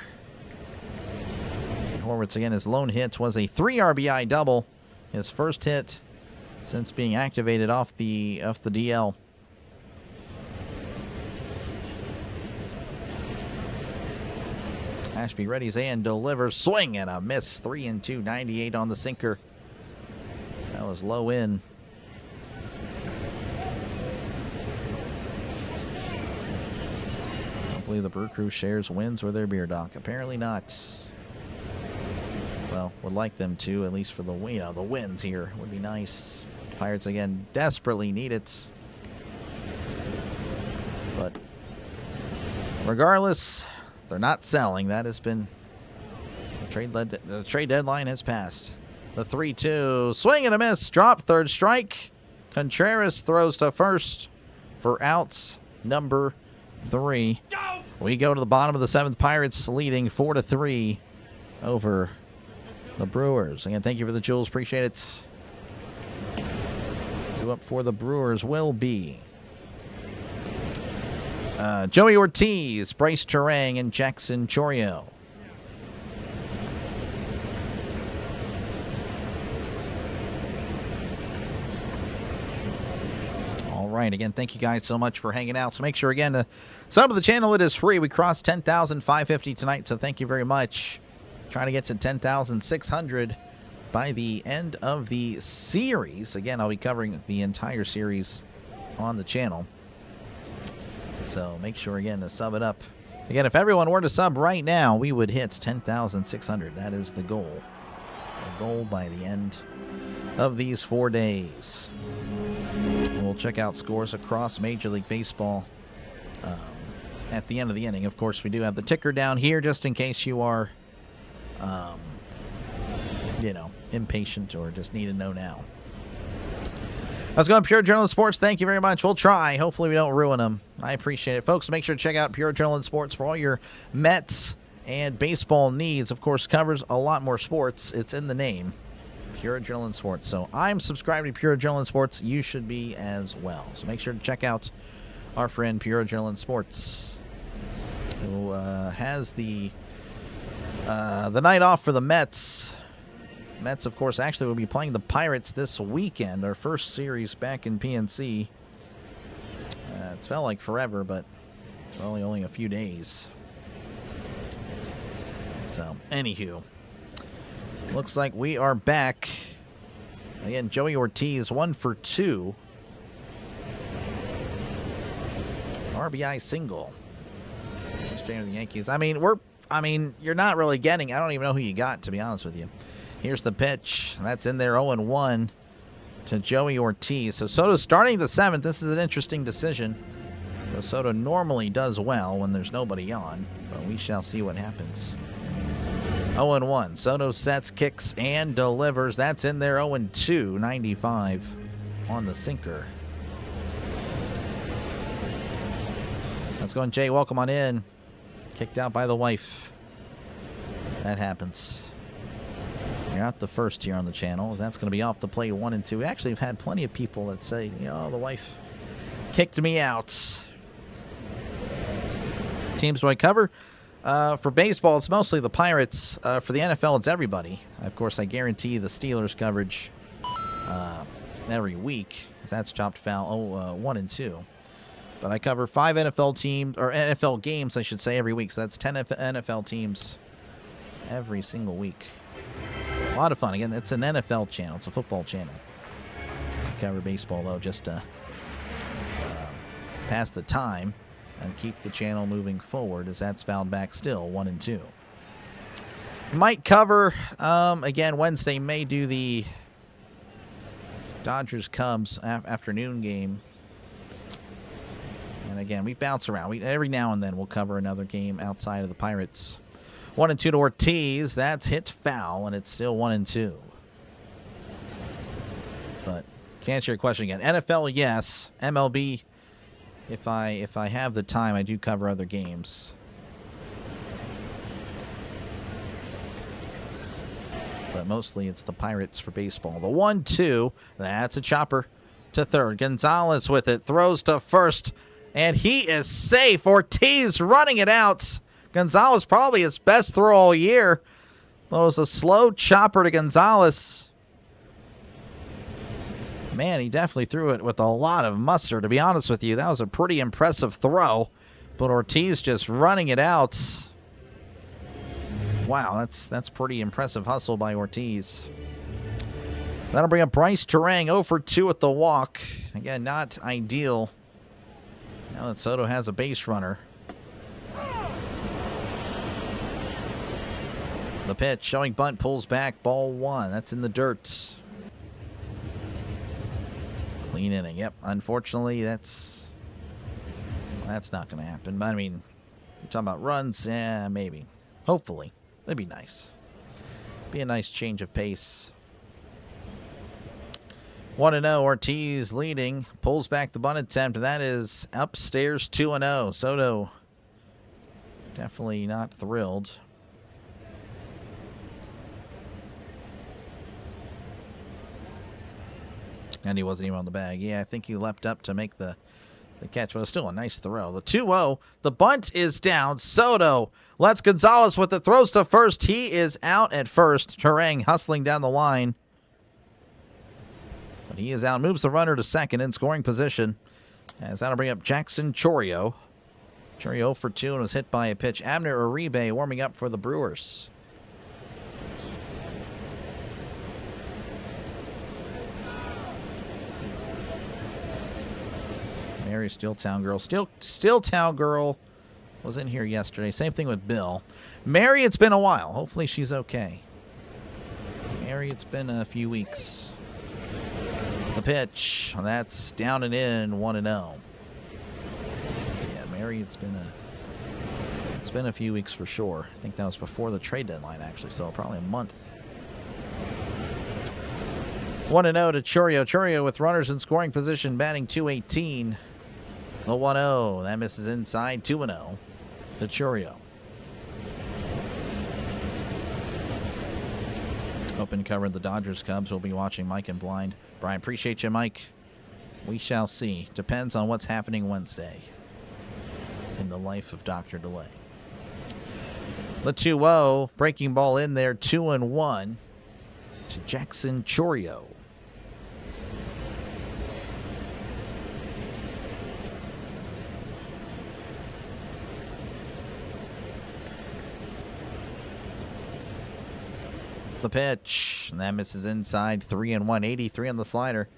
A: And Horwitz again, his lone hit was a 3 RBI double. His first hit since being activated off the DL. Ashby readies and delivers. Swing and a miss. 3-2. 98 on the sinker. That was low in. Don't believe the Brew Crew shares wins with their beer dock. Apparently not. Well, would like them to, at least for the wins here. Would be nice. Pirates, again, desperately need it. But regardless, they're not selling. That has been... The trade deadline has passed. The 3-2. Swing and a miss. Drop. Third strike. Contreras throws to first for outs number 3. We go to the bottom of the 7th. Pirates leading 4-3 over the Brewers. Again, thank you for the jewels. Appreciate it. Up for the Brewers will be Joey Ortiz, Bryce Terang, and Jackson Chorio. All right, again, thank you guys so much for hanging out. So make sure, again, to sub to the channel. It is free. We crossed 10,550 tonight, so thank you very much. Trying to get to 10,600 by the end of the series. Again, I'll be covering the entire series on the channel. So make sure, again, to sub it up. Again, if everyone were to sub right now, we would hit 10,600. That is the goal. The goal by the end of these 4 days. We'll check out scores across Major League Baseball at the end of the inning. Of course, we do have the ticker down here just in case you are, impatient or just need to know now. Let's go on Pure Adrenaline Sports. Thank you very much. We'll try. Hopefully we don't ruin them. I appreciate it. Folks, make sure to check out Pure Adrenaline Sports for all your Mets and baseball needs. Of course, covers a lot more sports. It's in the name. Pure Adrenaline Sports. So I'm subscribed to Pure Adrenaline Sports. You should be as well. So make sure to check out our friend Pure Adrenaline Sports, who has the night off for the Mets. Mets, of course, actually will be playing the Pirates this weekend, our first series back in PNC. It's felt like forever, but it's only a few days. So, anywho, looks like we are back. Again, Joey Ortiz, 1 for 2. RBI single. Straight to the Yankees. I mean, you're not really getting. I don't even know who you got, to be honest with you. Here's the pitch. That's in there, 0-1 to Joey Ortiz. So Soto's starting the 7th. This is an interesting decision. So Soto normally does well when there's nobody on, but we shall see what happens. 0-1. Soto sets, kicks, and delivers. That's in there, 0-2, 95 on the sinker. Let's go on, Jay. Welcome on in. Kicked out by the wife. That happens. You're not the first here on the channel. That's going to be off the plate, 1-2. We actually have had plenty of people that say, the wife kicked me out. Teams do I cover? For baseball, it's mostly the Pirates. For the NFL, it's everybody. Of course, I guarantee the Steelers coverage every week, because that's chopped foul 1-2. But I cover 5 NFL teams, or NFL games, I should say, every week. So that's 10 NFL teams every single week. A lot of fun. Again, it's an NFL channel. It's a football channel. I cover baseball, though, just to pass the time and keep the channel moving forward, as that's fouled back still, 1-2. Might cover, again, Wednesday, may do the Dodgers-Cubs afternoon game. And again, we bounce around. Every now and then we'll cover another game outside of the Pirates. 1-2 to Ortiz. That's hit foul, and it's still 1-2. But to answer your question again, NFL, yes. MLB, if I have the time, I do cover other games. But mostly it's the Pirates for baseball. The 1-2, that's a chopper to third. Gonzalez with it, throws to first, and he is safe. Ortiz running it out. Gonzalez probably his best throw all year. But it was a slow chopper to Gonzalez. Man, he definitely threw it with a lot of mustard, to be honest with you. That was a pretty impressive throw. But Ortiz just running it out. Wow, that's pretty impressive hustle by Ortiz. That'll bring up Bryce Terang, 0 for 2 at the walk. Again, not ideal. Now that Soto has a base runner. The pitch, showing bunt, pulls back, ball 1. That's in the dirt. Clean inning. Yep, unfortunately, that's not going to happen. But, I mean, you're talking about runs? Yeah, maybe. Hopefully. That'd be nice. Be a nice change of pace. 1-0, Ortiz leading. Pulls back the bunt attempt. That is upstairs 2-0. Soto definitely not thrilled. And he wasn't even on the bag. Yeah, I think he leapt up to make the catch, but it was still a nice throw. The 2-0, the bunt is down. Soto lets Gonzalez with the throws to first. He is out at first. Terang hustling down the line. But he is out. Moves the runner to second in scoring position. As that'll bring up Jackson Chourio. Chourio 0 for 2 and was hit by a pitch. Abner Uribe warming up for the Brewers. Mary Steeltown Girl. Steeltown Girl was in here yesterday. Same thing with Bill. Mary, it's been a while. Hopefully she's okay. Mary, it's been a few weeks. The pitch. That's down and in, 1-0. Yeah, Mary, it's been a few weeks for sure. I think that was before the trade deadline, actually, so probably a month. 1-0 to Chourio. Chourio with runners in scoring position, batting .218. The 1-0. That misses inside, 2-0 to Chourio. Open cover of the Dodgers Cubs. We'll be watching Mike and Blind. Brian, appreciate you, Mike. We shall see. Depends on what's happening Wednesday in the life of Dr. Delay. The 2-0. Breaking ball in there. 2-1 to Jackson Chourio. The pitch, and that misses inside, 3-1, 83 on the slider.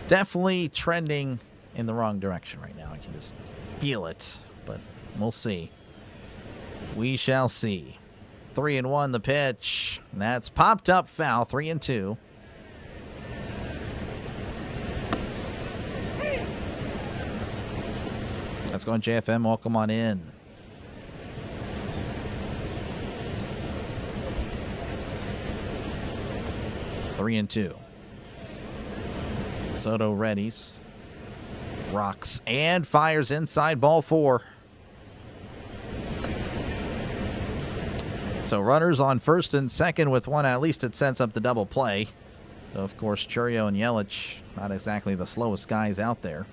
A: Definitely trending in the wrong direction right now. I can just feel it, but we'll see. We shall see. 3-1 the pitch, and that's popped up foul, 3-2. Let's go on JFM. Welcome on in. Three and two. Soto readies. Rocks and fires inside, ball 4. So runners on first and second with one. At least it sets up the double play. So of course, Chourio and Yelich, not exactly the slowest guys out there.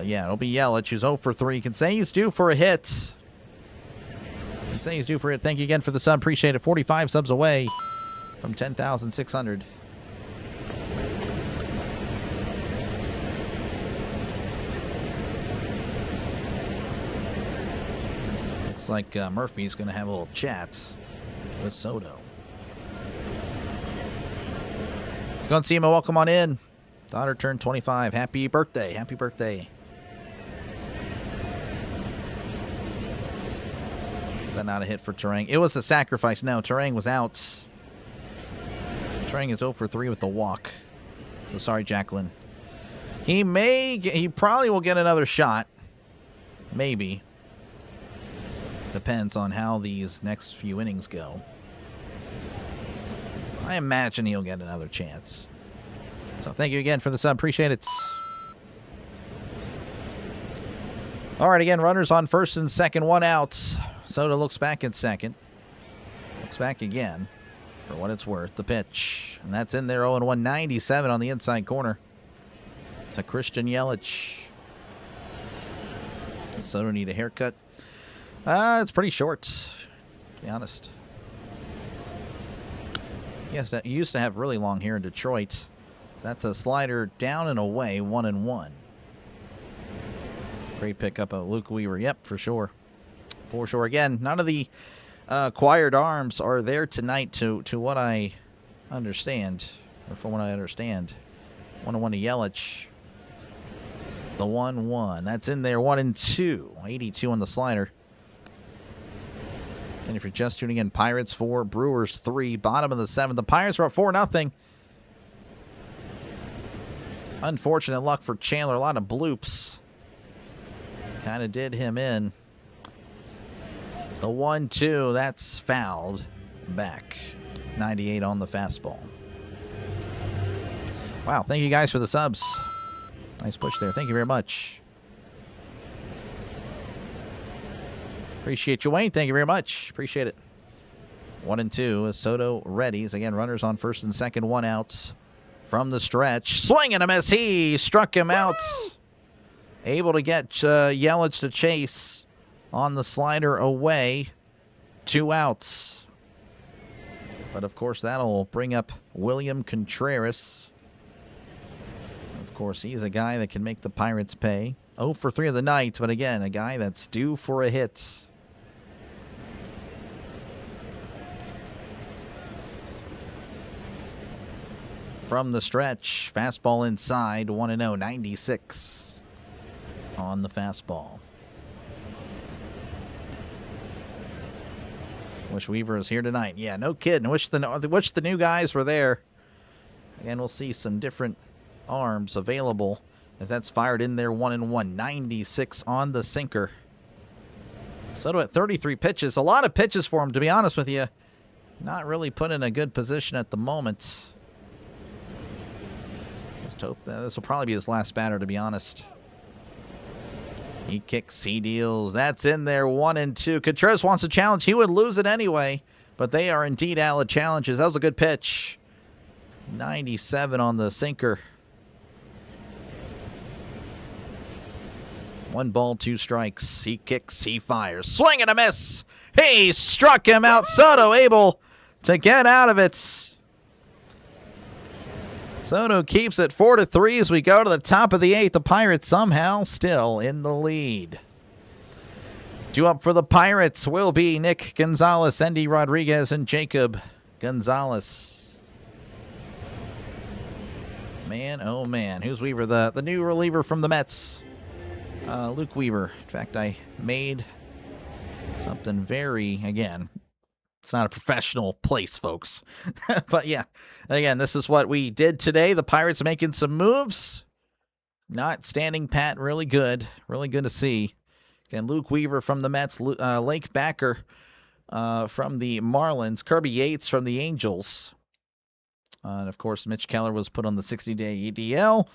A: Yeah, it'll be Yelich, who's 0 for 3. Can say he's due for a hit. Thank you again for the sub. Appreciate it. 45 subs away from 10,600. Looks like Murphy's going to have a little chat with Soto. Let's go and see him. Welcome on in. Daughter turned 25. Happy birthday. Happy birthday. Is that not a hit for Terang? It was a sacrifice. No, Terang was out. Terang is 0 for 3 with the walk. So sorry, Jacqueline. He probably will get another shot. Maybe. Depends on how these next few innings go. I imagine he'll get another chance. So thank you again for the sub. Appreciate it. All right, again, runners on first and second, 1 out. Soto looks back at second. Looks back again for what it's worth. The pitch. And that's in there, 0-1, 97 on the inside corner. To Christian Yelich. Does Soto need a haircut? It's pretty short, to be honest. He used to have really long hair in Detroit. That's a slider down and away, 1-1. Great pickup of Luke Weaver. Yep, for sure. For sure. Again, none of the acquired arms are there tonight to what I understand. Or from what I understand. 1-1 to Yelich. The 1-1. That's in there. 1-2. 82 on the slider. And if you're just tuning in, Pirates 4, Brewers 3, bottom of the 7th. The Pirates are up 4-0. Unfortunate luck for Chandler. A lot of bloops. Kind of did him in. The 1-2, that's fouled back. 98 on the fastball. Wow, thank you guys for the subs. Nice push there. Thank you very much. Appreciate you, Wayne. Thank you very much. Appreciate it. 1-2 as Soto readies. Again, runners on first and second, 1 out. From the stretch. Swing and a miss. He struck him out. Able to get Yelich to chase on the slider away. 2 outs. But, of course, that'll bring up William Contreras. Of course, he's a guy that can make the Pirates pay. 0 for 3 of the night, but again, a guy that's due for a hit. From the stretch, fastball inside, 1-0, 96 on the fastball. Wish Weaver is here tonight. Yeah, no kidding. Wish the new guys were there. Again, we'll see some different arms available as that's fired in there 1-1. 96 on the sinker. Soto at 33 pitches. A lot of pitches for him, to be honest with you. Not really put in a good position at the moment. Let's hope that this will probably be his last batter, to be honest. He kicks, he deals. That's in there, 1-2. Contreras wants a challenge. He would lose it anyway, but they are indeed out of challenges. That was a good pitch. 97 on the sinker. 1 ball, 2 strikes. He kicks, he fires. Swing and a miss. He struck him out. Soto able to get out of it. Soto keeps it 4-3 as we go to the top of the 8th. The Pirates somehow still in the lead. Due up for the Pirates will be Nick Gonzalez, Endy Rodriguez, and Jacob Gonzalez. Man, oh man. Who's Weaver? The new reliever from the Mets. Luke Weaver. In fact, I made something very, again, it's not a professional place, folks. But yeah, again, this is what we did today. The Pirates making some moves. Not standing pat. Really good. Really good to see. Again, Luke Weaver from the Mets. Lake Backer from the Marlins. Kirby Yates from the Angels. And, of course, Mitch Keller was put on the 60-day EDL.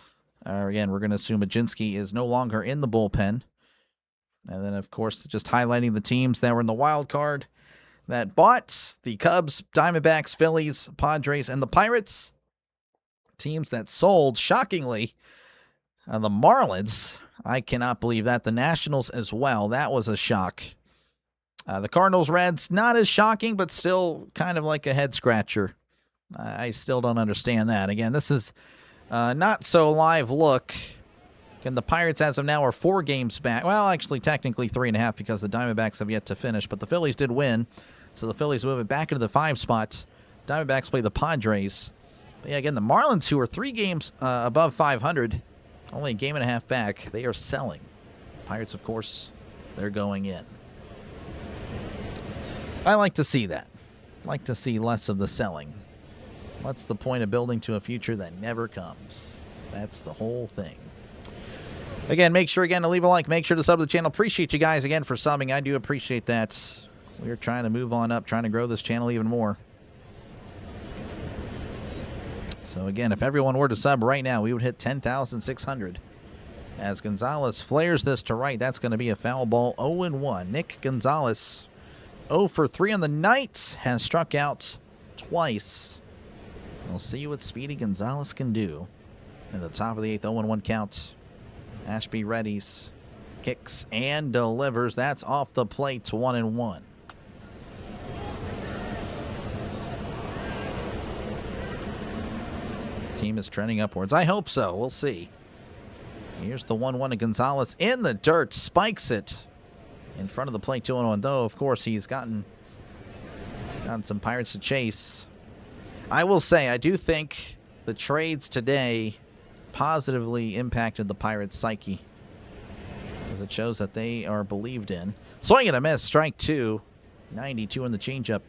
A: Again, we're going to assume Majinski is no longer in the bullpen. And then, of course, just highlighting the teams that were in the wild card that bought the Cubs, Diamondbacks, Phillies, Padres, and the Pirates. Teams that sold, shockingly, the Marlins. I cannot believe that. The Nationals as well. That was a shock. The Cardinals, Reds, not as shocking, but still kind of like a head-scratcher. I still don't understand that. Again, this is not so live look. Again, the Pirates, as of now, are 4 games back. Well, actually, technically 3.5 because the Diamondbacks have yet to finish. But the Phillies did win, so the Phillies move it back into the 5 spots. Diamondbacks play the Padres. But yeah, again, the Marlins, who are 3 games above 500, only a game and a half back, they are selling. Pirates, of course, they're going in. I like to see that. I like to see less of the selling. What's the point of building to a future that never comes? That's the whole thing. Again, make sure to leave a like. Make sure to sub to the channel. Appreciate you guys again for subbing. I do appreciate that. We're trying to move on up, trying to grow this channel even more. So again, if everyone were to sub right now, we would hit 10,600. As Gonzalez flares this to right, that's going to be a foul ball. 0-1. Nick Gonzalez, 0 for 3 on the night, has struck out twice. We'll see what Speedy Gonzalez can do. In the top of the 8th, 0-1 count. Ashby readies, kicks, and delivers. That's off the plate to 1-1. Team is trending upwards. I hope so. We'll see. Here's the 1-1 to Gonzalez in the dirt. Spikes it in front of the plate, 2-1. Though, of course, he's gotten some Pirates to chase. I will say, I do think the trades today positively impacted the Pirates' psyche, as it shows that they are believed in. Swing and a miss, strike 2. 92 in the changeup.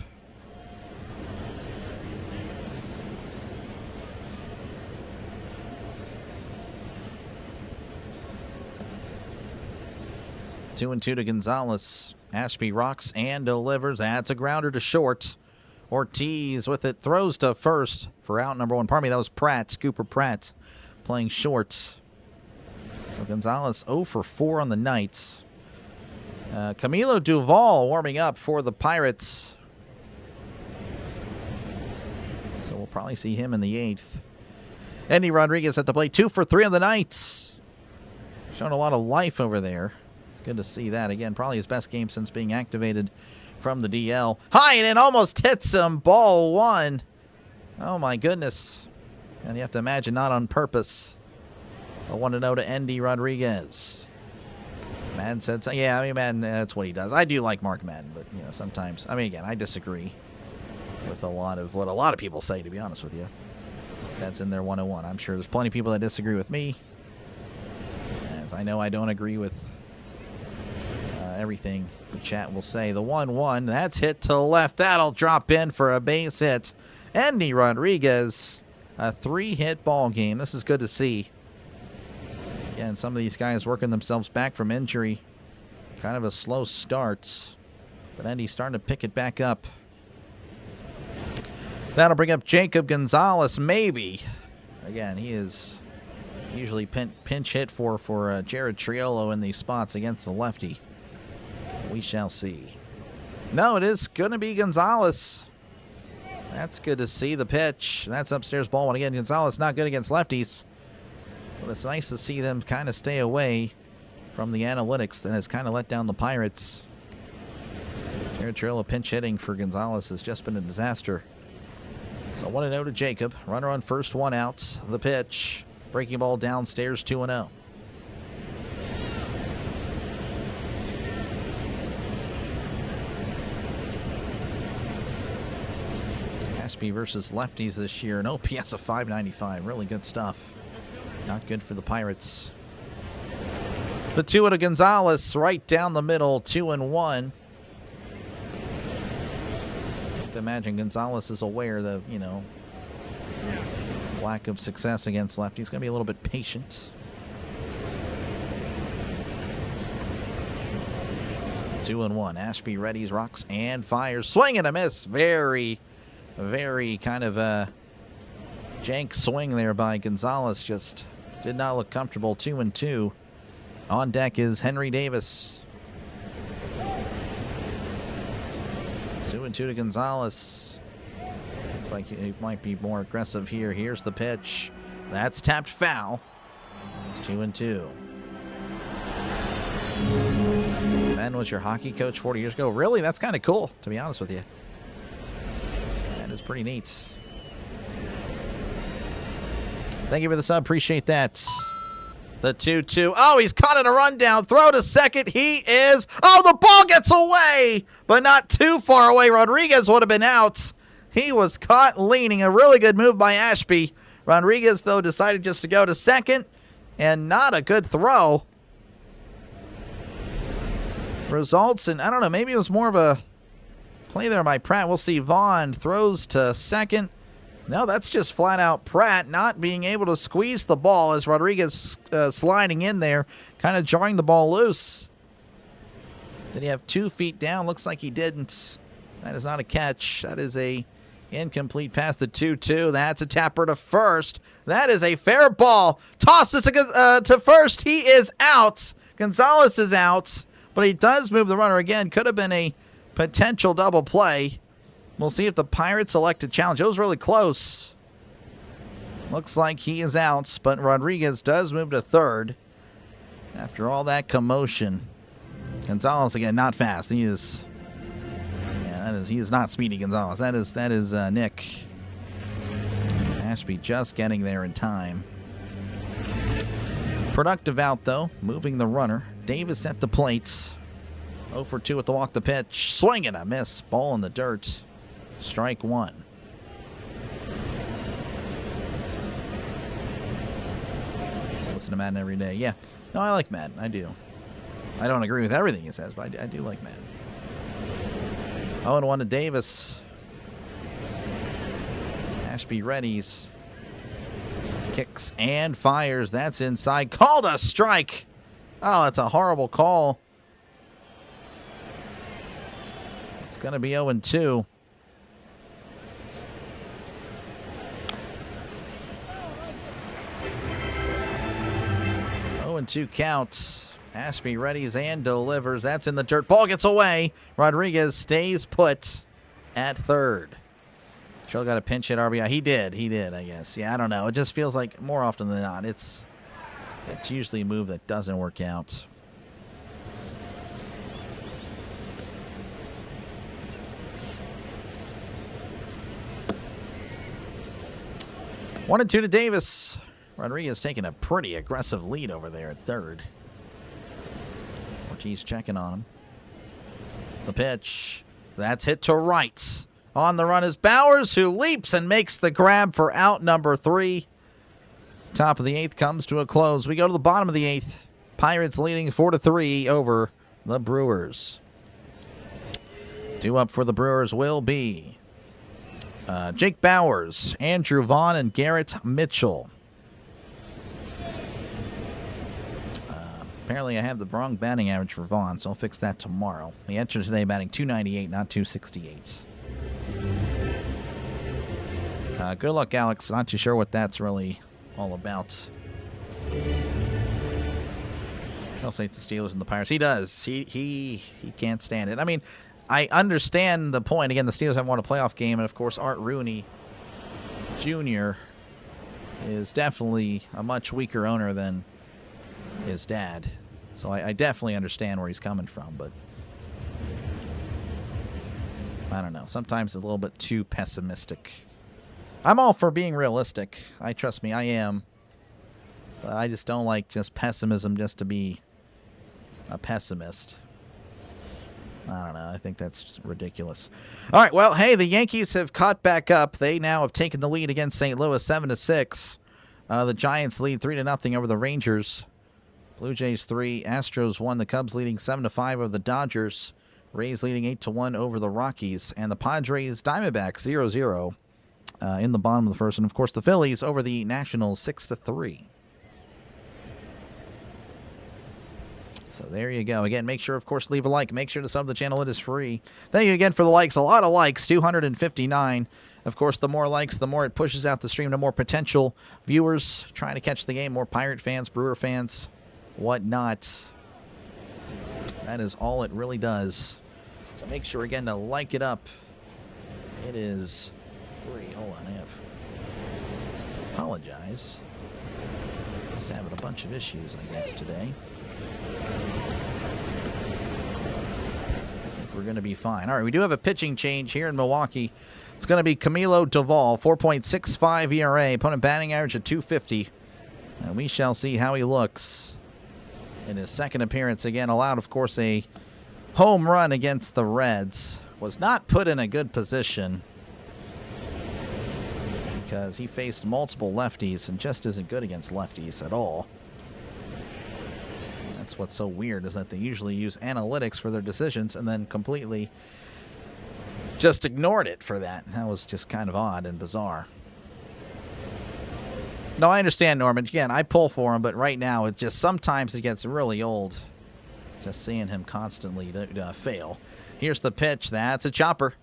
A: Two and 2 to Gonzalez. Ashby rocks and delivers. That's a grounder to short. Ortiz with it, throws to first for out number 1. Pardon me, that was Pratt, Cooper Pratt, playing short. So Gonzalez 0 for 4 on the night. Camilo Duvall warming up for the Pirates. So we'll probably see him in the 8th. Endy Rodriguez at the plate, 2 for 3 on the night. Showing a lot of life over there. It's good to see that. Again, probably his best game since being activated from the DL. High and it almost hits him. Ball 1. Oh my goodness. And you have to imagine not on purpose. I want to know to Endy Rodriguez. Madden said so. Yeah, I mean, Madden, that's what he does. I do like Mark Madden, but, you know, sometimes, I mean, again, I disagree with a lot of what a lot of people say, to be honest with you. That's in there 101. I'm sure there's plenty of people that disagree with me, as I know I don't agree with everything the chat will say. The 1-1, that's hit to left. That'll drop in for a base hit. Andy Rodriguez, a 3-hit ball game. This is good to see. Again, some of these guys working themselves back from injury. Kind of a slow start, but Andy's starting to pick it back up. That'll bring up Jacob Gonzalez, maybe. Again, he is usually pinch hit for Jared Triolo in these spots against the lefty. We shall see. No, it is going to be Gonzalez. That's good to see. The pitch. That's upstairs ball one again. Gonzalez not good against lefties. But it's nice to see them kind of stay away from the analytics that has kind of let down the Pirates. Jared Triolo pinch hitting for Gonzalez has just been a disaster. So 1-0 to Jacob. Runner on first, one out. The pitch. Breaking ball downstairs, 2-0. Ashby versus lefties this year. An OPS of 595. Really good stuff. Not good for the Pirates. The 2 to Gonzalez right down the middle, 2-1. Have to imagine Gonzalez is aware of, lack of success against lefties. He's going to be a little bit patient. 2-1. Ashby readies, rocks, and fires. Swing and a miss. Very, very kind of a jank swing there by Gonzalez. Just did not look comfortable. 2-2. On deck is Henry Davis. 2-2 to Gonzalez. Looks like he might be more aggressive here. Here's the pitch. That's tapped foul. It's 2-2. Ben was your hockey coach 40 years ago. Really? That's kind of cool, to be honest with you. That is pretty neat. Thank you for the sub. Appreciate that. The 2-2. Oh, he's caught in a rundown. Throw to second. He is. Oh, the ball gets away, but not too far away. Rodriguez would have been out. He was caught leaning. A really good move by Ashby. Rodriguez, though, decided just to go to second, and not a good throw. Results in, I don't know, maybe it was more of a play there by Pratt. We'll see. Vaughn throws to second. No, that's just flat out Pratt not being able to squeeze the ball as Rodriguez sliding in there, kind of jarring the ball loose. Did he have 2 feet down? Looks like he didn't. That is not a catch. That is a incomplete pass to 2-2. That's a tapper to first. That is a fair ball. Tosses to first. He is out. Gonzalez is out, but he does move the runner again. Could have been a potential double play. We'll see if the Pirates elect to challenge. It was really close. Looks like he is out, but Rodriguez does move to third. After all that commotion. Gonzalez again, not fast. He is not Speedy Gonzalez. That is Nick. Ashby just getting there in time. Productive out though, moving the runner. Davis at the plate. 0 for 2 at the walk the pitch. Swing and a miss. Ball in the dirt. Strike one. Listen to Madden every day. Yeah. No, I like Madden. I do. I don't agree with everything he says, but I do like Madden. 0-1 to Davis. Ashby readies. Kicks and fires. That's inside. Called a strike. Oh, that's a horrible call. It's going to be 0-2. 0-2 counts. Ashby readies and delivers. That's in the dirt. Ball gets away. Rodriguez stays put at third. Chill got a pinch hit RBI. He did, I guess. Yeah, I don't know. It just feels like more often than not, it's usually a move that doesn't work out. One and 2 to Davis. Rodriguez taking a pretty aggressive lead over there at third. Ortiz checking on him. The pitch. That's hit to right. On the run is Bowers, who leaps and makes the grab for out number 3. Top of the 8th comes to a close. We go to the bottom of the 8th. Pirates leading 4-3 over the Brewers. Due up for the Brewers will be Jake Bauers, Andrew Vaughn, and Garrett Mitchell. Apparently I have the wrong batting average for Vaughn, so I'll fix that tomorrow. He entered today batting .298, not .268. Good luck, Alex. Not too sure what that's really all about. Also hates the Steelers and the Pirates. He does. He can't stand it. I mean, I understand the point. Again, the Steelers haven't won a playoff game, and of course, Art Rooney Jr. is definitely a much weaker owner than his dad. So I definitely understand where he's coming from, but I don't know. Sometimes it's a little bit too pessimistic. I'm all for being realistic. Trust me, I am. But I just don't like just pessimism just to be a pessimist. I don't know. I think that's just ridiculous. All right. Well, hey, the Yankees have caught back up. They now have taken the lead against St. Louis 7-6. The Giants lead 3-0 over the Rangers. Blue Jays 3, Astros 1. The Cubs leading 7-5 over the Dodgers. Rays leading 8-1 over the Rockies. And the Padres Diamondbacks 0-0 in the bottom of the first. And, of course, the Phillies over the Nationals 6-3. So there you go. Again, make sure, of course, leave a like. Make sure to sub to the channel. It is free. Thank you again for the likes. A lot of likes, 259. Of course, the more likes, the more it pushes out the stream to more potential viewers trying to catch the game. More Pirate fans, Brewer fans, whatnot. That is all it really does. So make sure, again, to like it up. It is free. Hold on, apologize. Just having a bunch of issues, I guess, today. I think we're going to be fine. All right, we do have a pitching change here in Milwaukee. It's going to be Camilo Doval, 4.65 ERA, opponent batting average at .250. And we shall see how he looks in his second appearance. Again, allowed, of course, a home run against the Reds. Was not put in a good position because he faced multiple lefties and just isn't good against lefties at all. That's what's so weird, is that they usually use analytics for their decisions and then completely just ignored it for that. That was just kind of odd and bizarre. No, I understand, Norman. Again, I pull for him, but right now it just sometimes it gets really old just seeing him constantly fail. Here's the pitch. That's a chopper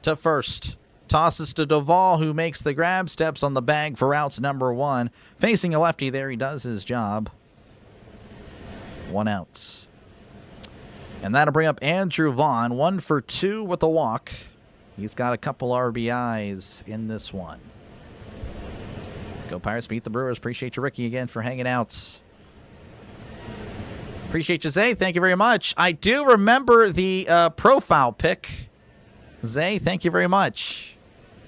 A: to first. Tosses to Doval, who makes the grab, steps on the bag for outs number 1. Facing a lefty there, he does his job. 1 out. And that'll bring up Andrew Vaughn, 1 for 2 with a walk. He's got a couple RBIs in this one. Let's go Pirates, beat the Brewers. Appreciate you, Ricky, again for hanging out. Appreciate you, Zay. Thank you very much. I do remember the profile pic. Zay, thank you very much.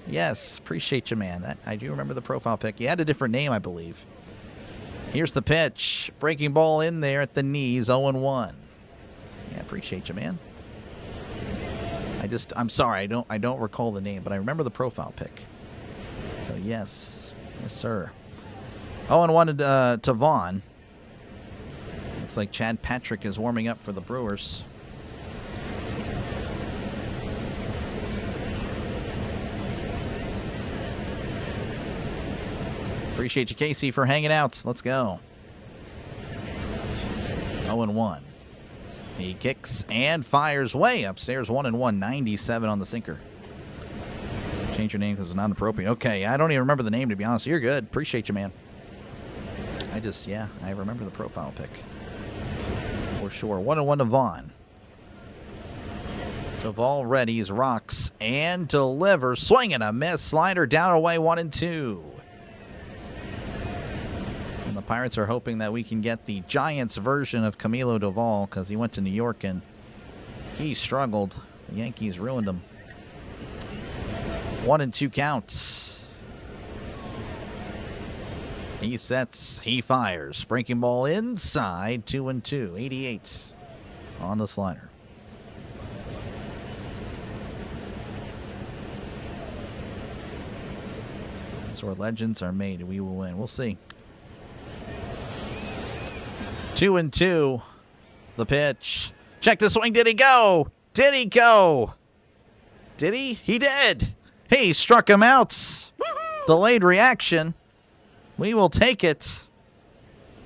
A: Yes, appreciate you, man. I do remember the profile pic. You had a different name, I believe. Here's the pitch. Breaking ball in there at the knees, 0-1. Yeah, appreciate you, man. I'm sorry, I don't recall the name, but I remember the profile pic. So yes, sir. 0-1 to Vaughn. Looks like Chad Patrick is warming up for the Brewers. Appreciate you, Casey, for hanging out. Let's go. 0-1. He kicks and fires way upstairs. 1-1. 97 on the sinker. Change your name because it's not appropriate. Okay, I don't even remember the name, to be honest. You're good. Appreciate you, man. I remember the profile pic. For sure. 1-1 to Vaughn. Doval readies, rocks, and delivers. Swing and a miss. Slider down away. 1-2. And the Pirates are hoping that we can get the Giants version of Camilo Doval because he went to New York and he struggled. The Yankees ruined him. 1-2 counts. He sets, he fires. Breaking ball inside, 2-2. 88 on the slider. That's where legends are made. We will win. We'll see. 2-2. The pitch. Check the swing. Did he go? Did he go? Did he? He did. He struck him out. Delayed reaction. We will take it.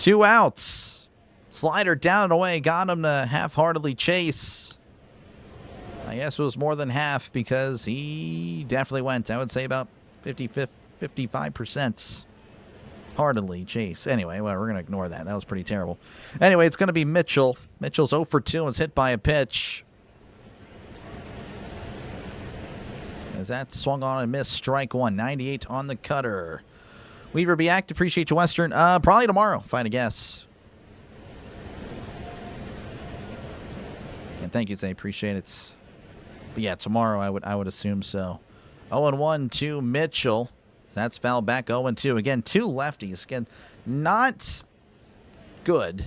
A: 2 outs. Slider down and away. Got him to half-heartedly chase. I guess it was more than half because he definitely went. I would say about 55% heartedly chase. Anyway, well, we're going to ignore that. That was pretty terrible. Anyway, it's going to be Mitchell. Mitchell's 0 for 2 and was hit by a pitch. As that swung on and missed, strike one. 98 on the cutter. Weaver be active. Appreciate you, Western. Probably tomorrow, if I had to guess. And thank you, Zay. Appreciate it. But yeah, tomorrow I would assume so. 0-1 to Mitchell. That's foul back. 0-2. Again, 2 lefties. Again, not good.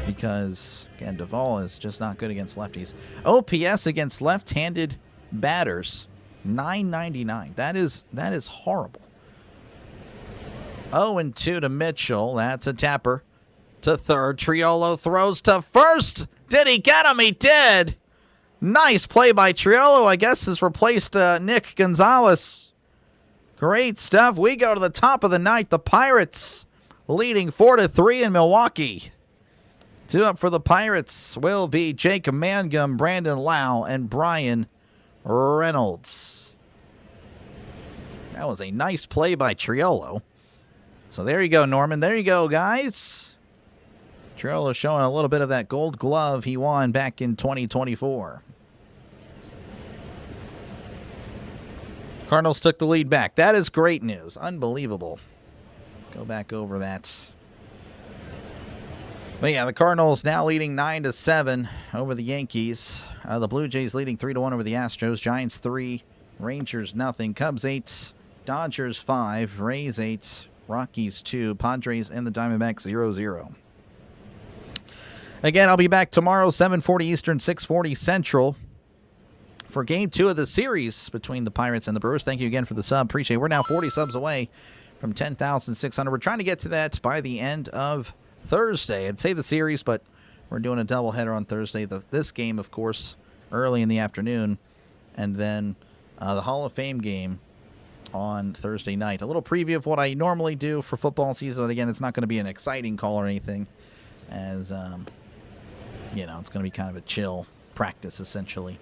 A: Because, again, Duvall is just not good against lefties. OPS against left-handed batters, 999. That is horrible. 0-2 to Mitchell. That's a tapper. To third. Triolo throws to first. Did he get him? He did. Nice play by Triolo. I guess has replaced Nick Gonzalez. Great stuff. We go to the top of the ninth. The Pirates leading 4-3 in Milwaukee. 2 up for the Pirates will be Jake Mangum, Brandon Lau, and Brian Reynolds. That was a nice play by Triolo. So there you go, Norman. There you go, guys. Triolo showing a little bit of that gold glove he won back in 2024. Cardinals took the lead back. That is great news. Unbelievable. Go back over that. But yeah, the Cardinals now leading 9-7 over the Yankees. The Blue Jays leading 3-1 over the Astros. Giants 3, Rangers nothing. Cubs 8, Dodgers 5, Rays 8, Rockies 2, Padres and the Diamondbacks 0-0. Again, I'll be back tomorrow, 7:40 Eastern, 6:40 Central, for Game 2 of the series between the Pirates and the Brewers. Thank you again for the sub. Appreciate it. We're now 40 subs away from 10,600. We're trying to get to that by the end of Thursday. I'd say the series, but we're doing a doubleheader on Thursday. This game, of course, early in the afternoon, and then the Hall of Fame game on Thursday night. A little preview of what I normally do for football season. But again, it's not going to be an exciting call or anything, as you know, it's going to be kind of a chill practice essentially.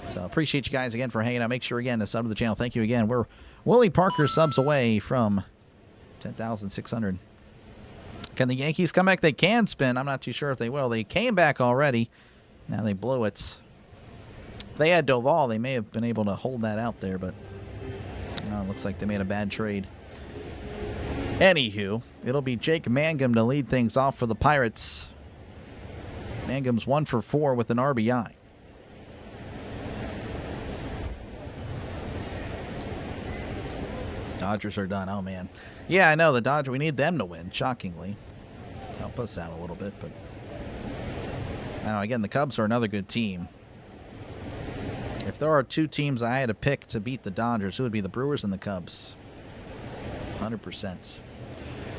A: So appreciate you guys again for hanging out. Make sure again to sub to the channel. Thank you again. We're Willie Parker subs away from 10,600. Can the Yankees come back? They can spin. I'm not too sure if they will. They came back already. Now they blew it. If they had Doval, they may have been able to hold that out there, but it looks like they made a bad trade. Anywho, it'll be Jake Mangum to lead things off for the Pirates. Mangum's 1 for 4 with an RBI. Dodgers are done. Oh, man. Yeah, I know. The Dodgers, we need them to win, shockingly. Help us out a little bit, but I know, again, the Cubs are another good team. If there are 2 teams I had to pick to beat the Dodgers, it would be the Brewers and the Cubs. 100%.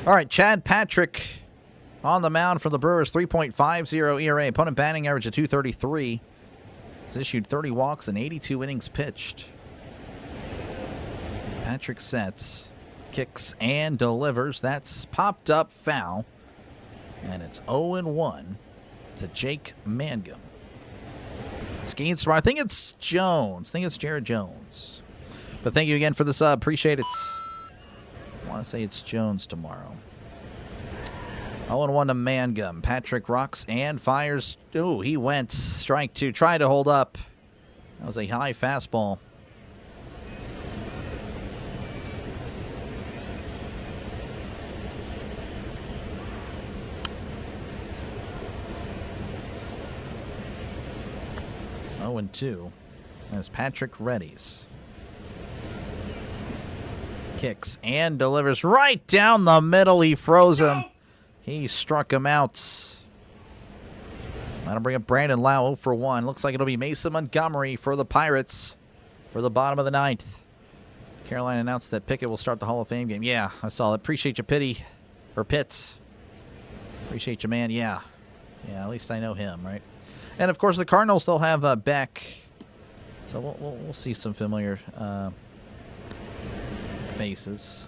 A: All right, Chad Patrick on the mound for the Brewers, 3.50 ERA. Opponent batting average of 233. He's issued 30 walks and 82 innings pitched. Patrick sets, kicks, and delivers. That's popped up foul. And it's 0-1 to Jake Mangum. Skiing smart. I think it's Jones. I think it's Jared Jones. But thank you again for the sub. Appreciate it. I want to say it's Jones tomorrow. 0-1 to Mangum. Patrick rocks and fires. Ooh, he went. Strike 2. Tried to hold up. That was a high fastball. And 2 as Patrick readies. Kicks and delivers right down the middle. He froze him. He struck him out. That'll bring up Brandon Lau 0 for 1. Looks like it'll be Mason Montgomery for the Pirates for the bottom of the 9th. Caroline announced that Pickett will start the Hall of Fame game. Yeah, I saw that. Appreciate you, Pitts. Appreciate you, man. Yeah. Yeah, at least I know him, right? And, of course, the Cardinals, they'll have Beck. So we'll see some familiar faces.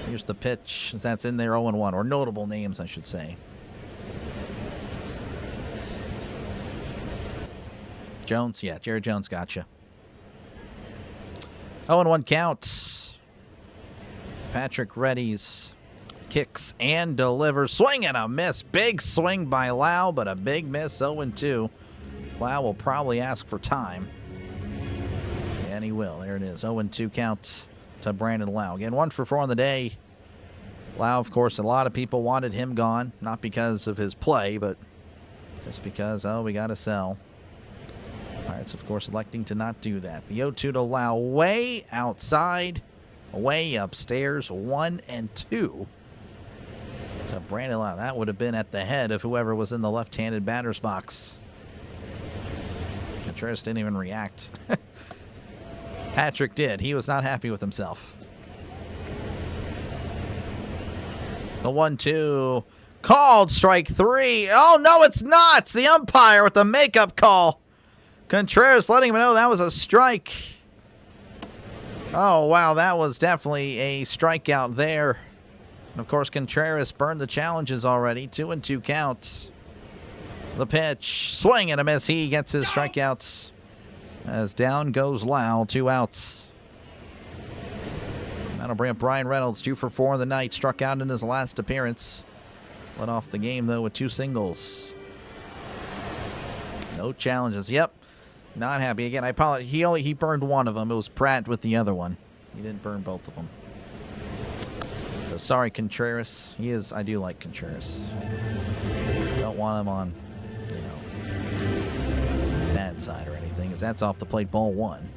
A: Here's the pitch. That's in there 0-1, or notable names, I should say. Jones? Yeah, Jared Jones, gotcha. 0-1 counts. Patrick Reddy's kicks and delivers. Swing and a miss. Big swing by Lau, but a big miss. 0-2. Lau will probably ask for time. And he will. There it is. 0-2 count to Brandon Lau. Again, 1 for 4 on the day. Lau, of course, a lot of people wanted him gone. Not because of his play, but just because, we got to sell. Pirates, of course, electing to not do that. The 0-2 to Lau, way outside, way upstairs, 1-2 to Brandon Lau. That would have been at the head of whoever was in the left-handed batter's box. Contreras didn't even react. Patrick did. He was not happy with himself. The 1-2 called strike 3. Oh, no, it's not. It's the umpire with the makeup call. Contreras letting him know that was a strike. Oh, wow, that was definitely a strikeout there. And, of course, Contreras burned the challenges already. 2-2 counts. The pitch. Swing and a miss. He gets his strikeouts. As down goes Lau. 2 outs. That'll bring up Brian Reynolds. 2 for 4 in the night. Struck out in his last appearance. Led off the game, though, with 2 singles. No challenges. Yep. Not happy. Again, I apologize. He burned one of them. It was Pratt with the other one. He didn't burn both of them. So sorry, Contreras. I do like Contreras. Don't want him on, bad side or anything, as that's off the plate, ball 1.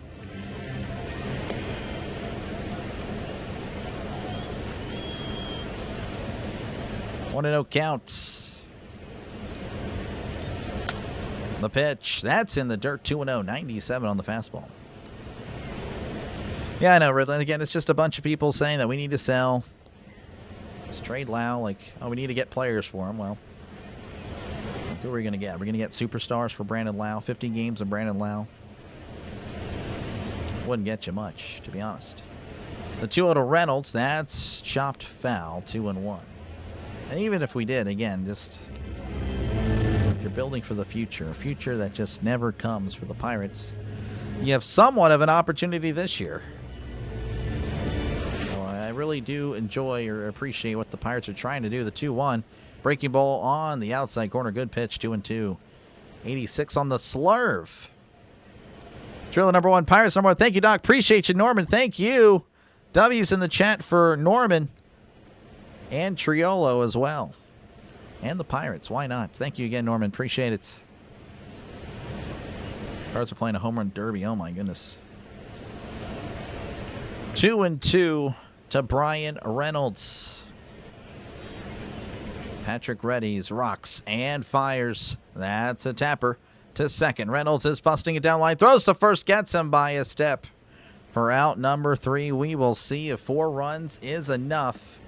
A: One and 0 counts. The pitch. That's in the dirt. 2-0. 97 on the fastball. Yeah, I know, Ridley. Again, it's just a bunch of people saying that we need to sell. Just trade Lau. We need to get players for him. Well, who are we going to get? We're going to get superstars for Brandon Lau. 50 games of Brandon Lau. Wouldn't get you much, to be honest. The 2-0 to Reynolds. That's chopped foul. 2-1. And even if we did, again, just... you're building for the future, a future that just never comes for the Pirates. You have somewhat of an opportunity this year. So I really do enjoy or appreciate what the Pirates are trying to do. The 2-1, breaking ball on the outside corner, good pitch, 2-2. 86 on the slurve. Trailer number 1, Pirates number 1. Thank you, Doc. Appreciate you, Norman. Thank you. W's in the chat for Norman and Triolo as well. And the Pirates. Why not? Thank you again, Norman. Appreciate it. Cards are playing a home run derby. Oh, my goodness. 2-2 to Brian Reynolds. Patrick Reddy's rocks and fires. That's a tapper to second. Reynolds is busting it down line. Throws to first. Gets him by a step. For out number 3, we will see if 4 runs is enough.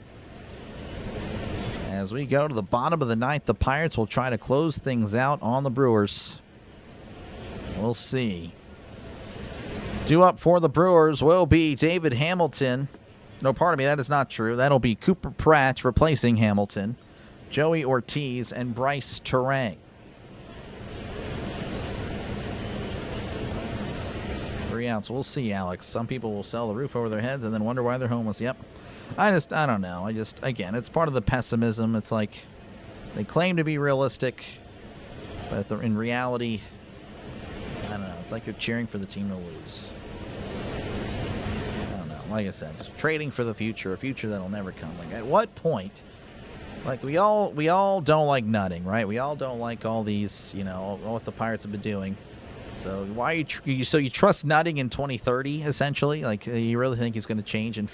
A: As we go to the bottom of the 9th, the Pirates will try to close things out on the Brewers. We'll see. Due up for the Brewers will be David Hamilton. No, pardon me, that is not true. That'll be Cooper Pratt replacing Hamilton, Joey Ortiz, and Bryce Terang. 3 outs. We'll see, Alex. Some people will sell the roof over their heads and then wonder why they're homeless. Yep. I don't know. Again, it's part of the pessimism. It's like they claim to be realistic, but in reality, I don't know. It's like you're cheering for the team to lose. I don't know. Like I said, just trading for the future, a future that'll never come. At what point? We all don't like nutting, right? We all don't like all these, what the Pirates have been doing. So why you trust nutting in 2030 essentially? You really think he's going to change in a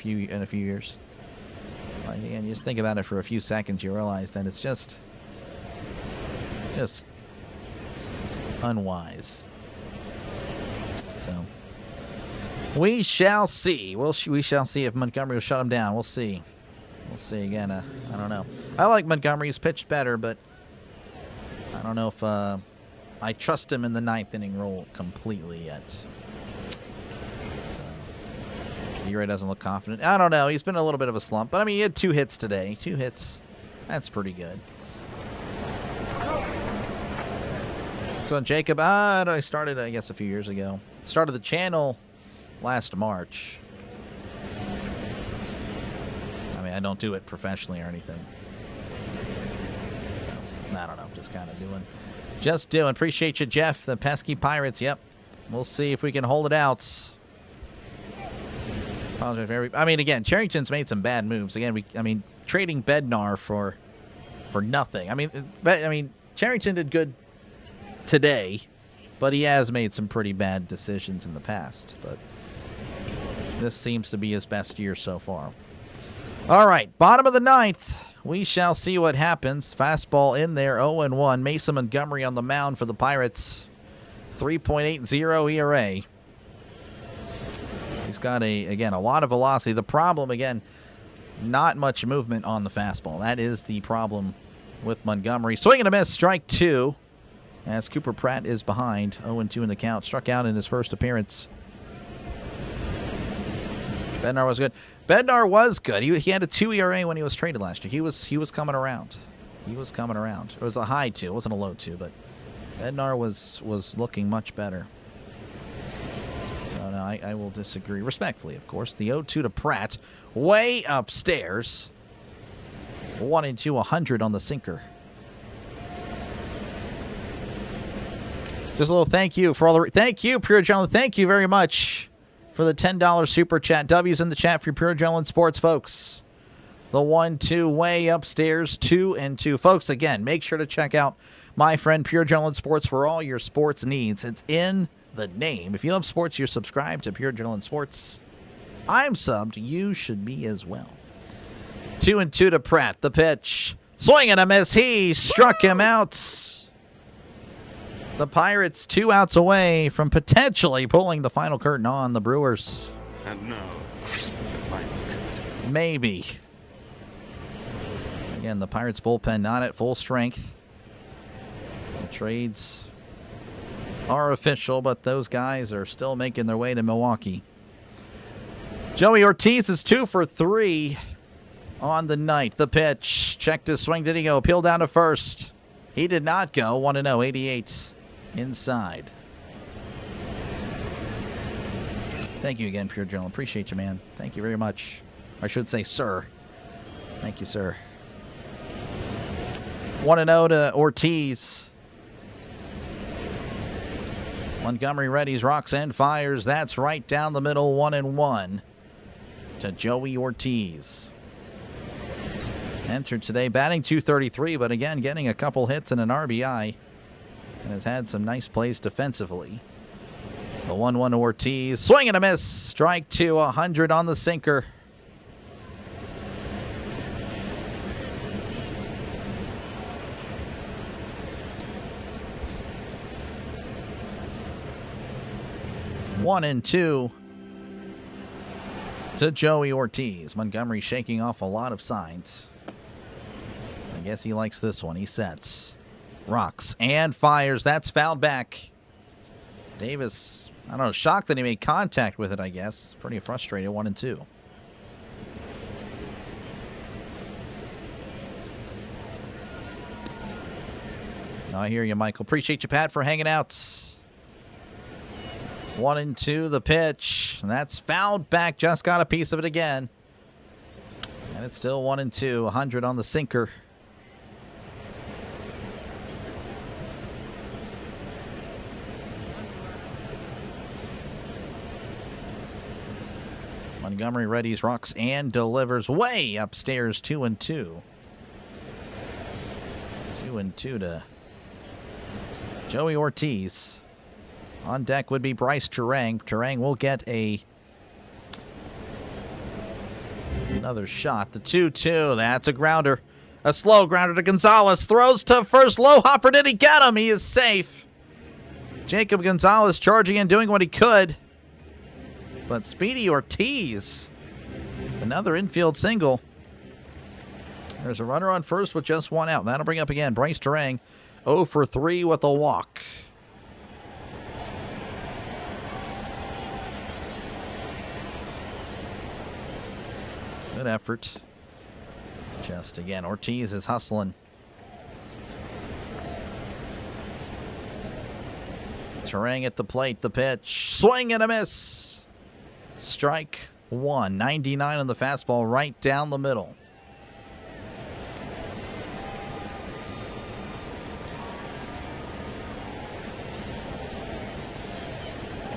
A: few years? And you just think about it for a few seconds, you realize that it's just unwise. So we shall see. We shall see if Montgomery will shut him down. We'll see. We'll see again. I don't know. I like Montgomery. He's pitched better, but don't know if I trust him in the 9th inning role completely yet. So, E-Ray doesn't look confident. I don't know. He's been a little bit of a slump. But, I mean, he had 2 hits today. 2 hits. That's pretty good. So, Jacob, I started, I guess, a few years ago. Started the channel last March. I mean, I don't do it professionally or anything. So, I don't know. Just kind of doing. Just doing. Appreciate you, Jeff. The pesky Pirates. Yep. We'll see if we can hold it out. Apologize for I mean, again, Charrington's made some bad moves. Again, trading Bednar for nothing. I mean, Charrington did good today, but he has made some pretty bad decisions in the past. But this seems to be his best year so far. All right, bottom of the 9th. We shall see what happens. Fastball in there, 0-1. Mason Montgomery on the mound for the Pirates. 3.80 ERA. He's got, a lot of velocity. The problem, again, not much movement on the fastball. That is the problem with Montgomery. Swing and a miss, strike 2. As Cooper Pratt is behind, 0-2 in the count. Struck out in his first appearance. Bednar was good. Bednar was good. He had a 2 ERA when he was traded last year. He was coming around. He was coming around. It was a high 2. It wasn't a low 2, but Bednar was looking much better. So, no, I will disagree. Respectfully, of course. The 0-2 to Pratt. Way upstairs. 1-2, 100 on the sinker. Just a little thank you for all the... Thank you, Pure Adrenaline. Thank you very much for the $10 super chat. W's in the chat for Pure Adrenaline Sports, folks. The 1-2 way upstairs, 2-2. Folks, again, make sure to check out my friend Pure Adrenaline Sports for all your sports needs. It's in the name. If you love sports, you're subscribed to Pure Adrenaline Sports. I'm subbed. You should be as well. 2-2 to Pratt. The pitch. Swing and a miss. He struck him out. The Pirates 2 outs away from potentially pulling the final curtain on the Brewers.
B: And now, the final curtain.
A: Maybe. Again, the Pirates bullpen not at full strength. The trades are official, but those guys are still making their way to Milwaukee. Joey Ortiz is 2 for 3 on the night. The pitch. Checked his swing. Did he go? Appeal down to first. He did not go. 1-0, 88 inside. Thank you again, Pure Adrenaline. Appreciate you, man. Thank you very much. I should say, sir. Thank you, sir. 1-0 to Ortiz. Montgomery readies, rocks, and fires. That's right down the middle. 1-1 to Joey Ortiz. Entered today, batting .233, but again, getting a couple hits and an RBI. And has had some nice plays defensively. The 1-1 to Ortiz. Swing and a miss. Strike 2, 100 on the sinker. One and 2 to Joey Ortiz. Montgomery shaking off a lot of signs. I guess he likes this one. He sets. Rocks and fires. That's fouled back. Davis, I don't know, shocked that he made contact with it, I guess. Pretty frustrated. 1-2. I hear you, Michael. Appreciate you, Pat, for hanging out. 1-2, the pitch. And that's fouled back. Just got a piece of it again. And it's still 1-2. 100 on the sinker. Montgomery readies, rocks, and delivers way upstairs. 2-2. 2-2 to Joey Ortiz. On deck would be Bryce Turang. Turang will get another shot. The 2-2. That's a grounder. A slow grounder to Gonzalez. Throws to first. Low hopper. Did he get him? He is safe. Jacob Gonzalez charging in, doing what he could. But Speedy Ortiz, another infield single. There's a runner on first with just 1 out. That'll bring up again Bryce Turang. 0 for 3 with a walk. Good effort. Just again, Ortiz is hustling. Turang at the plate, the pitch. Swing and a miss. Strike one. 99 on the fastball, right down the middle.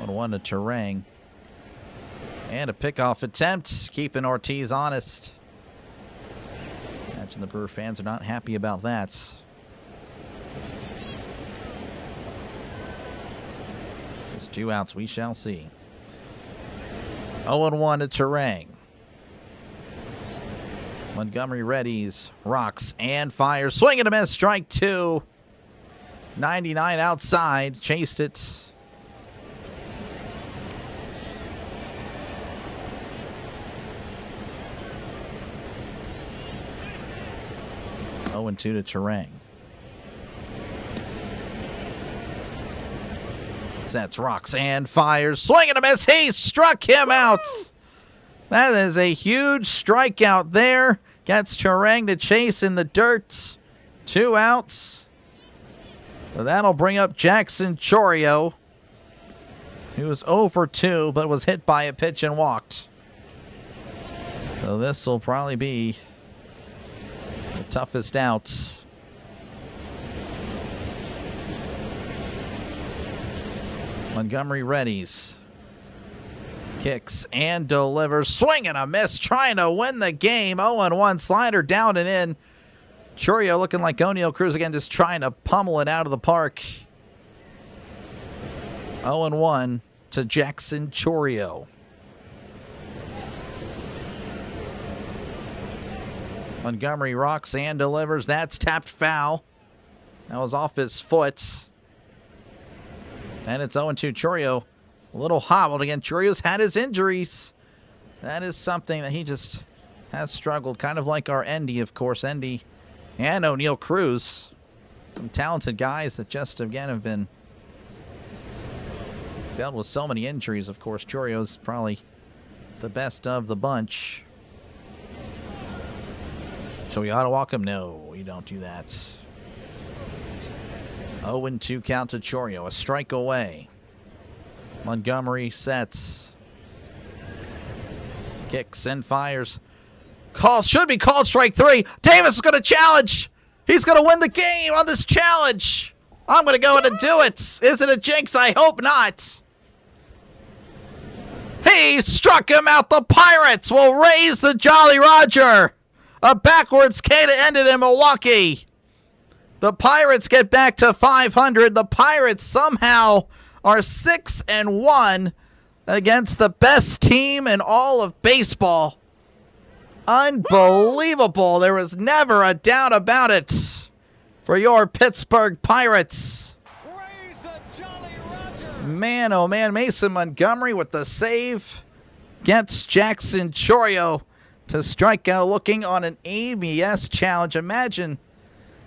A: One to Turang. And a pickoff attempt, keeping Ortiz honest. Imagine the Brewer fans are not happy about that. Just 2 outs, we shall see. 0-1 to Turang. Montgomery readies, rocks, and fires. Swing and a miss, strike 2. 99 outside, chased it. Oh, 0-2 to Turang. Sets, rocks, and fires. Swing and a miss. He struck him out. That is a huge strikeout there. Gets Turang to chase in the dirt. 2 outs. So that'll bring up Jackson Chourio. He was 0 for 2, but was hit by a pitch and walked. So this will probably be the toughest out. Montgomery readies. Kicks and delivers. Swing and a miss. Trying to win the game. 0-1. Slider down and in. Chourio looking like O'Neal Cruz again, just trying to pummel it out of the park. 0-1 to Jackson Chourio. Montgomery rocks and delivers. That's tapped foul. That was off his foot. And it's 0-2. Chourio a little hobbled again. Chourio's had his injuries. That is something that he just has struggled. Kind of like our Endy, of course. Endy and O'Neal Cruz. Some talented guys that just, again, have been dealt with so many injuries. Of course, Chourio's probably the best of the bunch. So we ought to walk him? No, we don't do that. 0-2 count to Chourio. A strike away. Montgomery sets. Kicks and fires. Calls, should be called strike 3. Davis is going to challenge. He's going to win the game on this challenge. I'm going to go in and do it. Is it a jinx? I hope not. He struck him out. The Pirates will raise the Jolly Roger. A backwards K to end it in Milwaukee. The Pirates get back to 500. The Pirates somehow are 6-1 against the best team in all of baseball. Unbelievable. There was never a doubt about it for your Pittsburgh Pirates.
C: Raise the Jolly Roger.
A: Man, oh man, Mason Montgomery with the save gets Jackson Chourio to strike out looking on an ABS challenge. Imagine,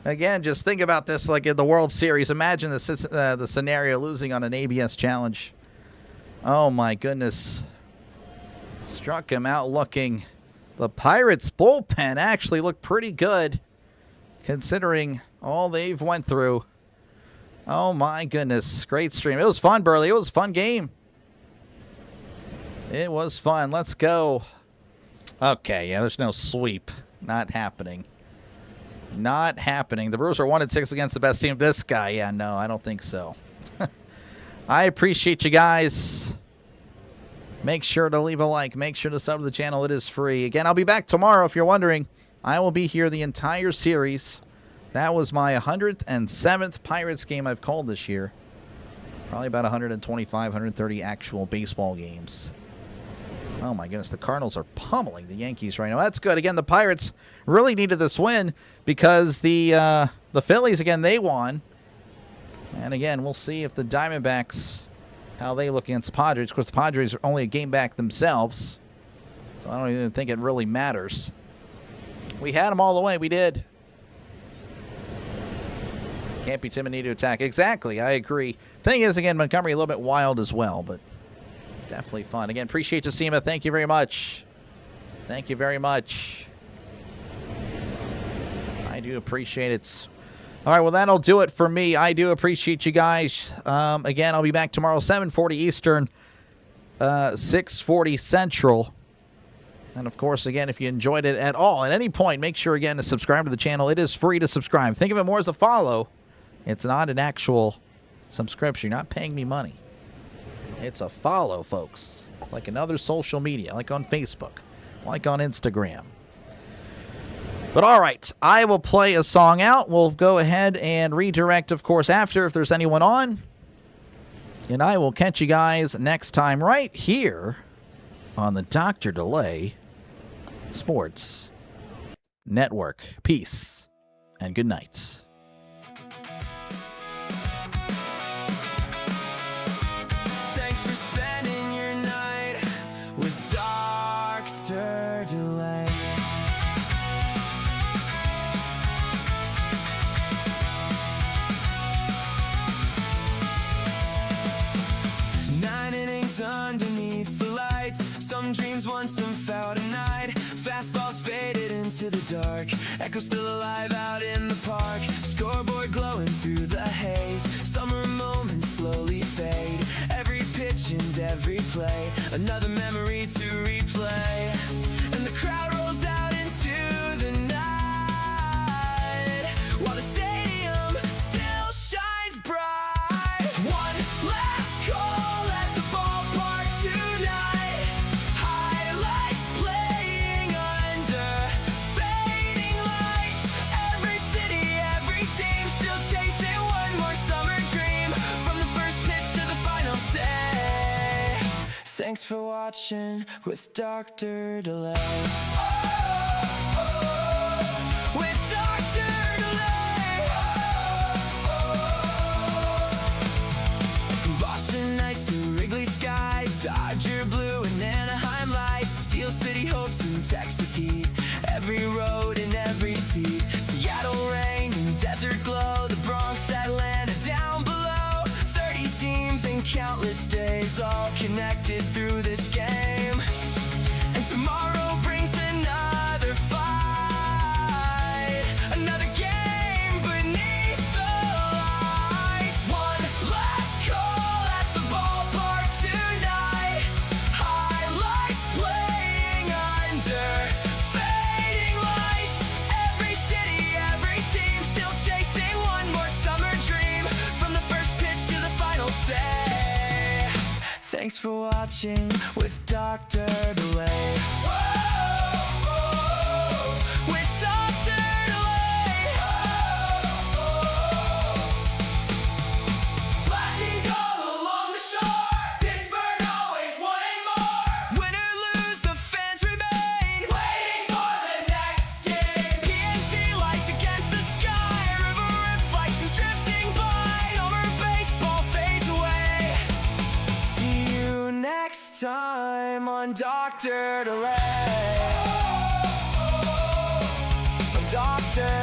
A: again, just think about this like in the World Series. Imagine the scenario losing on an ABS challenge. Oh, my goodness. Struck him out looking. The Pirates' bullpen actually looked pretty good considering all they've went through. Oh, my goodness. Great stream. It was fun, Burley. It was a fun game. It was fun. Let's go. Okay, yeah, there's no sweep. Not happening. Not happening. The Brewers are 1-6 against the best team. This guy, yeah, no, I don't think so. I appreciate you guys. Make sure to leave a like. Make sure to sub to the channel. It is free. Again, I'll be back tomorrow if you're wondering. I will be here the entire series. That was my 107th Pirates game I've called this year. Probably about 125, 130 actual baseball games. Oh, my goodness. The Cardinals are pummeling the Yankees right now. That's good. Again, the Pirates really needed this win because the Phillies, again, they won. And, again, we'll see if the Diamondbacks, how they look against the Padres. Of course, the Padres are only a game back themselves. So I don't even think it really matters. We had them all the way. We did. Can't be timid, need to attack. Exactly, I agree. Thing is, again, Montgomery a little bit wild as well, but definitely fun. Again, appreciate you, Seema. Thank you very much. Thank you very much. I do appreciate it. All right, well, that'll do it for me. I do appreciate you guys. Again, I'll be back tomorrow, 7:40 Eastern, 6:40 Central. And, of course, again, if you enjoyed it at all, at any point, make sure, again, to subscribe to the channel. It is free to subscribe. Think of it more as a follow. It's not an actual subscription. You're not paying me money. It's a follow, folks. It's like another social media, like on Facebook, like on Instagram. But all right, I will play a song out. We'll go ahead and redirect, of course, after if there's anyone on. And I will catch you guys next time right here on the Dr. Delay Sports Network. Peace and good night.
D: Thanks for spending your night with Dr. Delay. Underneath the lights, some dreams won, some fell tonight. Fastballs faded into the dark, echo still alive out in the park. Scoreboard glowing through the haze, summer moments slowly fade. Every pitch and every play, another memory to replay. And the crowd rolls out into the night, while the stadium still shines bright. One last call at the ballpark tonight. Highlights playing under fading lights. Every city, every team still chasing one more summer dream. From the first pitch to the final say. Thanks for watching with Dr. Delay. With Dr. Delay. From Boston nights to Wrigley skies, Dodger blue and Anaheim lights, Steel City hopes and Texas heat, every road and every seat. Seattle rain and desert glow, the Bronx, Atlanta down below. 30 teams and countless days, all connected through this game. And tomorrow brings another fight, another game beneath the lights. One last call at the ballpark tonight. Highlights playing under fading lights. Every city, every team still chasing one more summer dream. From the first pitch to the final say. Thanks for watching with Dr. Delay. With Dr. Delay. Lightning all along the shore. Pittsburgh always wanting more. Win or lose, the fans remain waiting for the next game. PNC lights against the sky. River reflections drifting by. Summer baseball fades away. See you next time on Dr. Delay. Dr.